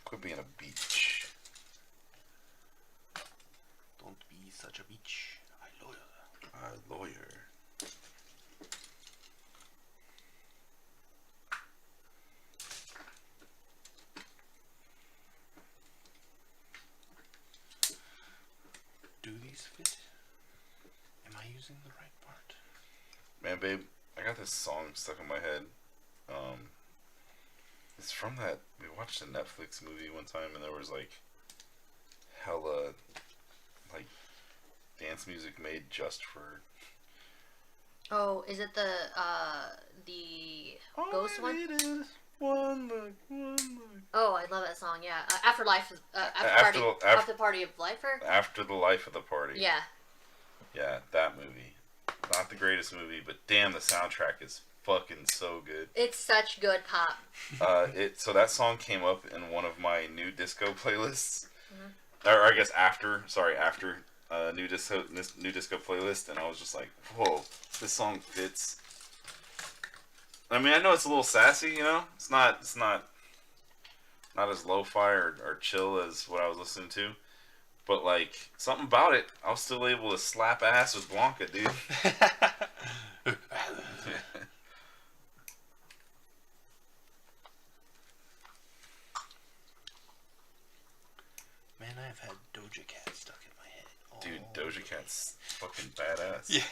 S1: Quit being a beach.
S2: Don't be such a bitch. I lawyer.
S1: Lawyer.
S2: Do these fit? Am I using the right part?
S1: Man, babe, I got this song stuck in my head. It's from that, we watched a Netflix movie one time and there was like hella like dance music made just for
S5: Oh, is it the ghost one?
S1: One look.
S5: Oh, I love that song. Yeah, after life,
S1: After
S5: after the party of lifer.
S1: After the life of the party.
S5: Yeah.
S1: Yeah, that movie. Not the greatest movie, but damn, the soundtrack is fucking so good.
S5: It's such good pop.
S1: So that song came up in one of my new disco playlists, or I guess after new disco playlist, and I was just like, whoa, this song fits. I mean, I know it's a little sassy, you know. It's not as lo-fi or chill as what I was listening to, but like something about it, I was still able to slap ass with Blanca, dude.
S2: Man, I have had Doja Cat stuck in my head. Oh.
S1: Dude, Doja Cat's fucking badass.
S2: Yeah.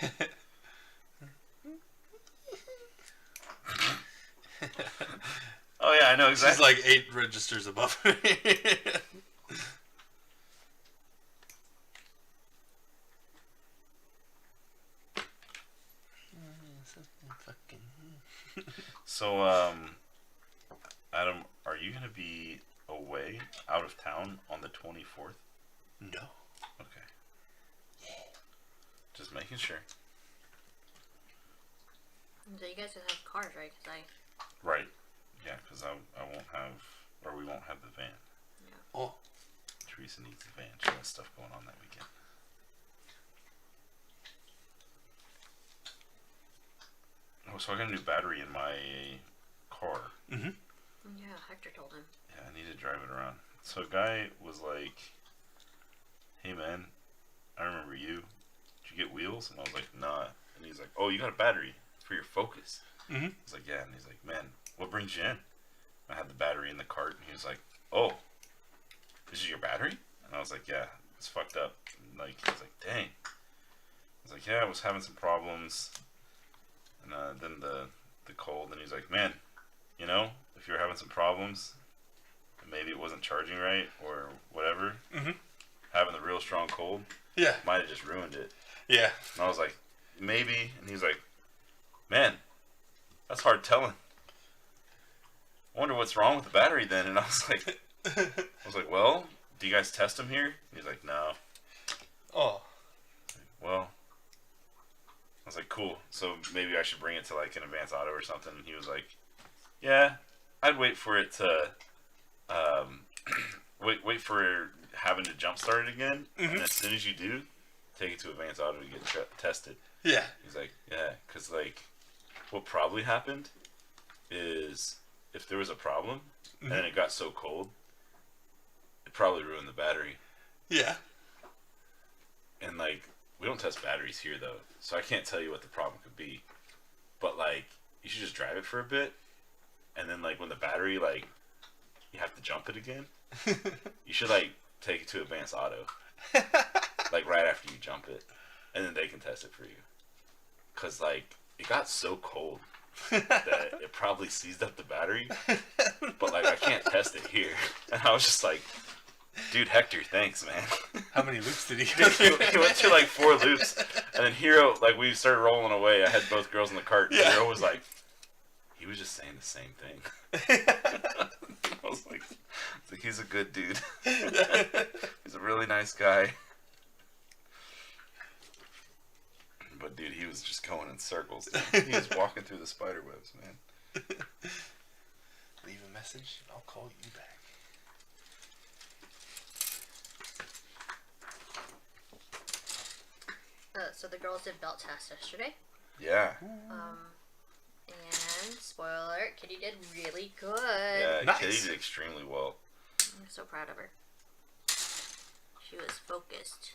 S1: Oh yeah, I know exactly.
S2: She's like 8 registers above me.
S1: So, Adam, are you gonna be away out of town on the 24th?
S2: No.
S1: Okay. Just making sure.
S5: So you guys will have cars, right? Cause
S1: Right. Yeah, because I won't have, or we won't have the van.
S2: Oh.
S1: Teresa needs the van. She has stuff going on that weekend. Oh, so I got a new battery in my car.
S2: Mm-hmm.
S5: Yeah, Hector told him.
S1: Yeah, I need to drive it around. So a guy was like, "Hey man, I remember you. Did you get wheels?" And I was like, "Nah." And he's like, "Oh, you got a battery for your Focus?"
S2: Mm-hmm.
S1: I was like, "Yeah." And he's like, "Man, what brings you in?" I had the battery in the cart, and he was like, "Oh, this is your battery?" And I was like, "Yeah, it's fucked up." And like, he was like, "Dang." I was like, "Yeah, I was having some problems." And then the cold, and he's like, "Man, you know, if you're having some problems, maybe it wasn't charging right or whatever.
S2: Mm-hmm.
S1: Having the real strong cold
S2: Yeah.
S1: might have just ruined it."
S2: Yeah.
S1: And I was like, "Maybe." And he's like, "Man, that's hard telling. I wonder what's wrong with the battery then." And I was like, "Well, do you guys test them here?" And he's like, "No."
S2: Oh.
S1: Well, I was like, "Cool. So maybe I should bring it to like an Advance Auto or something." And he was like, "Yeah, I'd wait for it to, wait for having to jump start it again.
S2: Mm-hmm.
S1: And as soon as you do, take it to Advance Auto to get tested."
S2: Yeah.
S1: He's like, "Yeah, because like, what probably happened is if there was a problem
S2: Mm-hmm.
S1: and it got so cold, it probably ruined the battery.
S2: Yeah.
S1: And like, we don't test batteries here though, so I can't tell you what the problem could be. But like, you should just drive it for a bit, and then like when the battery like, you have to jump it again, you should like take it to Advanced Auto, like right after you jump it, and then they can test it for you. Cause like it got so cold that it probably seized up the battery, but like I can't test it here. And I was just like, "Dude, Hector, thanks, man."
S2: How many loops did he
S1: He
S2: go through?
S1: went through like 4 loops, and then Hero, like we started rolling away. I had both girls in the cart. And
S2: Yeah.
S1: Hero was like, he was just saying the same thing. I was like, he's a good dude. He's a really nice guy. But dude, he was just going in circles. Dude. He was walking through the spider webs, man.
S2: Leave a message, and I'll call you back.
S5: So the girls did belt test yesterday.
S1: Yeah.
S5: And spoiler alert, Kitty did really good.
S1: Yeah,
S2: Nice.
S1: Kitty did extremely well.
S5: I'm so proud of her. She was focused.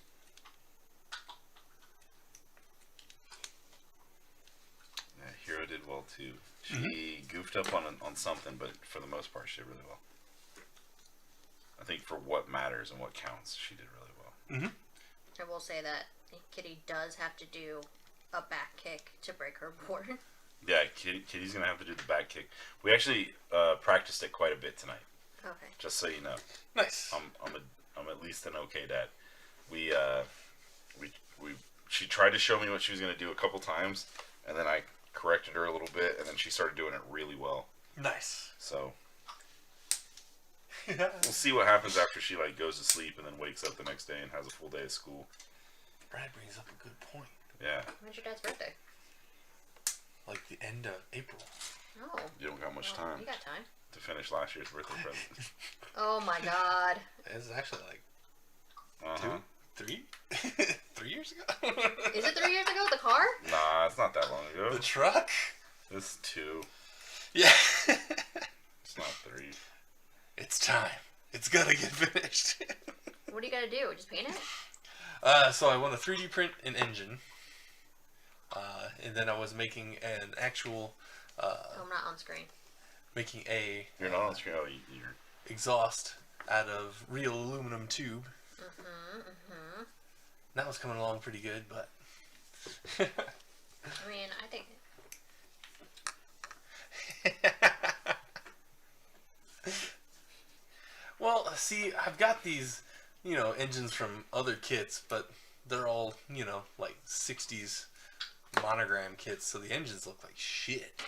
S1: Yeah, Hero did well too. She goofed up on something, but for the most part, she did really well. I think for what matters and what counts, she did really well.
S2: Mm-hmm.
S5: I will say that Kitty does have to do a back kick to break her board.
S1: Yeah, Kitty's gonna have to do the back kick. We actually practiced it quite a bit tonight.
S5: Okay.
S1: Just so you know,
S2: Nice.
S1: I'm at least an okay dad. She tried to show me what she was gonna do a couple times, and then I corrected her a little bit, and then she started doing it really well.
S2: Nice.
S1: So we'll see what happens after she like goes to sleep and then wakes up the next day and has a full day of school.
S2: Brad brings up a good point.
S1: Yeah,
S5: When's your dad's birthday?
S2: Like the end of April.
S5: Oh.
S1: you don't got much
S5: Well,
S1: time
S5: You got time.
S1: to finish last year's birthday present.
S5: Oh my god.
S2: It's actually like
S1: Uh-huh.
S2: 3 years ago.
S5: Is it 3 years ago? The car?
S1: Nah, it's not that long ago.
S2: The truck?
S1: It's 2.
S2: Yeah.
S1: It's not 3.
S2: It's time. It's gotta get finished.
S5: What do you gotta do? Just paint it?
S2: So I want to 3D print an engine. And then I was making an actual,
S5: Oh, I'm not on screen.
S2: making a
S1: You're not on screen. Oh, you're.
S2: exhaust out of real aluminum tube. That was coming along pretty good, but
S5: I mean, I think.
S2: well, see, I've got these, engines from other kits, but they're all, like 60s monogram kits, so the engines look like shit.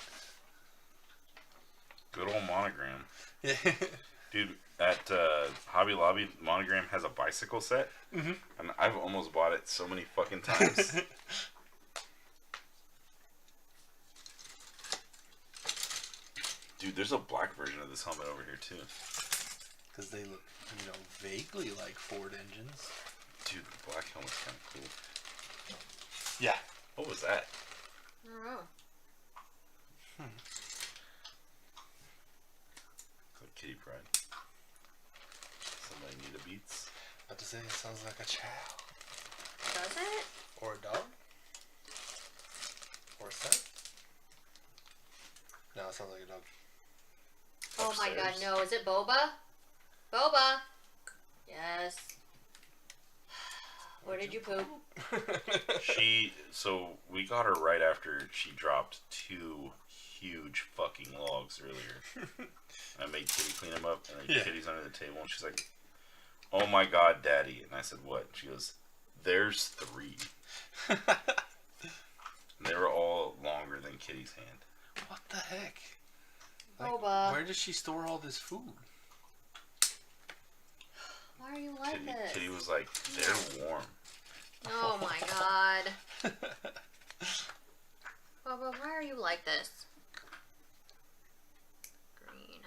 S1: Good old Monogram.
S2: Yeah.
S1: Dude, at Hobby Lobby, Monogram has a bicycle set, and I've almost bought it so many fucking times. Dude, there's a black version of this helmet over here, too.
S2: Because they look, vaguely like Ford engines.
S1: Dude, the black helmet's kind of cool.
S2: Yeah.
S1: What was that?
S5: I don't know.
S1: It's like kitty pride. Somebody need a beats.
S2: About to say, it sounds like a chow.
S5: Does it?
S2: Or a dog. Or a son. No, it sounds like a dog.
S5: Oh my god,
S1: Upstairs.
S5: no. Is it Boba? Boba! Yes. Where did you poop?
S1: So we got her right after she dropped 2 huge fucking logs earlier. I made Kitty clean them up, and Kitty's under the table, and she's like, "Oh my god, Daddy!" And I said, "What?" She goes, "There's 3." And they were all longer than Kitty's hand.
S2: What the heck?
S5: Boba.
S2: Where does she store all this food?
S5: Why are you like this?
S1: Kitty was like, "They're warm."
S5: Oh my god. Boba, why are you like this? Green.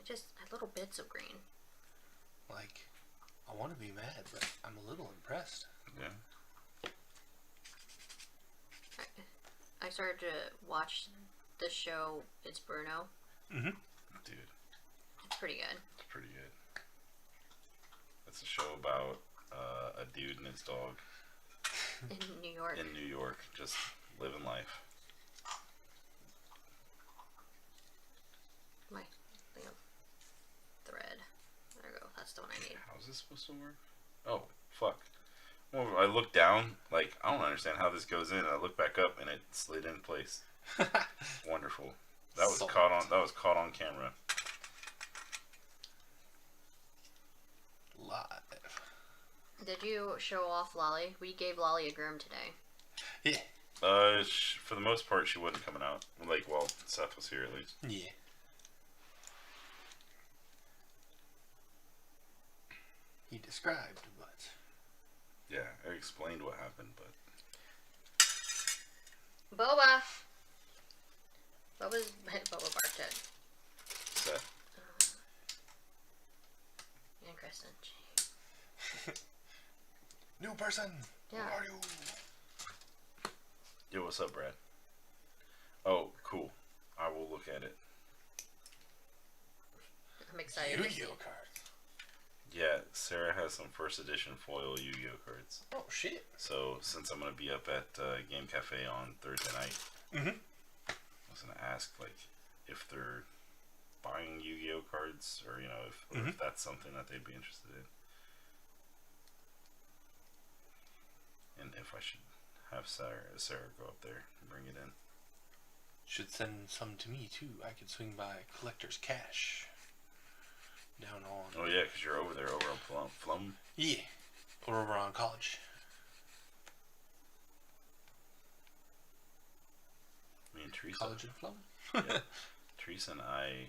S5: Just little bits of green.
S2: Like, I want to be mad, but I'm a little impressed.
S1: Yeah.
S5: I started to watch the show It's Bruno.
S2: Mm-hmm.
S1: Dude,
S5: It's pretty good.
S1: it's pretty good. It's a show about a dude and his dog
S5: In New York.
S1: in New York, just living life.
S5: My thing of thread. There we go. That's the one I need.
S1: How's this supposed to work? Oh, fuck. Well, I look down, like, I don't understand how this goes in. I look back up, and it slid in place. Wonderful. That was caught on camera.
S2: Live.
S5: Did you show off Lolly? We gave Lolly a groom today.
S2: Yeah.
S1: For the most part, she wasn't coming out. Like, well, Seth was here at least.
S2: Yeah. He described, but
S1: Yeah, I explained what happened, but
S5: Boba! Boba barked at
S1: Seth.
S5: and Kristen.
S2: new person.
S5: Yeah.
S2: Who are you?
S1: Yo, what's up, Brad? Oh, cool. I will look at it.
S5: I'm excited to see.
S2: Yu-Gi-Oh cards.
S1: Yeah, Sarah has some first edition foil Yu-Gi-Oh cards.
S2: Oh shit.
S1: So, since I'm going to be up at Game Cafe on Thursday night,
S2: Mm-hmm.
S1: I was going to ask, like, if they're buying Yu-Gi-Oh cards, or, you know, if that's something that they'd be interested in. And if I should have Sarah go up there and bring it in.
S2: Should send some to me too. I could swing by Collector's Cash. Down on.
S1: Oh, yeah, because you're over there, over on Plum.
S2: Yeah. Or over on College.
S1: Me and Teresa.
S2: College and Plum.
S1: Yeah. Teresa and I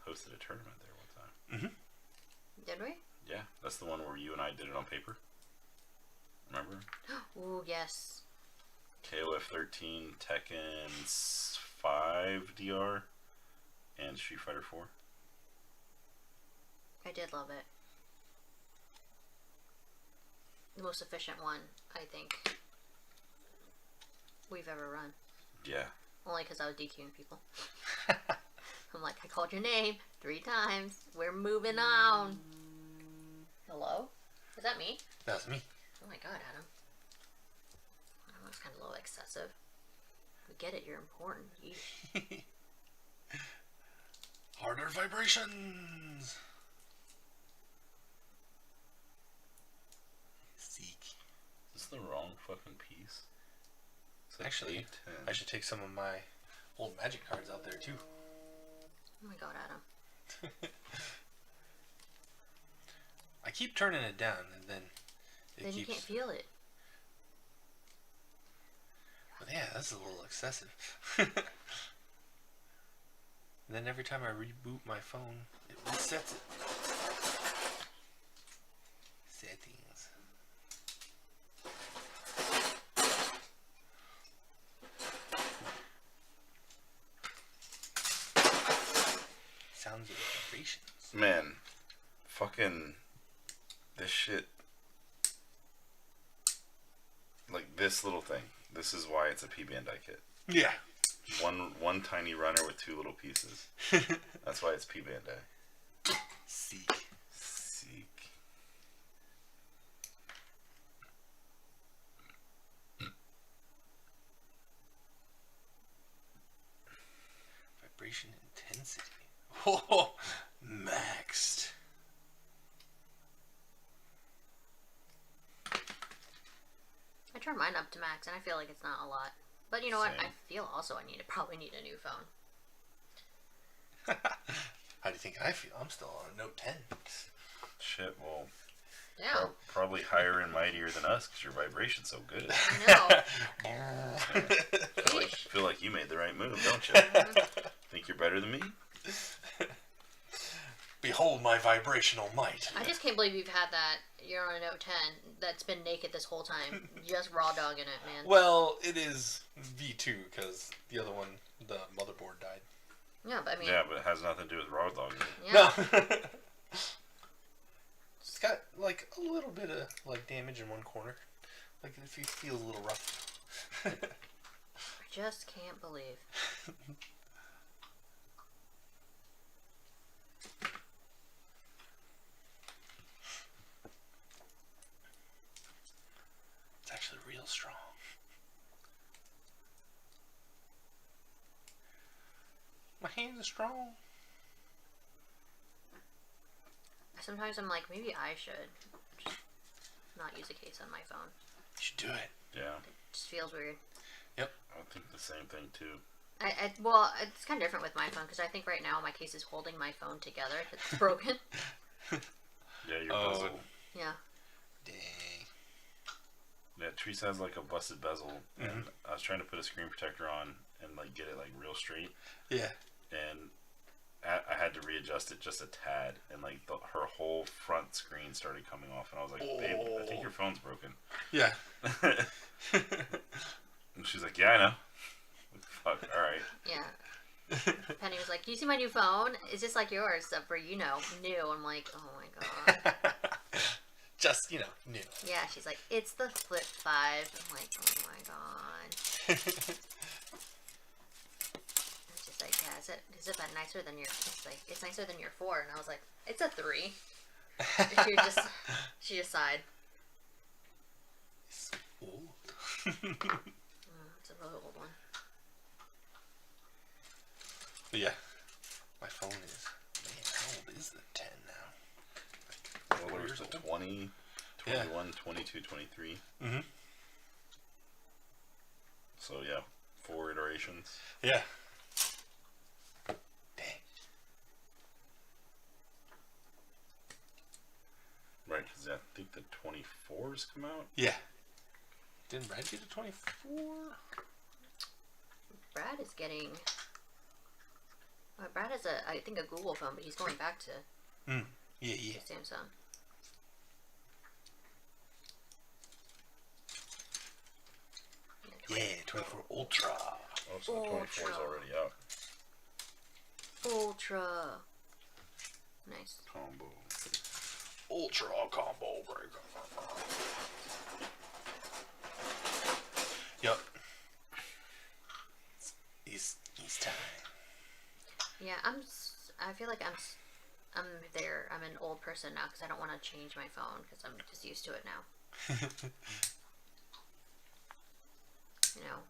S1: hosted a tournament there one time.
S5: Did we?
S1: Yeah, that's the one where you and I did it on paper. Remember?
S5: Ooh, yes.
S1: KOF 13, Tekken 5 DR, and Street Fighter 4.
S5: I did love it. The most efficient one, I think, we've ever run.
S1: Yeah.
S5: Only because I was DQing people. I'm like, I called your name 3 times. We're moving on. Hello? Is that me?
S2: That's me.
S5: Oh my god, Adam. That looks kind of a little excessive. We get it, you're important. Yeesh.
S2: Harder vibrations. Zeke.
S1: Is this the wrong fucking piece? It's like
S2: Actually,
S1: 810.
S2: I should take some of my old Magic cards out there too.
S5: Oh my god, Adam.
S2: I keep turning it down, and then it
S5: Then
S2: keeps.
S5: you can't feel it.
S2: But yeah, that's a little excessive. And then every time I reboot my phone, it resets it. Settings.
S1: Man, fucking this shit. Like this little thing. This is why it's a P-Bandai kit.
S2: Yeah.
S1: One tiny runner with 2 little pieces. That's why it's P-Bandai.
S2: Seek. Vibration intensity. Oh, maxed.
S5: I turned mine up to max, and I feel like it's not a lot. But you know what?
S1: Same.
S5: I feel also I probably need a new phone.
S2: How do you think I feel? I'm still on a Note 10.
S1: Shit, well,
S5: Yeah,
S1: probably higher and mightier than us because your vibration's so good.
S5: I know.
S1: Feel like you made the right move, don't you? Think you're better than me?
S2: Behold my vibrational might.
S5: I just can't believe you've had that. You're on a Note 10 that's been naked this whole time. Just raw dogging it, man.
S2: Well, it is V2 because the other one, the motherboard died.
S5: Yeah, but I mean,
S1: Yeah, but it has nothing to do with raw dogging.
S5: yeah.
S2: No. It's got like a little bit of like damage in one corner. Like if it feels a little rough.
S5: I just can't believe.
S2: It's actually real strong. My hands are strong.
S5: Sometimes I'm like, maybe I should just not use a case on my phone.
S2: You should do it.
S1: Yeah,
S5: It just feels weird.
S1: I think the same thing too.
S5: Well, it's kind of different with my phone because I think right now my case is holding my phone together. It's broken.
S1: Yeah, your bezel.
S5: Yeah.
S2: Dang.
S1: Yeah, Treese has like a busted bezel, and I was trying to put a screen protector on and like get it like real straight,
S2: Yeah.
S1: and I had to readjust it just a tad, and like her whole front screen started coming off, and I was like, "Babe, I think your phone's broken."
S2: Yeah.
S1: And she's like, "Yeah, I know." Fuck. All right.
S5: Yeah. Penny was like, "You see my new phone? It's just like yours, except for new." I'm like, "Oh my god."
S2: Just, new.
S5: Yeah, she's like, "It's the Flip 5." I'm like, "Oh my god." It's just like, "Yeah, is it that nicer than your?" It's like, "It's nicer than your 4," and I was like, "It's a 3." She just sighed.
S2: It's old.
S5: It's a really old one.
S2: But yeah. My phone is, man, how old is the 10 now?
S1: Well, there's the 20, 21, 22, 23.
S2: Mm-hmm.
S1: So yeah, 4 iterations.
S2: Yeah. Dang.
S1: Right, because I think the 24s come out.
S2: Yeah. Didn't Brad get a 24?
S5: Brad is getting. Brad has I think a Google phone, but he's going back to
S2: Yeah.
S5: Samsung.
S2: Yeah, 24 Ultra.
S1: Oh, so the 24 is already out.
S5: Ultra. Nice.
S1: Combo.
S2: Ultra combo breaker. Yup. He's time.
S5: Yeah, I feel like I'm there. I'm an old person now because I don't want to change my phone because I'm just used to it now. You know.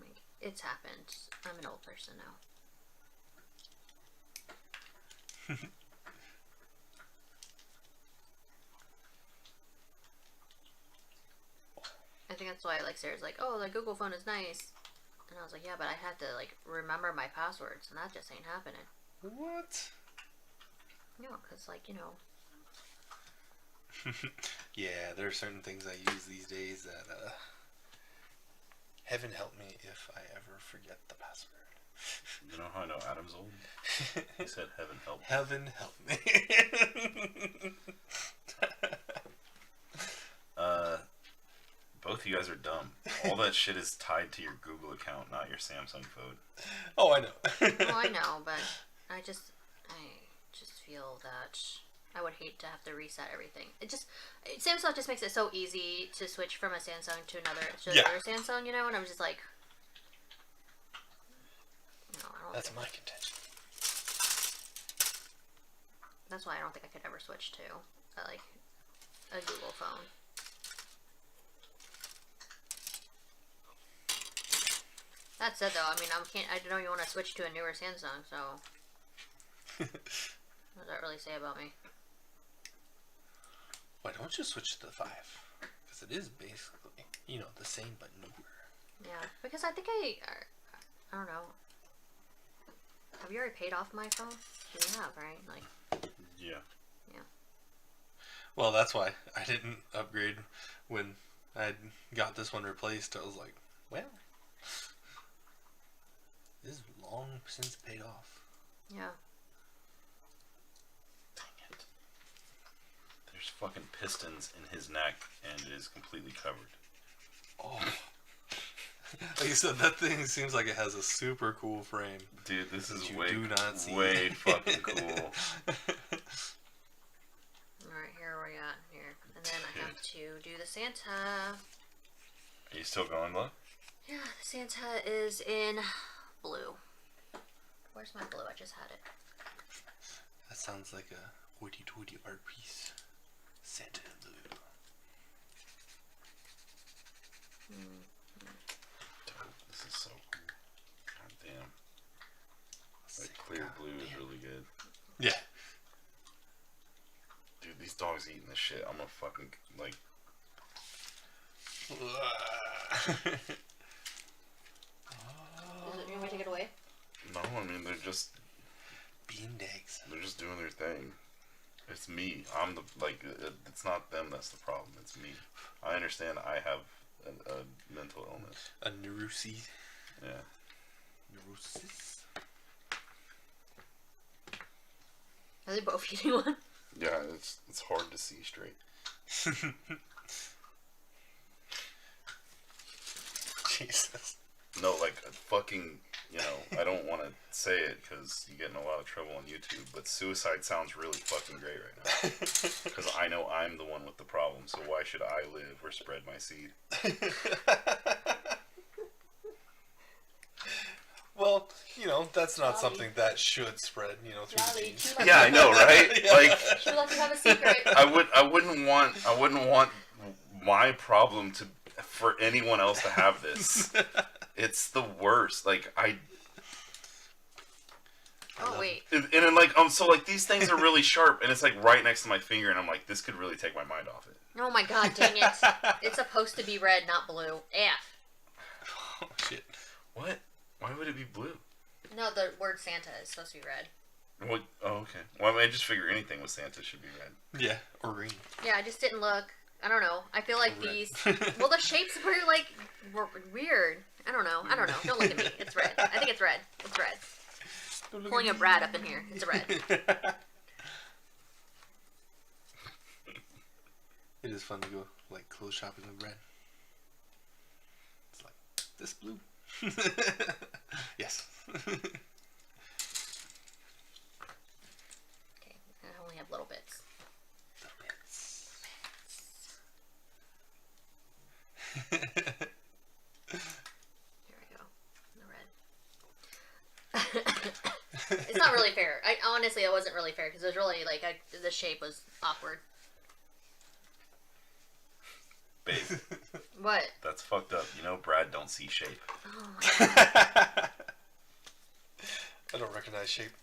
S5: Like, it's happened. I'm an old person now. I think that's why, like, Sarah's like, "Oh, the Google phone is nice," and I was like, "Yeah, but I have to like remember my passwords, and that just ain't happening."
S2: What?
S5: No, because like
S2: Yeah, there are certain things I use these days that, heaven help me if I ever forget the password.
S1: You know how I know Adam's old? He said, "Heaven help."
S2: Heaven help me.
S1: Both of you guys are dumb. All that shit is tied to your Google account, not your Samsung phone.
S2: Oh, I know.
S5: Well, I know, but I just feel that I would hate to have to reset everything. Samsung just makes it so easy to switch from a Samsung to another Samsung, you know, and I'm just like, no, I don't.
S2: That's my contention.
S5: That's why I don't think I could ever switch to like a Google phone. That said, though, I mean, I don't even want to switch to a newer Samsung, so what does that really say about me?
S2: Why don't you switch to the 5? Because it is basically, you know, the same but newer.
S5: Yeah, because I think I don't know. Have you already paid off my phone? You have, right? Like.
S1: Yeah.
S5: Yeah.
S2: Well, that's why I didn't upgrade when I got this one replaced. I was like, well, this is long since paid off.
S5: Yeah.
S1: Dang it. There's fucking pistons in his neck, and it is completely covered.
S2: Oh. Like you said, that thing seems like it has a super cool frame.
S1: Dude, this is
S2: you
S1: way,
S2: do not see.
S1: way fucking cool.
S5: Alright, here we got here. And then I have to do the Santa.
S1: Are you still going, love?
S5: Yeah, the Santa is in blue. Where's my blue? I just had it.
S2: That sounds like a hoity-toity art piece. Santa in blue.
S1: This is so cool. God damn. That clear blue is really good.
S2: Yeah.
S1: Dude, these dogs eating this shit. I'm gonna fucking, like...
S5: You want me to take it away?
S1: No, I mean, they're just doing their thing. It's me. I'm the, like, it's not them that's the problem. It's me. I understand I have a mental illness.
S2: A neurosis.
S1: Yeah.
S2: Neurosis.
S5: Are they both eating one?
S1: Yeah, it's hard to see straight.
S2: Jesus.
S1: No, like, fucking, you know, I don't want to say it because you get in a lot of trouble on YouTube, but suicide sounds really fucking great right now. Because I know I'm the one with the problem, so why should I live or spread my seed?
S2: Well, you know, that's not something that should spread, you know, through the genes.
S1: Yeah, I know, right? Like,
S5: She would like to have a secret.
S1: I wouldn't want my problem for anyone else to have this. It's the worst. Like,
S5: Oh, wait.
S1: and then, like, so, like, these things are really sharp, and it's, like, right next to my finger, and I'm like, this could really take my mind off it.
S5: Oh my god, dang it. It's supposed to be red, not blue. F.
S2: Oh, shit.
S1: What? Why would it be blue?
S5: No, the word Santa is supposed to be red.
S1: What? Oh, okay. Well, I mean, I just figure anything with Santa should be red.
S2: Yeah, or green.
S5: Yeah, I just didn't look. I don't know. I feel like
S2: Red.
S5: these... Well, the shapes were weird. I don't know. Don't look at me. It's red. I think it's red. It's red. Pulling a Brad up in here. It's red.
S2: It is fun to go, like, clothes shopping with red. It's like, this blue? Yes.
S5: Okay, I only have little bits. Here we go. The red. It's not really fair. Honestly, it wasn't really fair because it was really like the shape was awkward.
S1: Babe,
S5: What?
S1: that's fucked up. You know, Brad don't see shape.
S5: Oh my god.
S2: I don't recognize shape.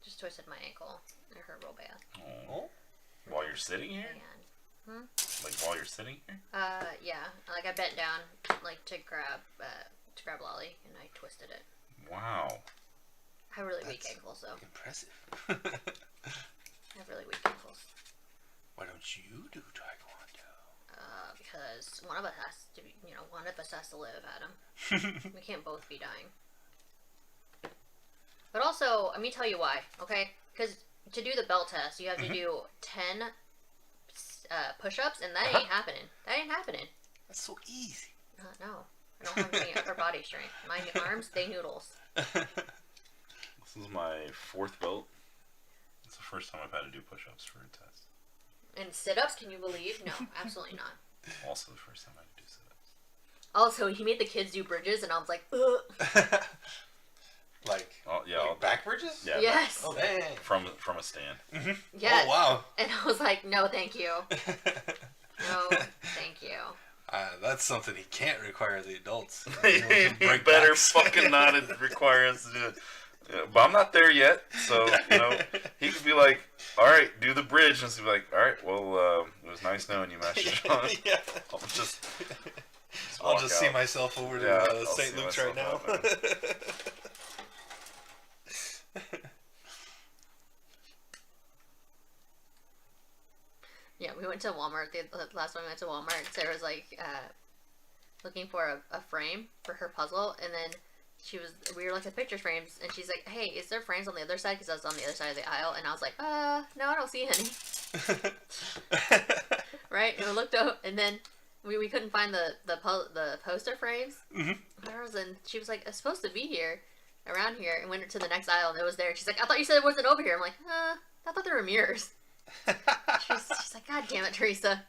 S5: Just twisted my ankle. It hurt real bad.
S1: Oh. While you're sitting here?
S5: And,
S1: Like, while you're sitting here?
S5: yeah. Like I bent down, like to grab Lolly, and I twisted it.
S1: Wow.
S5: I have really weak
S2: That's
S5: ankles, though.
S2: Impressive.
S5: I have really weak ankles.
S2: Why don't you do taekwondo?
S5: Because one of us has to live, Adam. We can't both be dying. also, let me tell you why, okay? Because to do the belt test, you have to do 10 push-ups, and that ain't happening. That ain't happening.
S2: That's so easy.
S5: No. I don't have any upper body strength. My arms, they noodles.
S1: This is my 4th belt. It's the first time I've had to do push-ups for a test.
S5: And sit-ups, can you believe? No, absolutely not.
S1: Also the first time I had to do sit-ups.
S5: Also, he made the kids do bridges, and I was like, ugh.
S2: Like,
S1: I'll
S2: back bridges?
S1: Yeah.
S5: Yes.
S2: Oh, dang.
S1: From a stand.
S2: Mm-hmm.
S5: Yes.
S2: Oh, wow.
S5: And I was like, no, thank you. No, thank you.
S2: That's something he can't require the adults.
S1: He better
S2: backs.
S1: fucking not require us to do it. Yeah, but I'm not there yet, so he could be like, "All right, do the bridge," and he'd be like, "All right, well, it was nice knowing you, Master John."
S2: Yeah.
S1: I'll
S2: I'll just see myself over to
S1: I'll
S2: St.
S1: see
S2: Luke's right now.
S1: myself out
S5: Yeah, we went to Walmart. The last time we went to Walmart, Sarah was like looking for a frame for her puzzle, and then we were looking at picture frames, and she's like, "Hey, is there frames on the other side?" Because I was on the other side of the aisle, and I was like, no, I don't see any." Right? And we looked up, and then we couldn't find the poster frames.
S2: Mm-hmm.
S5: And she was like, "It's supposed to be here, around here," and went to the next aisle, and it was there. She's like, "I thought you said it wasn't over here." I'm like, I thought there were mirrors. She's like, "God damn it, Teresa."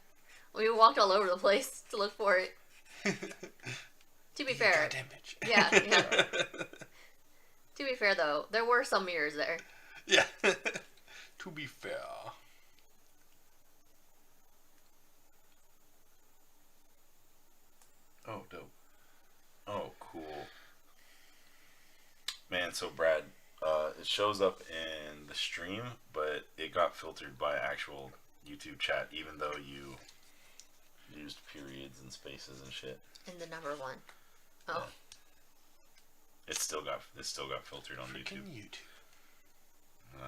S5: We walked all over the place to look for it. To be fair.
S2: Goddamn bitch.
S5: Yeah. To be fair, though, there were some mirrors there.
S2: Yeah. To be fair.
S1: Oh, dope. Oh, cool. Man, so Brad, it shows up in the stream, but it got filtered by actual YouTube chat, even though you used periods and spaces and shit.
S5: In the number 1. Oh.
S1: Yeah. It still got filtered on
S2: Freaking
S1: YouTube.
S2: YouTube.
S1: No.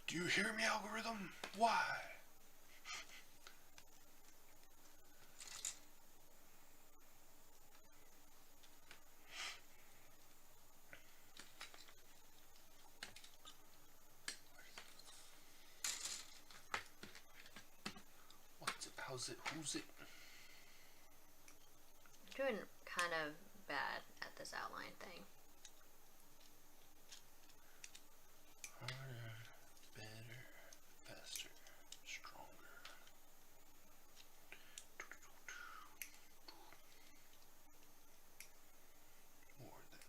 S2: Do you hear me, algorithm? Why? How's it? Who's it?
S5: I'm doing kind of bad at this outline thing.
S2: Harder, better, faster, stronger. More than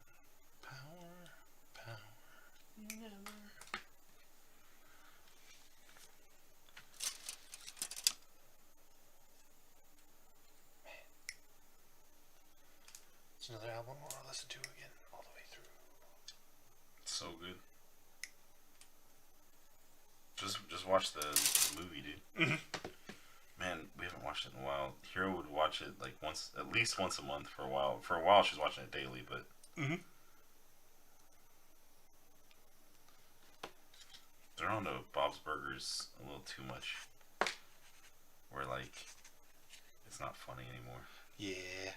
S2: power, never. Another album I'll listen to again all the way through.
S1: So good. Just watch the movie, dude. Man, we haven't watched it in a while. Hero would watch it like at least once a month for a while. For a while, she's watching it daily, but they're on to Bob's Burgers a little too much. Where like it's not funny anymore.
S2: Yeah.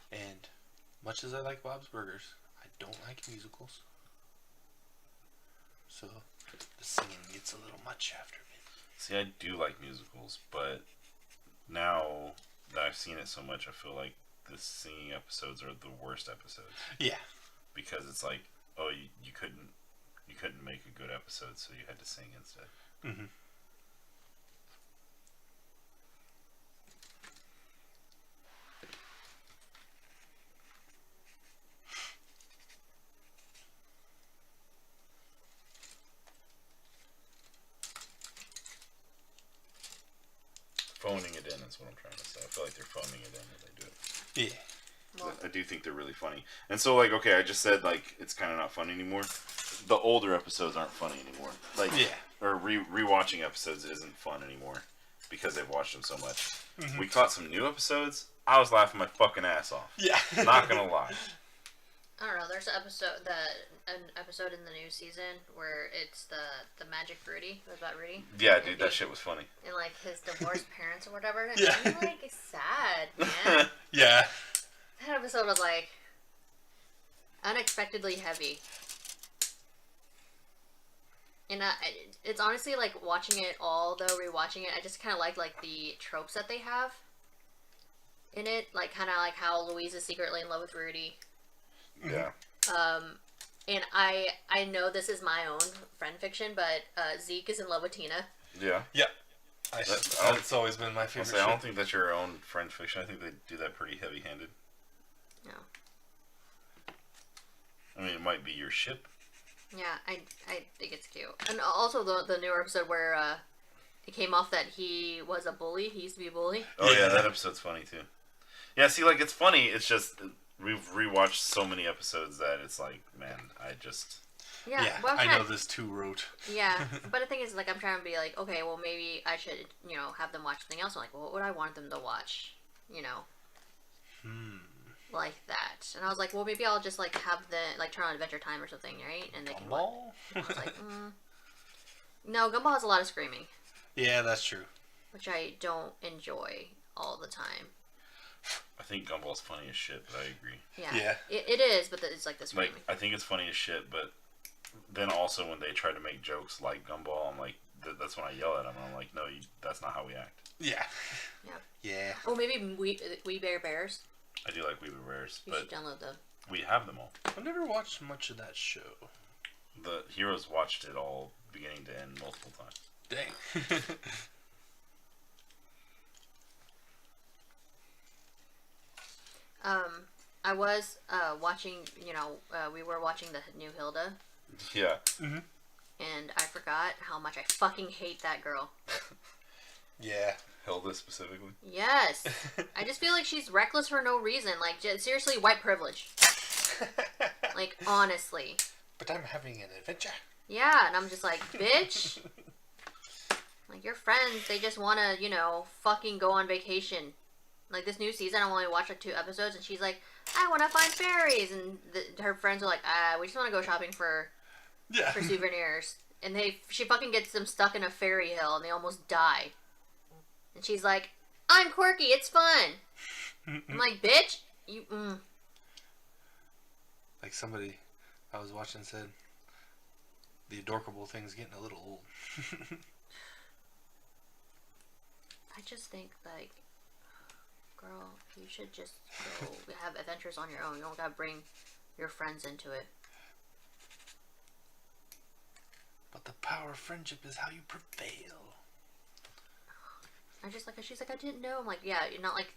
S2: And much as I like Bob's Burgers, I don't like musicals. So the singing gets a little much after me.
S1: See, I do like musicals, but now that I've seen it so much, I feel like the singing episodes are the worst episodes.
S2: Yeah.
S1: Because it's like, oh, you couldn't make a good episode, so you had to sing instead.
S2: Mm-hmm.
S1: Phoning it in is what I'm trying to say. I feel like they're phoning it in when they do it.
S2: Yeah.
S5: Well,
S1: I do think they're really funny. And so, like, okay, I just said, like, it's kind of not funny anymore. The older episodes aren't funny anymore. Like,
S2: Yeah.
S1: or rewatching episodes isn't fun anymore because they've watched them so much.
S2: Mm-hmm.
S1: We caught some new episodes. I was laughing my fucking ass off.
S2: Yeah.
S1: Not gonna lie.
S5: I don't know. There's an episode in the new season where it's the Magic Rudy. It was about Rudy.
S1: Yeah, dude, that shit was funny.
S5: And like his divorced parents or whatever. And
S2: Yeah.
S5: I'm like sad, man.
S2: Yeah.
S5: That episode was like unexpectedly heavy. And it's honestly like watching it all, though, rewatching it, I just kind of like the tropes that they have in it. Like, kind of like how Louise is secretly in love with Rudy.
S1: Yeah.
S5: And I know this is my own friend fiction, but Zeke is in love with Tina.
S1: Yeah.
S2: Yeah. It's always been my favorite.
S1: I don't think that's your own friend fiction. I think they do that pretty heavy-handed.
S5: No.
S1: I mean, it might be your ship.
S5: Yeah, I think it's cute. And also the newer episode where it came off that he was a bully. He used to be a bully.
S1: Oh, yeah, that episode's funny, too. Yeah, see, like, it's funny. It's just, we've rewatched so many episodes that it's like, man, I just...
S5: Yeah,
S2: Yeah, I know this too wrote.
S5: Yeah, but the thing is, like, I'm trying to be like, okay, well, maybe I should, have them watch something else. I'm like, well, what would I want them to watch? Like that. And I was like, well, maybe I'll just, like, have turn on Adventure Time or something, right? And they can watch. I was like, No, Gumball has a lot of screaming.
S2: Yeah, that's true.
S5: Which I don't enjoy all the time.
S1: I think Gumball's funny as shit, but I agree.
S5: Yeah. It is, but it's like the screaming.
S1: Like, I think it's funny as shit, but then also when they try to make jokes like Gumball, I'm like, that's when I yell at them. I'm like, no, that's not how we act.
S2: Yeah.
S5: Yeah. Oh, maybe We Bear Bears.
S1: I do like We Bear Bears,
S5: You should download them.
S1: We have them all.
S2: I've never watched much of that show.
S1: The heroes watched it all beginning to end multiple times.
S2: Dang.
S5: I was watching, we were watching the new Hilda.
S1: Yeah.
S2: Mm-hmm.
S5: And I forgot how much I fucking hate that girl.
S2: Yeah.
S1: Hilda specifically?
S5: Yes. I just feel like she's reckless for no reason. Like, seriously, white privilege. Like, honestly.
S2: But I'm having an adventure.
S5: Yeah, and I'm just like, bitch. Like, your friends, they just want to, fucking go on vacation. Like, this new season, I only watched, like, 2 episodes, and she's like, I want to find fairies. And her friends are like, we just want to go shopping for souvenirs. And she fucking gets them stuck in a fairy hill, and they almost die. And she's like, I'm quirky, it's fun. I'm like, bitch,
S2: Like somebody I was watching said, the adorable thing's getting a little old.
S5: I just think, like, girl, you should just go have adventures on your own. You don't gotta bring your friends into it.
S2: But the power of friendship is how you prevail.
S5: She's like, I didn't know. I'm like, yeah, not like,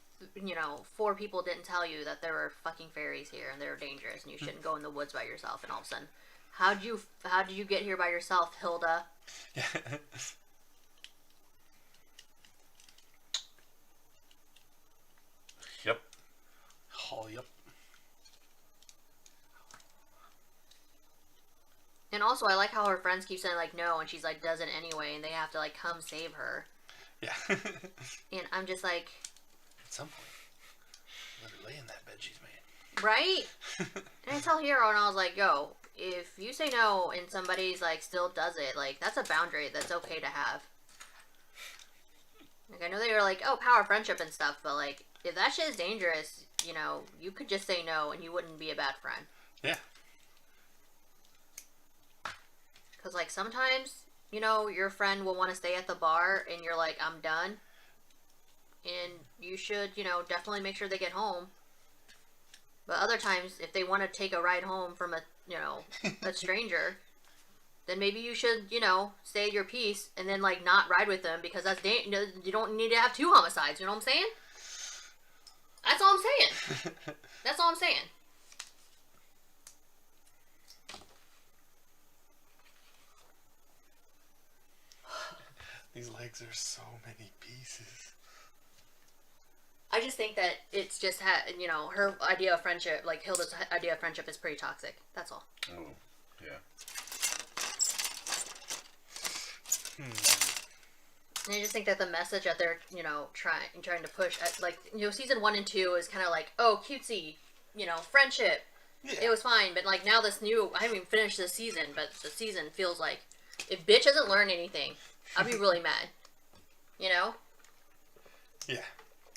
S5: 4 people didn't tell you that there were fucking fairies here and they were dangerous and you shouldn't go in the woods by yourself. And all of a sudden, how did you get here by yourself, Hilda?
S2: Yeah.
S1: Yep.
S2: Oh, yep.
S5: And also, I like how her friends keep saying, like, no, and she's like, does it anyway, and they have to, like, come save her.
S2: Yeah.
S5: And I'm just like...
S2: At some point, let her lay in that bed she's made.
S5: Right? And I tell Hero, and I was like, yo, if you say no and somebody's, like, still does it, like, that's a boundary that's okay to have. Like, I know they were like, oh, power friendship and stuff, but, like, if that shit is dangerous, you could just say no and you wouldn't be a bad friend.
S2: Yeah.
S5: Because, like, sometimes, your friend will want to stay at the bar and you're like, I'm done. And you should, definitely make sure they get home. But other times, if they want to take a ride home from a stranger, then maybe you should, stay at your peace and then, like, not ride with them because that's you don't need to have 2 homicides. You know what I'm saying? That's all I'm saying. That's all I'm saying.
S2: These legs are so many pieces.
S5: I just think that it's just her idea of friendship, like Hilda's idea of friendship, is pretty toxic. That's all.
S1: Oh, yeah.
S5: And I just think that the message that they're trying to push, season 1 and 2 is kind of like, oh, cutesy, friendship. Yeah. It was fine, but like now this new, I haven't even finished this season, but the season feels like if bitch doesn't learn anything, I'll be really mad.
S2: Yeah.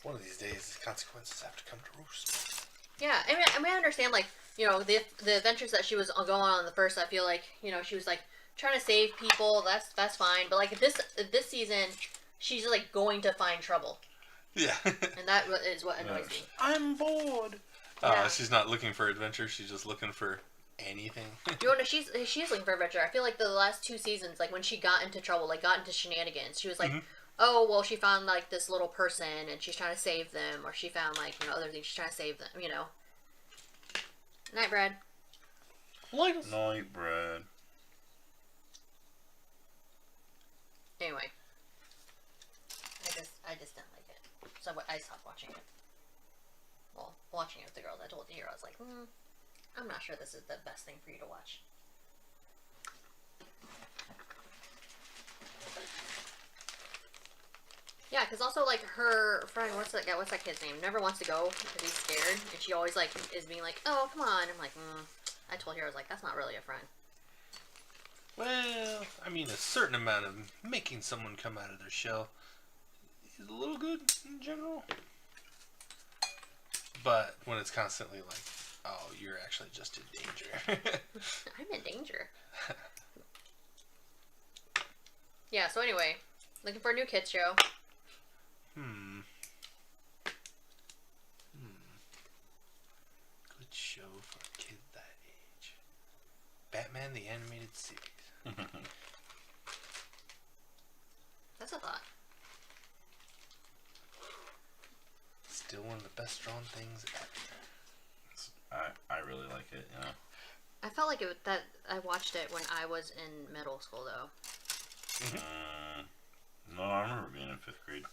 S2: One of these days, the consequences have to come to roost.
S5: Yeah, I mean, I understand, like, the adventures that she was going on in the first. I feel like, she was like trying to save people. That's fine. But like this season, she's like going to find trouble,
S2: Yeah.
S5: and that is what annoys me.
S1: I'm bored.
S5: Yeah.
S2: She's not looking for adventure. She's just looking for anything.
S5: She's looking for adventure. I feel like the last 2 seasons, like when she got into trouble, like got into shenanigans, she was like, oh well, she found like this little person and she's trying to save them, or she found like other things, she's trying to save them. Night, Brad.
S1: Night, Brad.
S5: Anyway, I just didn't like it, so I stopped watching it. Well, watching it with the girls, I told you, I was like, I'm not sure this is the best thing for you to watch. Yeah, because also, like, her friend, what's that kid's name? Never wants to go because he's scared, and she always, like, is being like, oh, come on. I'm like, I told her, I was like, that's not really a friend.
S2: Well, I mean, a certain amount of making someone come out of their shell is a little good in general. But when it's constantly like, oh, you're actually just in danger.
S5: I'm in danger. Yeah, so anyway, looking for a new kids show.
S2: Good show for a kid that age. Batman the Animated Series.
S5: That's a thought.
S2: Still one of the best drawn things ever.
S1: I really like it.
S5: I felt like that I watched it when I was in middle school, though.
S1: No, I remember being in 5th grade.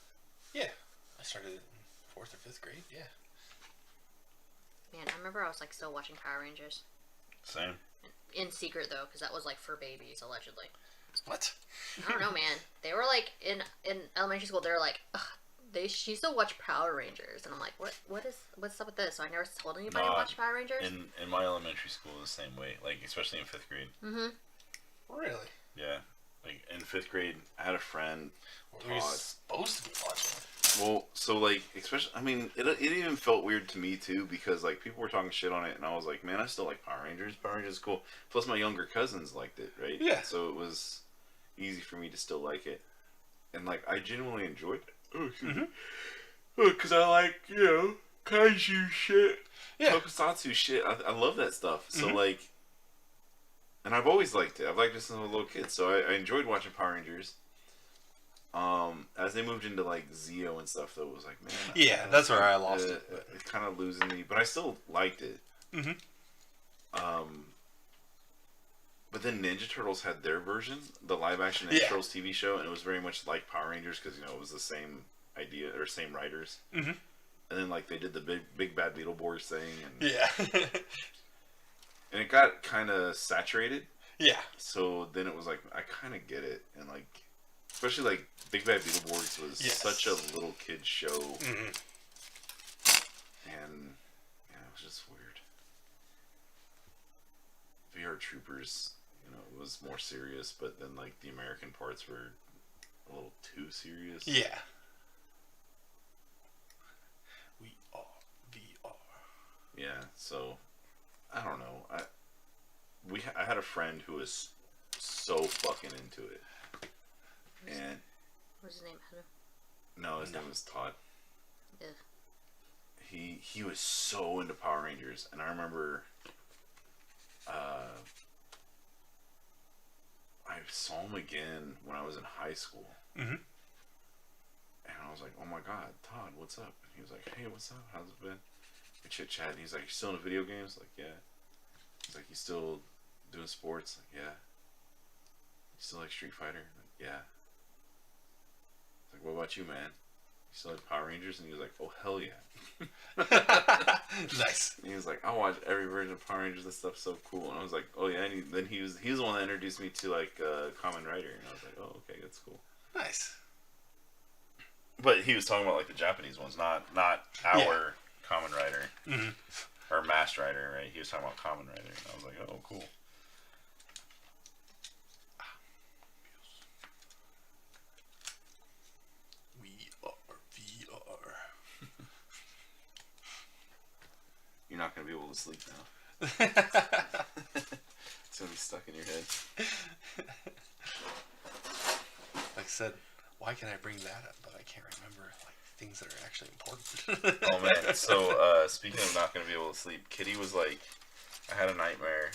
S2: Yeah, I started in 4th or 5th grade. Yeah.
S5: Man, I remember I was like still watching Power Rangers.
S1: Same.
S5: In secret though, because that was like for babies allegedly.
S2: What?
S5: I don't know, man. They were like in elementary school. They were like, she still watch Power Rangers, and I'm like, what's up with this? So I never told anybody to watch Power Rangers.
S1: In my elementary school, the same way. Like especially in 5th grade.
S2: Really?
S1: Yeah. Like in 5th grade, I had a friend.
S2: We were supposed to be watching it.
S1: Well, so like, especially, I mean, it even felt weird to me too, because like people were talking shit on it, and I was like, man, I still like Power Rangers. Power Rangers is cool. Plus, my younger cousins liked it, right?
S2: Yeah.
S1: So it was easy for me to still like it, and like I genuinely enjoyed it. Because I like kaiju shit, tokusatsu shit. I love that stuff. So like, and I've always liked it. I've liked it since I was a little kid. So I enjoyed watching Power Rangers. As they moved into like Zeo and stuff, though, it was like, man,
S2: yeah, that's where I lost it.
S1: It's kind of losing me, but I still liked it. But then Ninja Turtles had their version, the live-action Ninja Turtles TV show, and it was very much like Power Rangers because it was the same idea or same writers. And then like they did the big bad Beetleborgs thing, and and it got kind of saturated. Yeah. So then it was like I kind of get it, and like. Especially like Big Bad Beetleborgs was such a little kid show, and it was just weird. VR Troopers, it was more serious, but then like the American parts were a little too serious. Yeah. We are VR. Yeah. So I don't know. I had a friend who was so fucking into it. And
S5: what's his name?
S1: No, his name was Todd.
S5: Yeah.
S1: He was so into Power Rangers, and I remember I saw him again when I was in high school. And I was like, oh my god, Todd, what's up? And he was like, hey, what's up? How's it been? We chit chat, and he's like, you still into video games? Like, yeah. He's like, you still doing sports? Like, yeah. You still like Street Fighter? Like, yeah. Like, what about you, man? You still like Power Rangers? And he was like, oh, hell yeah.
S2: Nice.
S1: And he was like, I watch every version of Power Rangers. This stuff's so cool. And I was like, oh, yeah. And then he was the one that introduced me to, like, Kamen Rider. And I was like, oh, okay, that's cool.
S2: Nice.
S1: But he was talking about, like, the Japanese ones, not our Kamen Rider. Or Masked Rider, right? He was talking about Kamen Rider. And I was like, oh, cool. sleep now. It's gonna be stuck in your head.
S2: Like I said, why can I bring that up, but I can't remember like things that are actually important.
S1: Oh man! So speaking of not gonna be able to sleep, Kitty was like, I had a nightmare.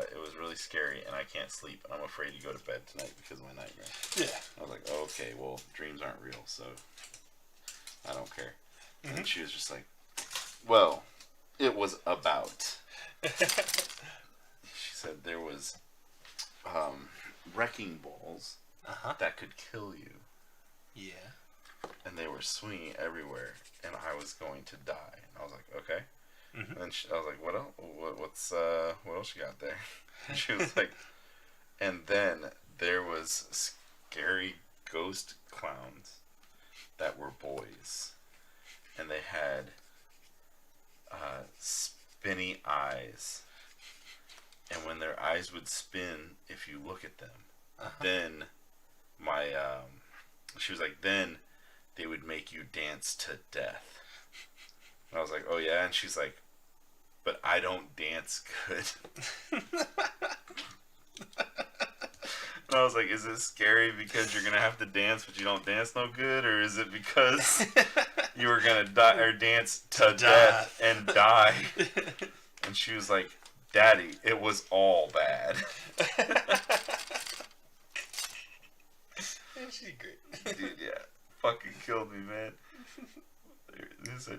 S1: It was really scary, and I can't sleep, and I'm afraid to go to bed tonight because of my nightmare.
S2: Yeah.
S1: I was like, oh, okay, well, dreams aren't real, so I don't care.
S2: Mm-hmm.
S1: And she was just like, well, it was about. She said there was wrecking balls that could kill you,
S2: Yeah.
S1: and they were swinging everywhere, and I was going to die. And I was like, okay.
S2: Mm-hmm.
S1: And then I was like, what else? What else you got there? And she was like, and then there was scary ghost clowns that were boys, and they had spinny eyes, and when their eyes would spin, if you look at them, then she was like, then they would make you dance to death. And I was like, oh yeah, and she's like, but I don't dance good. And I was like, is it scary because you're gonna have to dance but you don't dance no good, or is it because you were gonna die or dance to death and die? And she was like, Daddy, it was all bad.
S2: She's great.
S1: Dude, yeah. Fucking killed me, man.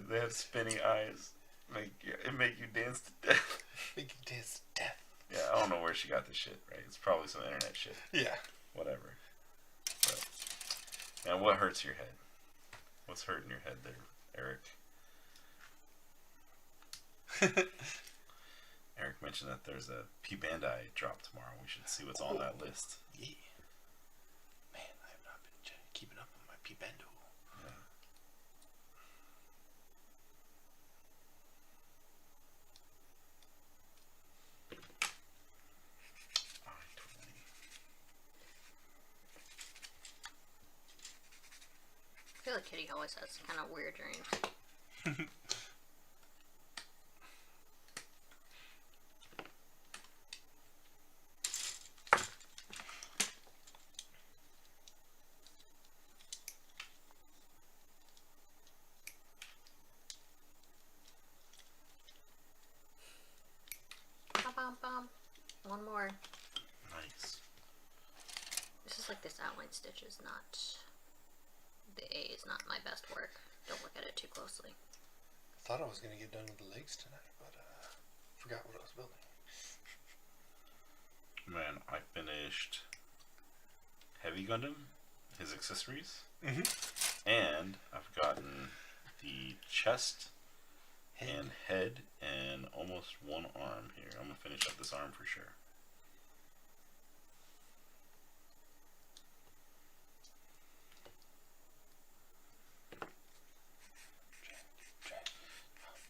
S1: They have spinny eyes. It make you dance to death.
S2: Make you dance to death.
S1: Yeah, I don't know where she got this shit, right? It's probably some internet shit.
S2: Yeah.
S1: Whatever. But, now, what hurts your head? What's hurting your head there, Eric? Eric mentioned that there's a P Bandai drop tomorrow. We should see what's on that list.
S2: Yeah. Man, I have not been keeping up on my P-Bando.
S1: Yeah.
S5: I feel like Kitty always has kind of weird dreams. Bum, bum, bum. One more.
S1: Nice.
S5: This is like this outline stitch is not. The A is not my best work. Don't look at it too closely.
S2: I thought I was going to get done with the legs tonight, but forgot what I was building.
S1: Man, I finished Heavy Gundam, his accessories, and I've gotten the chest and head and almost one arm here. I'm gonna finish up this arm for sure.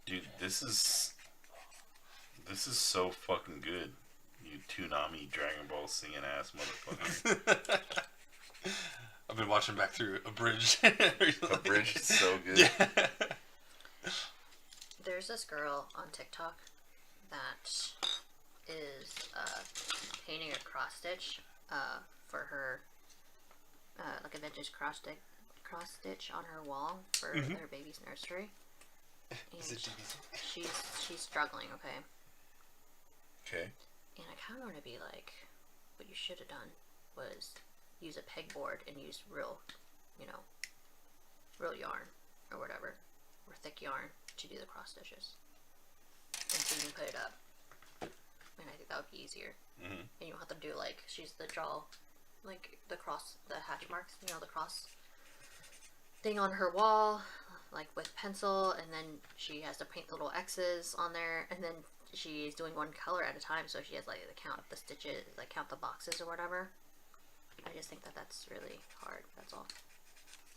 S1: Dude, this is so fucking good. You Toonami Dragon Ball singing ass motherfucker.
S2: I've been watching back through Abridged.
S1: Abridged is so good.
S2: Yeah.
S5: There's this girl on TikTok that is painting a cross stitch for her like a vintage cross stitch on her wall for her baby's nursery. And
S2: Is it
S5: she's struggling, okay?
S1: Okay.
S5: And I kind of want to be like, what you should have done was use a pegboard and use real yarn or whatever, or thick yarn to do the cross stitches. And so you can put it up. And I think that would be easier. And you don't have to do like, she's the draw, like the cross, the hatch marks, the cross thing on her wall, like with pencil, and then she has to paint little X's on there, and then she's doing one color at a time, so she has like to count the stitches, like count the boxes or whatever. I just think that that's really hard, that's all.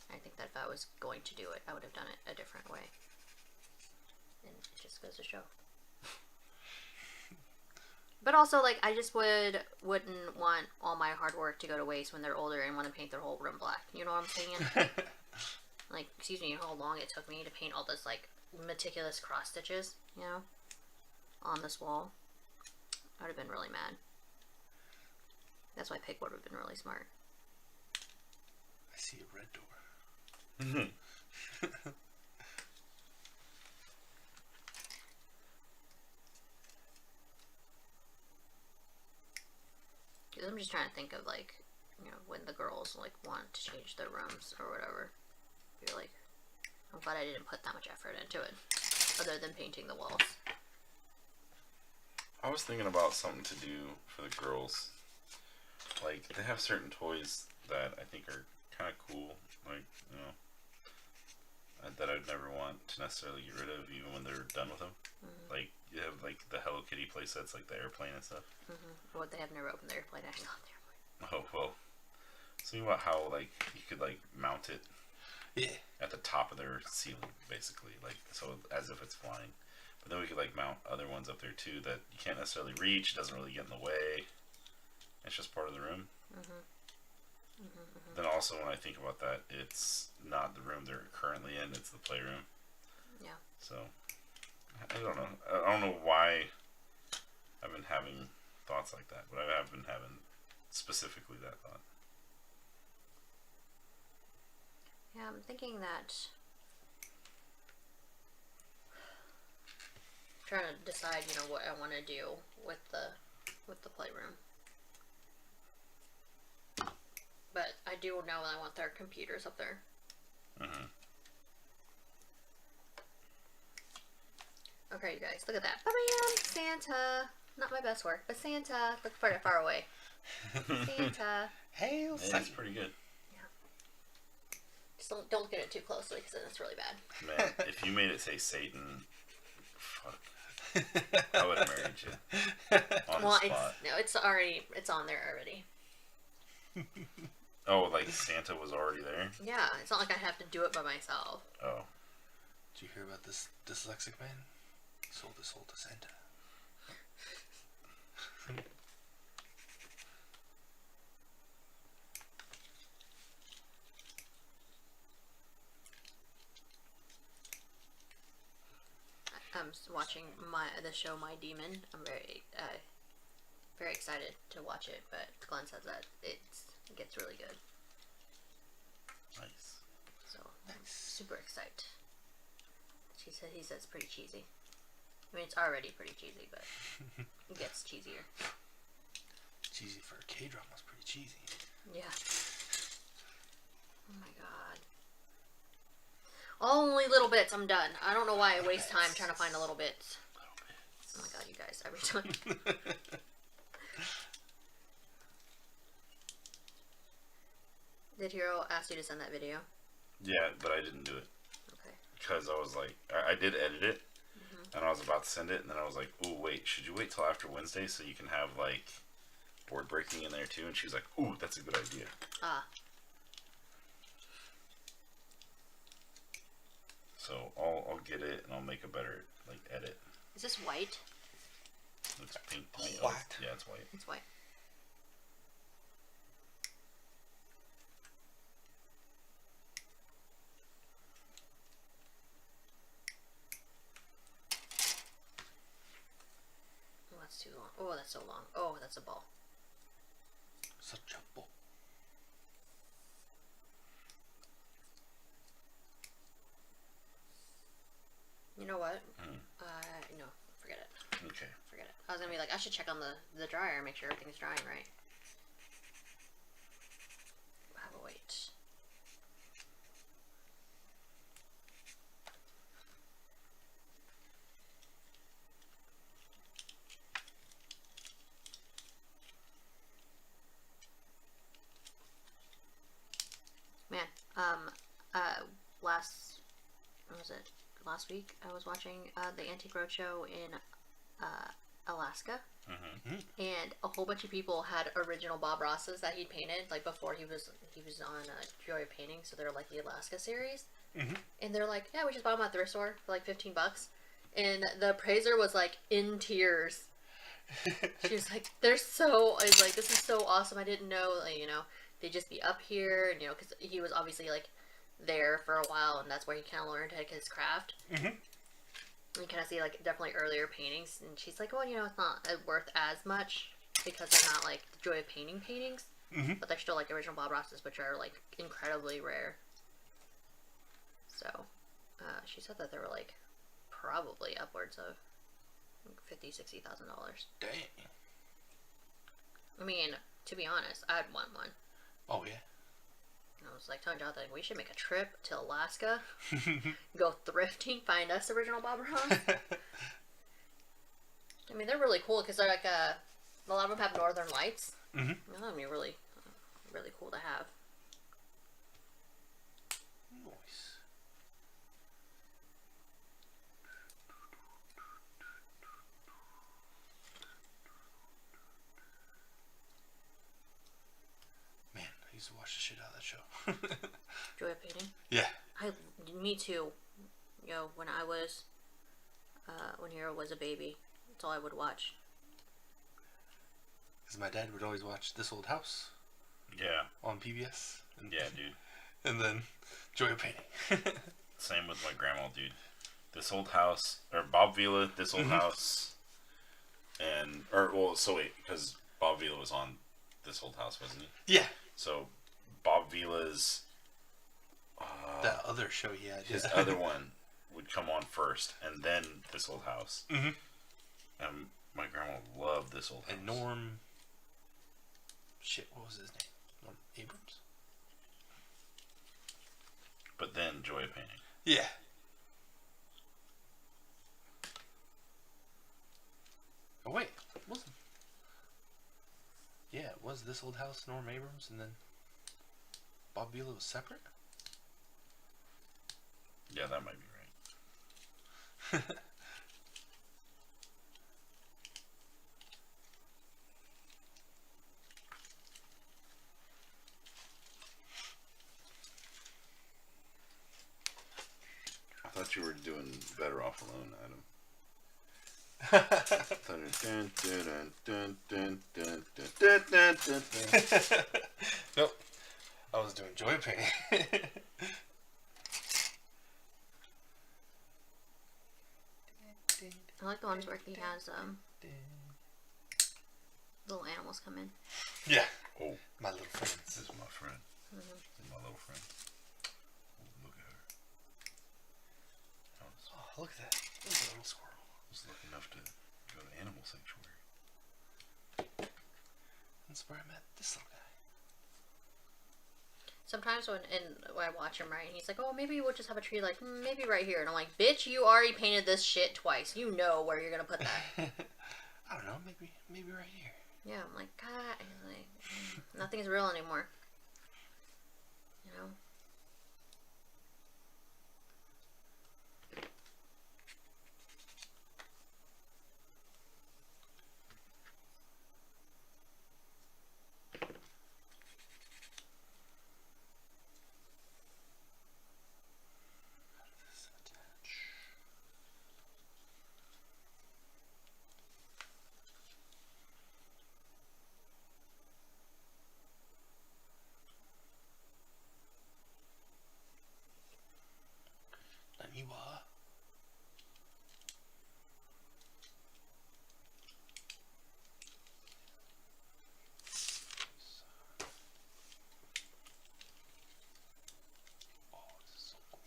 S5: I think that if I was going to do it, I would have done it a different way. And it just goes to show. But also, like, I just wouldn't want all my hard work to go to waste when they're older and want to paint their whole room black. You know what I'm saying? Like, excuse me, how long it took me to paint all this, like, meticulous cross stitches, you know? on this wall, I would have been really mad. That's why pigboard would have been really smart.
S2: I see a red door.
S5: Because I'm just trying to think of, like, you know, when the girls, like, want to change their rooms or whatever. You're like, I'm glad I didn't put that much effort into it, other than painting the walls.
S1: I was thinking about something to do for the girls. Like, they have certain toys that I think are kind of cool. Like, you know, that I'd never want to necessarily get rid of, even when they're done with them.
S5: Mm-hmm.
S1: Like, you have, like, the Hello Kitty play sets, like the airplane and stuff.
S5: Mm-hmm. What, they have never opened the airplane. I saw the airplane.
S1: Oh, well. Think about how, like, you could, like, mount it at the top of their ceiling, basically. Like, so as if it's flying. But then we could, like, mount other ones up there, too, that you can't necessarily reach. It doesn't really get in the way. It's just part of the room. Then also, when I think about that, it's not the room they're currently in. It's the playroom.
S5: Yeah.
S1: So, I don't know. I don't know why I've been having thoughts like that. But I have been having specifically that thought.
S5: Yeah, I'm thinking that... trying to decide, you know, what I want to do with the playroom. But I do know I want their computers up there. Okay, you guys, look at that. Santa. Not my best work, but Santa. Look far away. Santa.
S2: Hail
S1: Yeah, that's pretty good.
S5: Just don't look at it too closely, because then it's really bad.
S1: Man, if you made it say Satan, fuck. I would have married you. On the spot.
S5: It's on there already.
S1: Oh, like Santa was already there?
S5: Yeah, it's not like I have to do it by myself.
S1: Oh.
S2: Did you hear about this dyslexic man? He sold his soul to Santa.
S5: I'm watching the show My Demon. I'm very excited to watch it, but Glenn says that it gets really good.
S1: Nice.
S5: So I'm super excited. He says it's pretty cheesy. I mean, it's already pretty cheesy, but it gets cheesier.
S2: Cheesy for a K-drama was pretty cheesy.
S5: Yeah. Oh my god. Only little bits. I'm done. I don't know why I waste time trying to find a little bits. Oh my god, you guys, every time. Did Hero ask you to send that video?
S1: Yeah, but I didn't do it.
S5: Okay.
S1: Because I was like, I did edit it, and I was about to send it, and then I was like, ooh, wait, should you wait till after Wednesday so you can have, like, board breaking in there too? And she was like, ooh, that's a good idea.
S5: Ah.
S1: So I'll get it, and I'll make a better, like, edit.
S5: Is this white?
S1: It's pink. To me.
S2: What?
S1: Yeah, it's white.
S5: It's white. Oh, that's too long. Oh, that's so long. Oh, that's a ball.
S2: Such a ball.
S5: You know what? No, forget it.
S1: Okay.
S5: Forget it. I was gonna be like, I should check on the dryer, make sure everything's drying right. But wait. Man, last week I was watching the Antique Roadshow in Alaska, and a whole bunch of people had original Bob Rosses that he'd painted like before he was on Joy of Painting, so they're like the Alaska series, and they're like, yeah, we just bought them at the thrift store for like $15, and the appraiser was like in tears. She was like, it's like, this is so awesome. I didn't know, like, you know, they'd just be up here, and, you know, because he was obviously like there for a while, and that's where he kind of learned his craft. You kind of see like definitely earlier paintings, and she's like, "Well, it's not worth as much because they're not like the Joy of Painting paintings, but they're still like original Bob Ross's, which are like incredibly rare." So, she said that they were like probably upwards of $50,000-$60,000.
S2: Dang.
S5: I mean, to be honest, I'd want one.
S2: Oh yeah.
S5: I was like telling Jonathan, we should make a trip to Alaska, go thrifting, find us original Bob Ross. I mean, they're really cool because they're like a lot of them have northern lights.
S2: Mm-hmm.
S5: That would be really, really cool to have.
S2: Nice. Man, I used to watch the shit out of that show.
S5: Joy of Painting.
S2: Yeah.
S5: Me too. When I was, when Hero was a baby, that's all I would watch.
S2: Because my dad would always watch This Old House
S1: Yeah.
S2: on PBS.
S1: Yeah, dude.
S2: And then Joy of Painting.
S1: Same with my grandma, dude. This Old House, or Bob Vila, This Old House, because Bob Vila was on This Old House, wasn't he?
S2: Yeah.
S1: So, Bob Vila's,
S2: That other show he had.
S1: his other one would come on first, and then This Old House.
S2: Mm-hmm.
S1: And my grandma loved This Old House.
S2: And Norm. Shit, what was his name? Norm Abrams?
S1: But then Joy of Painting.
S2: Yeah. Oh, wait. Wasn't. Yeah, it was This Old House, Norm Abrams, and then Bob Vila was separate?
S1: Yeah, that might be right. I thought you were doing better off alone, Adam.
S2: Nope. I was doing Joy of Painting.
S5: I like the ones where he has little animals come in.
S2: Yeah.
S1: Oh,
S2: My little friends.
S1: this is my friend. This is my little friend. Oh, look at her.
S2: Oh, look at that. There's a little squirrel.
S1: I was lucky enough to go to Animal Sanctuary.
S2: That's where I met this little guy.
S5: Sometimes when I watch him, right, and he's like, "Oh, maybe we'll just have a tree, like maybe right here," and I'm like, "Bitch, you already painted this shit twice. You know where you're gonna put that."
S2: I don't know. Maybe right here.
S5: Yeah, I'm like, God, he's like, nothing's real anymore. You know.
S2: Naniwa. Oh, this is so cool.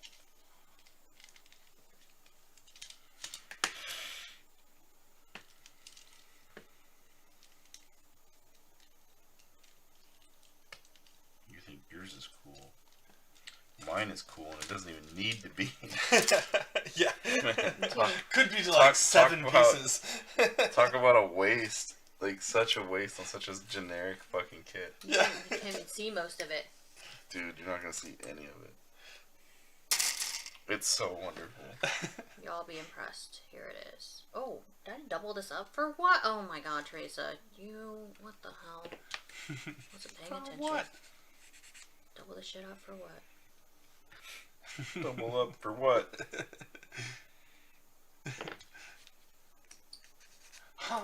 S1: You think yours is cool. Mine is cool, and it doesn't even need to be.
S2: Yeah. Could be like
S1: talk
S2: seven
S1: about-
S2: pieces.
S1: Talk about a waste. Like, such a waste on such a generic fucking kit.
S2: Yeah.
S5: You can't even see most of it.
S1: Dude, you're not gonna see any of it. It's so wonderful.
S5: Y'all be impressed. Here it is. Oh, did I double this up for what? Oh my God, Teresa, what the hell? Wasn't paying attention.
S2: What?
S5: Double this shit up for what?
S1: Double up for what?
S2: Huh?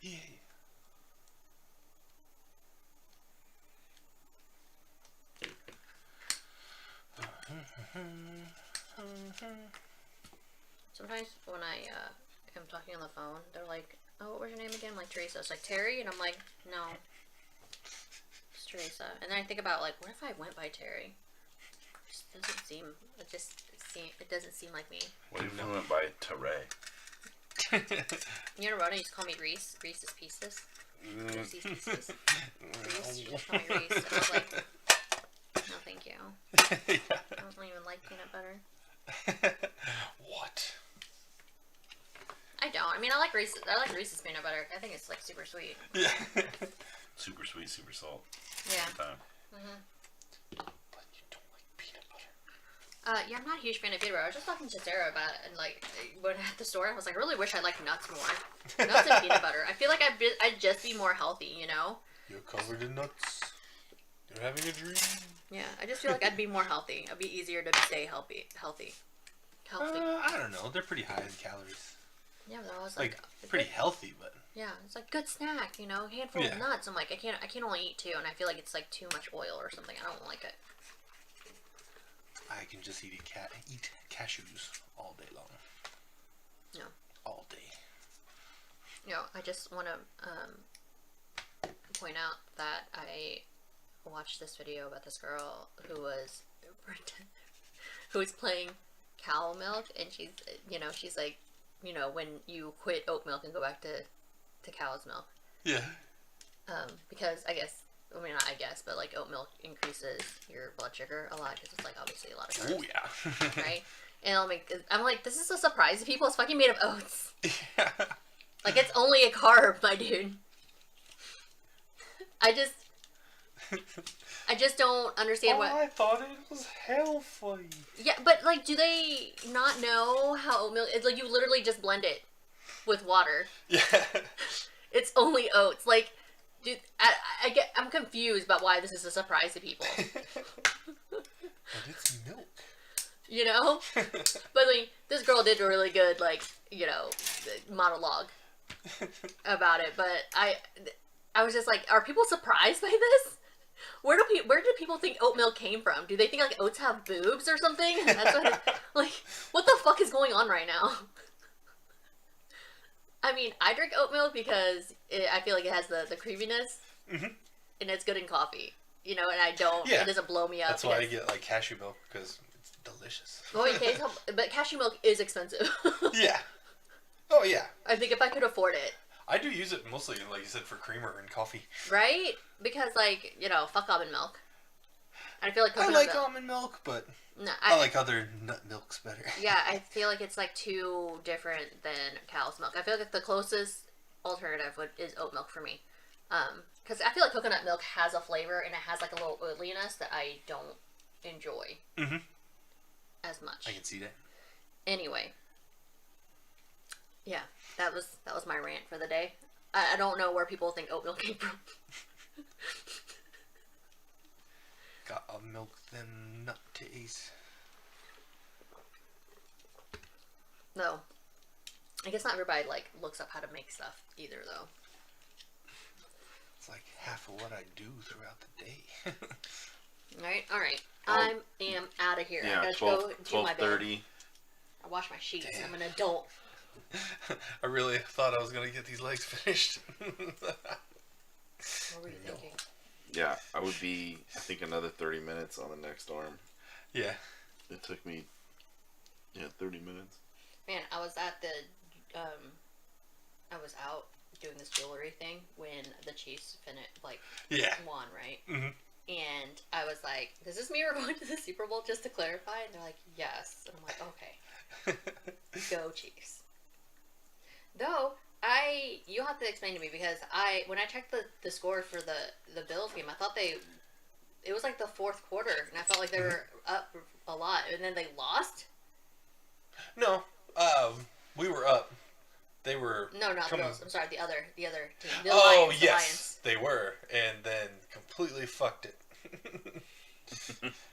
S2: Yeah.
S5: Sometimes when I am talking on the phone, they're like, "Oh, what was your name again?" I'm like, "Teresa." It's like, "Terry?" And I'm like, "No, it's Teresa." And then I think about, like, what if I went by Terry? It doesn't seem. It doesn't seem like me.
S1: What if you went by Teray?
S5: You know, Rona used to call me Reese. Reese's Pieces. Reese's Pieces. Reese. She used to call me Reese. And I was like, no, thank you. I don't even like peanut butter.
S2: What?
S5: I don't. I mean, I like Reese's peanut butter. I think it's like super sweet.
S2: Yeah.
S1: Super sweet, super salt.
S5: Yeah.
S1: Time.
S2: But you don't like peanut butter.
S5: Yeah, I'm not a huge fan of peanut butter. I was just talking to Sarah about it, and like when at the store, I was like, I really wish I liked nuts more. Nuts and peanut butter. I feel like I'd just be more healthy, you know?
S2: You're covered in nuts. You're having a dream.
S5: Yeah, I just feel like I'd be more healthy. It'd be easier to stay healthy.
S2: I don't know. They're pretty high in calories.
S5: Yeah, but I was
S2: Like
S5: like
S2: pretty healthy, but
S5: yeah, it's like good snack, you know, handful of nuts. I'm like, I can only eat 2, and I feel like it's like too much oil or something. I don't like it.
S2: I can just eat cashews all day long.
S5: No.
S2: All day.
S5: You know, I just want to point out that I watched this video about this girl who was playing cow milk, and she's like, you know, when you quit oat milk and go back to cow's milk.
S2: Yeah.
S5: Because not I guess, but like oat milk increases your blood sugar a lot because it's like obviously a lot of carbs.
S2: Oh yeah.
S5: Right? And I'm like, this is a surprise to people. It's fucking made of oats.
S2: Yeah.
S5: Like, it's only a carb, my dude. I just don't understand what.
S2: I thought it was healthy.
S5: Yeah, but like, do they not know how oat milk? It's like you literally just blend it with water.
S2: Yeah.
S5: It's only oats. Like, dude, I'm confused about why this is a surprise to people.
S2: But it's milk.
S5: You know? But like, this girl did a really good, like, you know, monologue about it. But I was just like, are people surprised by this? Where do people think oat milk came from? Do they think like oats have boobs or something? That's what what the fuck is going on right now? I mean, I drink oat milk because I feel like it has the creaminess, and it's good in coffee. You know, and I don't.
S2: Yeah.
S5: It doesn't blow me up.
S2: That's why I get like cashew milk because it's delicious.
S5: Well, you can't tell, but cashew milk is expensive.
S2: Yeah. Oh yeah.
S5: I think if I could afford it.
S2: I do use it mostly, like you said, for creamer and coffee.
S5: Right? Because, like, you know, fuck almond milk. And I feel like
S2: I
S5: coconut
S2: like
S5: milk.
S2: almond milk, but
S5: No,
S2: I like other nut milks better.
S5: Yeah, I feel like it's, like, too different than cow's milk. I feel like the closest alternative is oat milk for me. Because I feel like coconut milk has a flavor, and it has, like, a little oiliness that I don't enjoy as much.
S2: I can see that.
S5: Anyway. Yeah, that was my rant for the day. I don't know where people think oat milk came from.
S2: Got a milk them nut titties.
S5: No. I guess not everybody, like, looks up how to make stuff either, though.
S2: It's like half of what I do throughout the day.
S5: Alright. I am out of here.
S1: Yeah,
S5: I gotta go do my bed.
S1: 12:30.
S5: I wash my sheets.
S2: Damn.
S5: I'm an adult.
S2: I really thought I was going to get these legs finished.
S5: What were you thinking?
S6: Yeah, I would be, I think, another 30 minutes on the next arm.
S2: Yeah.
S6: It took me, 30 minutes.
S5: Man, I was at the, I was out doing this jewelry thing when the Chiefs won, right?
S2: Mm-hmm.
S5: And I was like, does this mean we're going to the Super Bowl, just to clarify? And they're like, yes. And I'm like, okay. Go Chiefs. Though, you'll have to explain to me, because when I checked the score for the Bills game, I thought it was like the fourth quarter, and I felt like they were up a lot, and then they lost?
S2: No, we were up. They were.
S5: No, not the Bills. I'm sorry, the other team. The
S2: Oh,
S5: Lions,
S2: yes, they were, and then completely fucked it.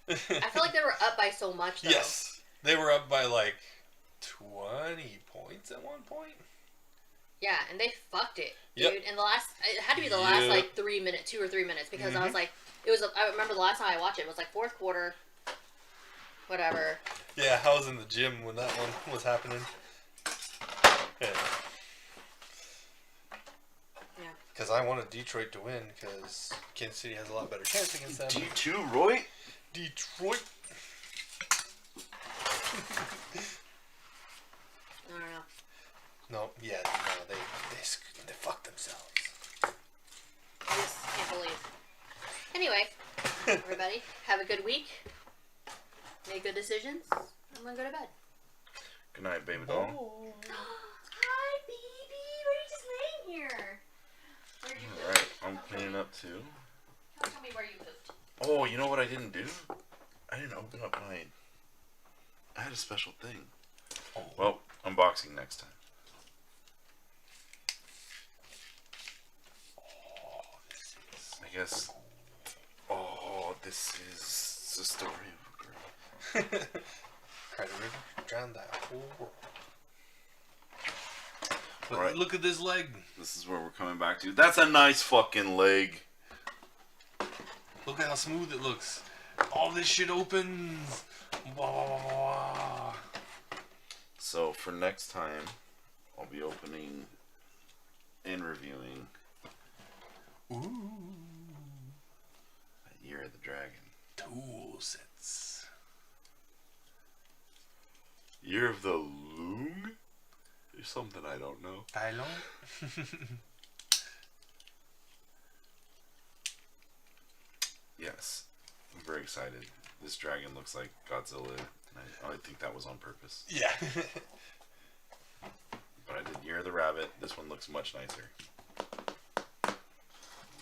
S5: I feel like they were up by so much, though.
S2: Yes, they were up by like 20 points at one point.
S5: Yeah, and they fucked it, dude.
S2: Yep.
S5: And it had to be the last like 3 minutes, 2 or 3 minutes, because I was like, I remember the last time I watched it was like fourth quarter, whatever.
S2: Yeah, I was in the gym when that one was happening. Yeah.
S5: Yeah.
S2: Because I wanted Detroit to win because Kansas City has a lot better chance against them.
S1: D2, Roy?
S2: Detroit.
S5: I don't know.
S2: No, they fucked themselves.
S5: I just can't believe. Anyway, everybody, have a good week. Make good decisions. I'm gonna go to bed.
S1: Good night, baby doll.
S5: Hi, baby. Why are you just laying here? Where'd you poop?
S1: Alright, I'm cleaning up too.
S5: Tell me where you pooped.
S1: Oh, you know what I didn't do? I didn't open up my... I had a special thing.
S2: Oh.
S1: Well, unboxing next time. I guess... Oh, this is the story of a girl.
S2: Cried a river, drowned that whole world.
S1: Alright.
S2: Look at this leg.
S1: This is where we're coming back to. That's a nice fucking leg.
S2: Look at how smooth it looks. All this shit opens. Wah.
S1: So for next time, I'll be opening and reviewing
S2: Ooh.
S1: Year of the Dragon.
S2: Tool sets.
S1: Year of the Loom? There's something I don't know.
S2: Tylon.
S1: Yes, I'm very excited. This dragon looks like Godzilla, and I think that was on purpose.
S2: Yeah.
S1: But I did Year of the Rabbit. This one looks much nicer.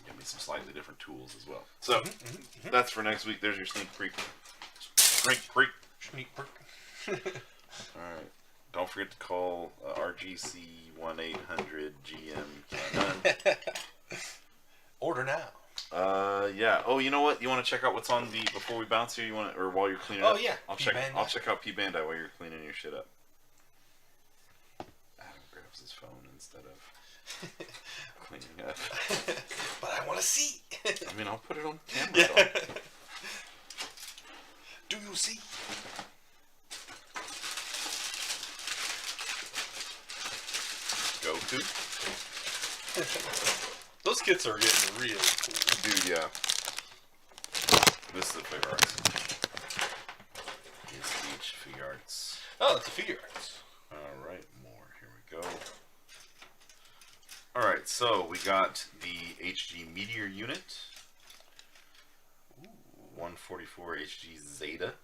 S1: Give me some slightly different tools as well. So, that's for next week. There's your sneak peek. Sneak peek.
S2: Sneak
S1: Alright. Don't forget to call RGC 1-800-GM.
S2: Order now.
S1: Yeah. Oh, you know what? You want to check out what's on the before we bounce here? You want to, or while you're cleaning up?
S2: Oh yeah.
S1: I'll check out P Bandai while you're cleaning your shit up. Adam grabs his phone instead of cleaning up.
S2: But I want to see.
S1: I mean, I'll put it on camera.
S2: Yeah.
S1: Though.
S2: Do you see?
S1: Goku.
S2: Those kits are getting real cool.
S1: Dude, yeah. This is the figure arts. It's each figure arts.
S2: Oh, it's a figure arts.
S1: Alright, more. Here we go. Alright, so we got the HG Meteor unit. 144 HG Zeta.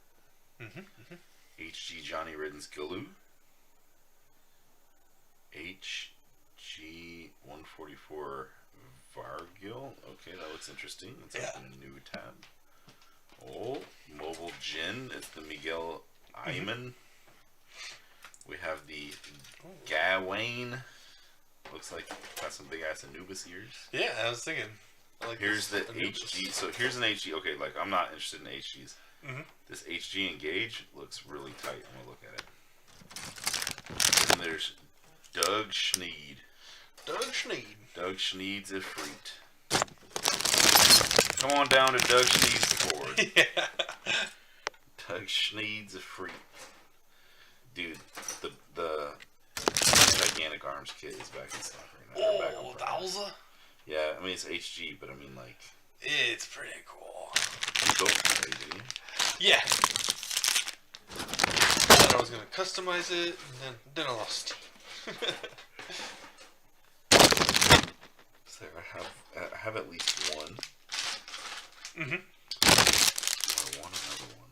S1: HG Johnny Ridden's Galoo. HG 144 Vargil. Okay, that looks interesting. Let's open a new tab. Oh, Mobile Jin. It's the Miguel Ayman. We have the Gawain. Looks like got some big ass Anubis ears.
S2: Yeah, I was thinking. Like
S1: Here's the
S2: Anubis.
S1: HG. So here's an HG. Okay, like I'm not interested in HGs. This HG Engage looks really tight. I'm gonna look at it. And there's Doug Schneed.
S2: Doug Schneed.
S1: Doug Schneed's a freak. Come on down to Doug Schneed's board.
S2: Yeah.
S1: Doug Schneed's a freak. Dude, the gigantic arms kit is back in stock right now. They're back on Prime.
S2: Wowza.
S1: Yeah, I mean it's HG, but I mean like
S2: It's pretty cool.
S1: you built it already, didn't you?
S2: Yeah. I thought I was gonna customize it, and then I lost.
S1: So I have at least one. I want another one.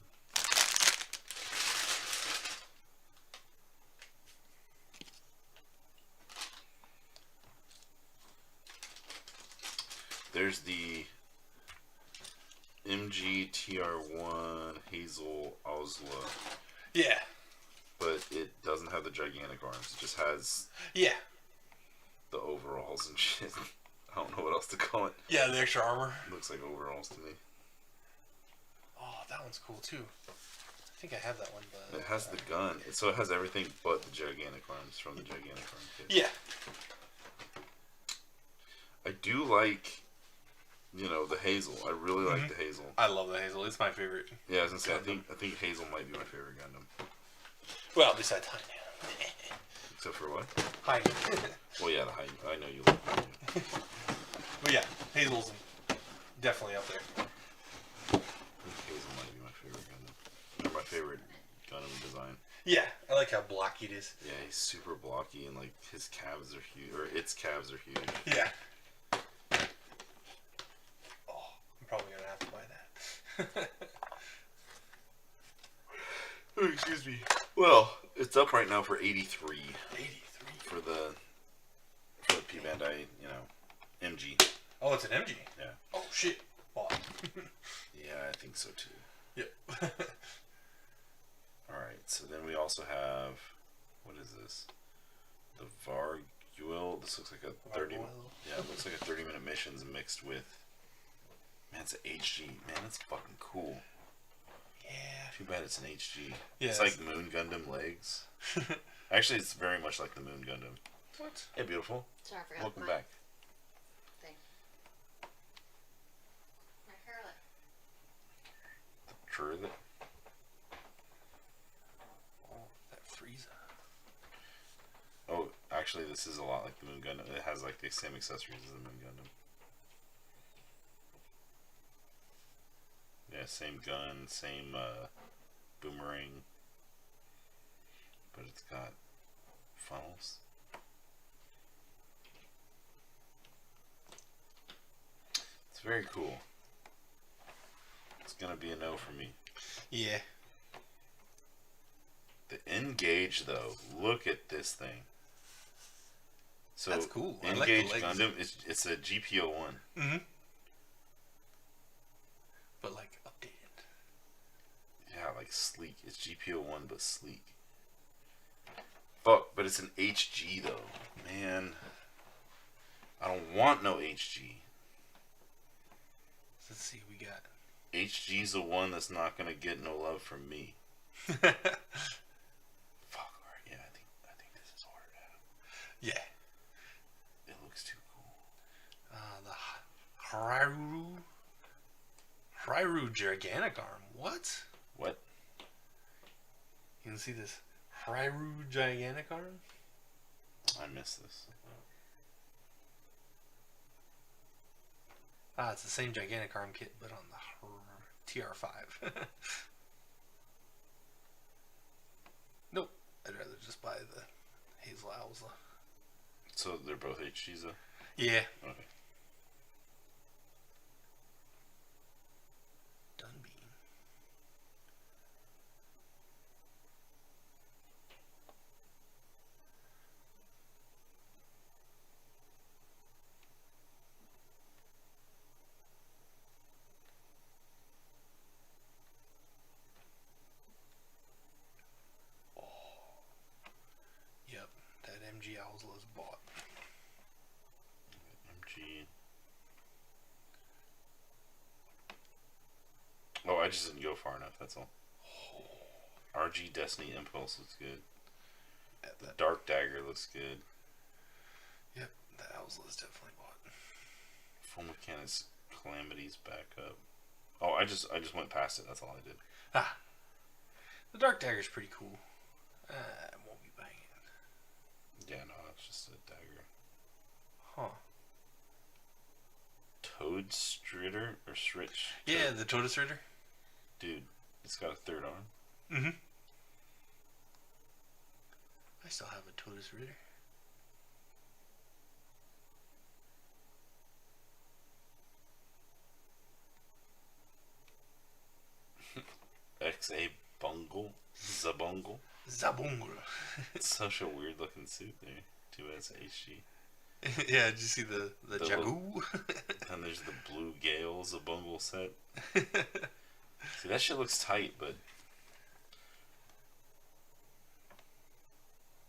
S1: There's the MGTR1 Hazel Osla,
S2: Yeah.
S1: but it doesn't have the gigantic arms. It just has
S2: Yeah.
S1: the overalls and shit. I don't know what else to call it.
S2: Yeah, the extra armor.
S1: Looks like overalls to me.
S2: Oh, that one's cool too. I think I have that one, but
S1: It has the gun, so it has everything but the gigantic arms from the gigantic arm kit.
S2: yeah.
S1: I do like, the Hazel. I really like the Hazel.
S2: I love the Hazel. It's my favorite.
S1: Yeah, I was gonna say, I think Hazel might be my favorite Gundam.
S2: Well, besides Tanya.
S1: Except for what?
S2: Heine.
S1: Well, yeah, the Heine. I know you like Heine.
S2: But yeah, Hazel's definitely up there.
S1: I think Hazel might be my favorite Gundam. Or my favorite Gundam design.
S2: Yeah, I like how blocky it is.
S1: Yeah, he's super blocky and like his calves are huge, or its calves are huge.
S2: Yeah. Oh, I'm probably gonna have to buy that.
S1: Oh, excuse me. Well, it's up right now for 83.
S2: 83.
S1: For the P Bandai, you know, MG.
S2: Oh, it's an MG.
S1: Yeah.
S2: Oh shit. Bought.
S1: Yeah, I think so too.
S2: Yep.
S1: Alright, so then we also have, what is this? The Varguil. This looks like a 30. Yeah, it looks like a 30-minute missions mixed with. Man, it's an HG. Man, that's fucking cool.
S2: Yeah.
S1: Too bad it's an HG.
S2: Yeah,
S1: it's like Moon Gundam legs. Actually, it's very much like the Moon Gundam.
S2: What?
S1: Hey, beautiful.
S5: Sorry, I forgot.
S1: Welcome
S5: my
S1: back.
S5: Thing. My Charlotte.
S1: True that.
S2: Oh, that Frieza.
S1: Oh, actually, this is a lot like the Moon Gundam. It has like the same accessories as the Moon Gundam. Yeah, same gun, same boomerang, but it's got funnels. It's very cool. It's gonna be a no for me.
S2: Yeah.
S1: The N-Gauge, though, look at this thing. So
S2: That's cool. I like
S1: N-Gauge
S2: the legs.
S1: Gundam, it's a GPO-1.
S2: Mm-hmm. But like updated.
S1: Yeah, like sleek. It's GPO-1, but sleek. Fuck, but it's an HG, though. Man, I don't want no HG.
S2: Let's see what we got.
S1: HG's the one that's not gonna get no love from me. Fuck, alright, yeah, I think this is hard to have.
S2: Yeah.
S1: It looks too cool.
S2: The Hyrule Gigantic Arm. What?
S1: What?
S2: You can see this Hyrule Gigantic Arm?
S1: I missed this.
S2: Ah, it's the same Gigantic Arm kit, but on the TR5. Nope. I'd rather just buy the Hazel Owls.
S1: So they're both HGs, though?
S2: Yeah.
S1: Okay.
S2: Dunbeam. Yep, that MG Owlsla is bought.
S1: MG. Oh, I just didn't go far enough, that's all. RG Destiny Impulse looks good. The Dark Dagger looks good.
S2: Yep, the Owlsla is definitely bought.
S1: Full Mechanics Calamity's back up. Oh, I just went past it, that's all I did.
S2: Ah, the Dark Dagger is pretty cool. I won't be buying it.
S1: Yeah, no, it's just a dagger.
S2: Huh.
S1: Toad Stritter or Switch?
S2: Yeah, the Totus Ritter.
S1: Dude, it's got a third arm.
S2: Mm-hmm. I still have a Totus Ritter.
S1: XA Bungle? Zabungle?
S2: Zabungle.
S1: It's such a weird looking suit there. Too bad it's HG.
S2: Yeah, did you see the Jagoo?
S1: And there's the Blue Gale Zabungle set. See, that shit looks tight, but...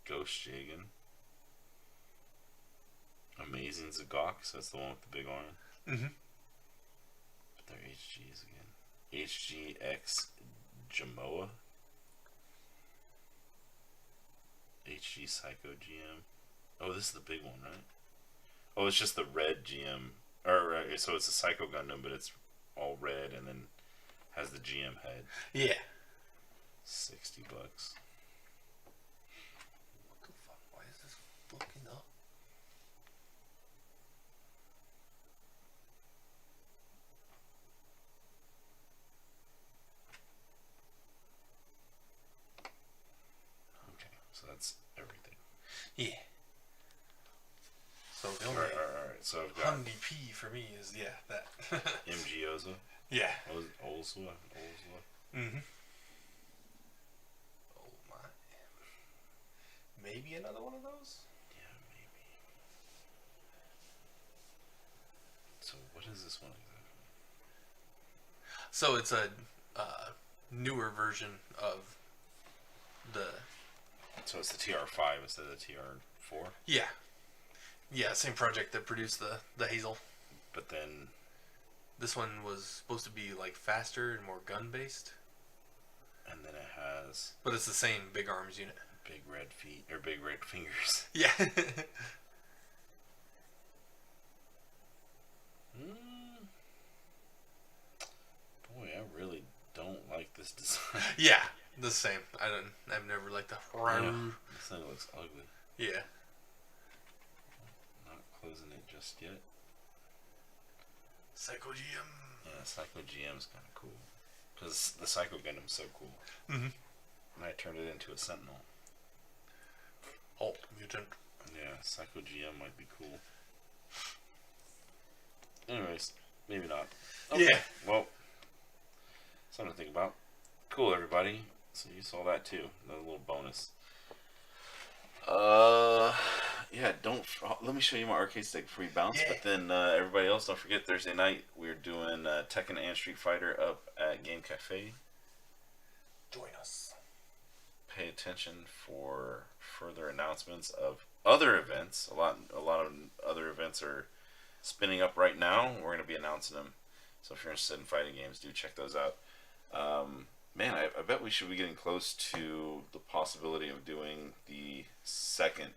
S1: Ghost Jagan. Amazing Zagox, that's the one with the big arm.
S2: Mm-hmm.
S1: But they're HGs again. HGX Jamoa. HG Psycho GM. Oh, this is the big one, right? Oh, it's just the red GM. Or, so it's a Psycho Gundam, but it's all red and then has the GM head.
S2: Yeah.
S1: $60.
S2: What the fuck? Why The
S1: All
S2: only
S1: right. So I've got
S2: Hyundai P for me is that.
S1: MG Oza.
S2: Yeah.
S1: Olswa.
S2: Mm-hmm. Oh my. Maybe another one of those?
S1: Yeah, maybe. So what is this one exactly?
S2: So it's a newer version of the...
S1: So it's the TR5 instead of the TR4?
S2: Yeah. Yeah, same project that produced the Hazel.
S1: But then...
S2: This one was supposed to be like faster and more gun based.
S1: And then it has...
S2: But it's the same big arms unit.
S1: Big red feet, or big red fingers.
S2: Yeah.
S1: Boy, I really don't like this design.
S2: Yeah, the same. I've never liked the...
S1: Yeah, this thing looks ugly.
S2: Yeah.
S1: Not closing it just yet.
S2: Psycho GM.
S1: Yeah, Psycho GM's kind of cool. Because the Psycho Gundam's so cool.
S2: Mm-hmm.
S1: And I turned it into a Sentinel.
S2: Hulk mutant.
S1: Yeah, Psycho GM might be cool. Anyways, maybe not. Okay,
S2: Yeah.
S1: well, something to think about. Cool, everybody. So you saw that too. Another little bonus. Yeah, let me show you my arcade stick before you bounce.
S2: Yeah.
S1: But then everybody else, don't forget Thursday night we're doing Tekken and Street Fighter up at Game Cafe.
S2: Join us.
S1: Pay attention for further announcements of other events. A lot of other events are spinning up right now. We're going to be announcing them. So if you're interested in fighting games, do check those out. Man, I bet we should be getting close to the possibility of doing the second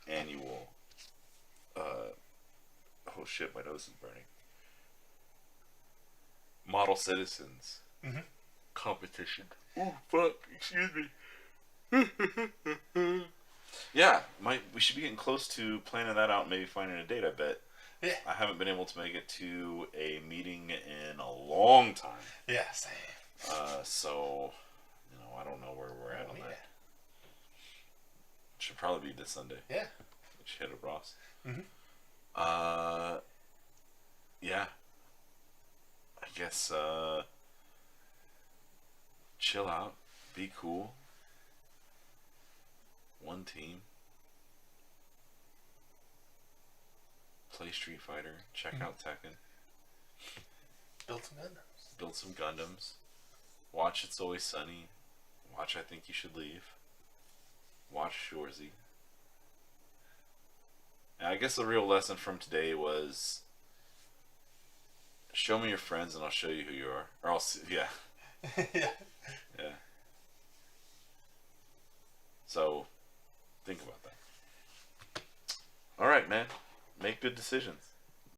S1: annual. Oh shit, my nose is burning. Model Citizens competition. Oh fuck! Excuse me. Yeah, we should be getting close to planning that out. And maybe finding a date. I bet.
S2: Yeah.
S1: I haven't been able to make it to a meeting in a long time.
S2: Yeah, same.
S1: So, I don't know where we're at on that. Should probably be this Sunday.
S2: Yeah.
S1: We should hit up Ross.
S2: Mm-hmm.
S1: Yeah. I guess, chill out. Be cool. One team. Play Street Fighter. Check out Tekken.
S2: Build some Gundams.
S1: Build some Gundams. Watch It's Always Sunny. Watch I Think You Should Leave. Watch Shorzy. And I guess the real lesson from today was show me your friends and I'll show you who you are. Or I'll see, yeah.
S2: Yeah.
S1: Yeah. So, think about that. Alright, man. Make good decisions.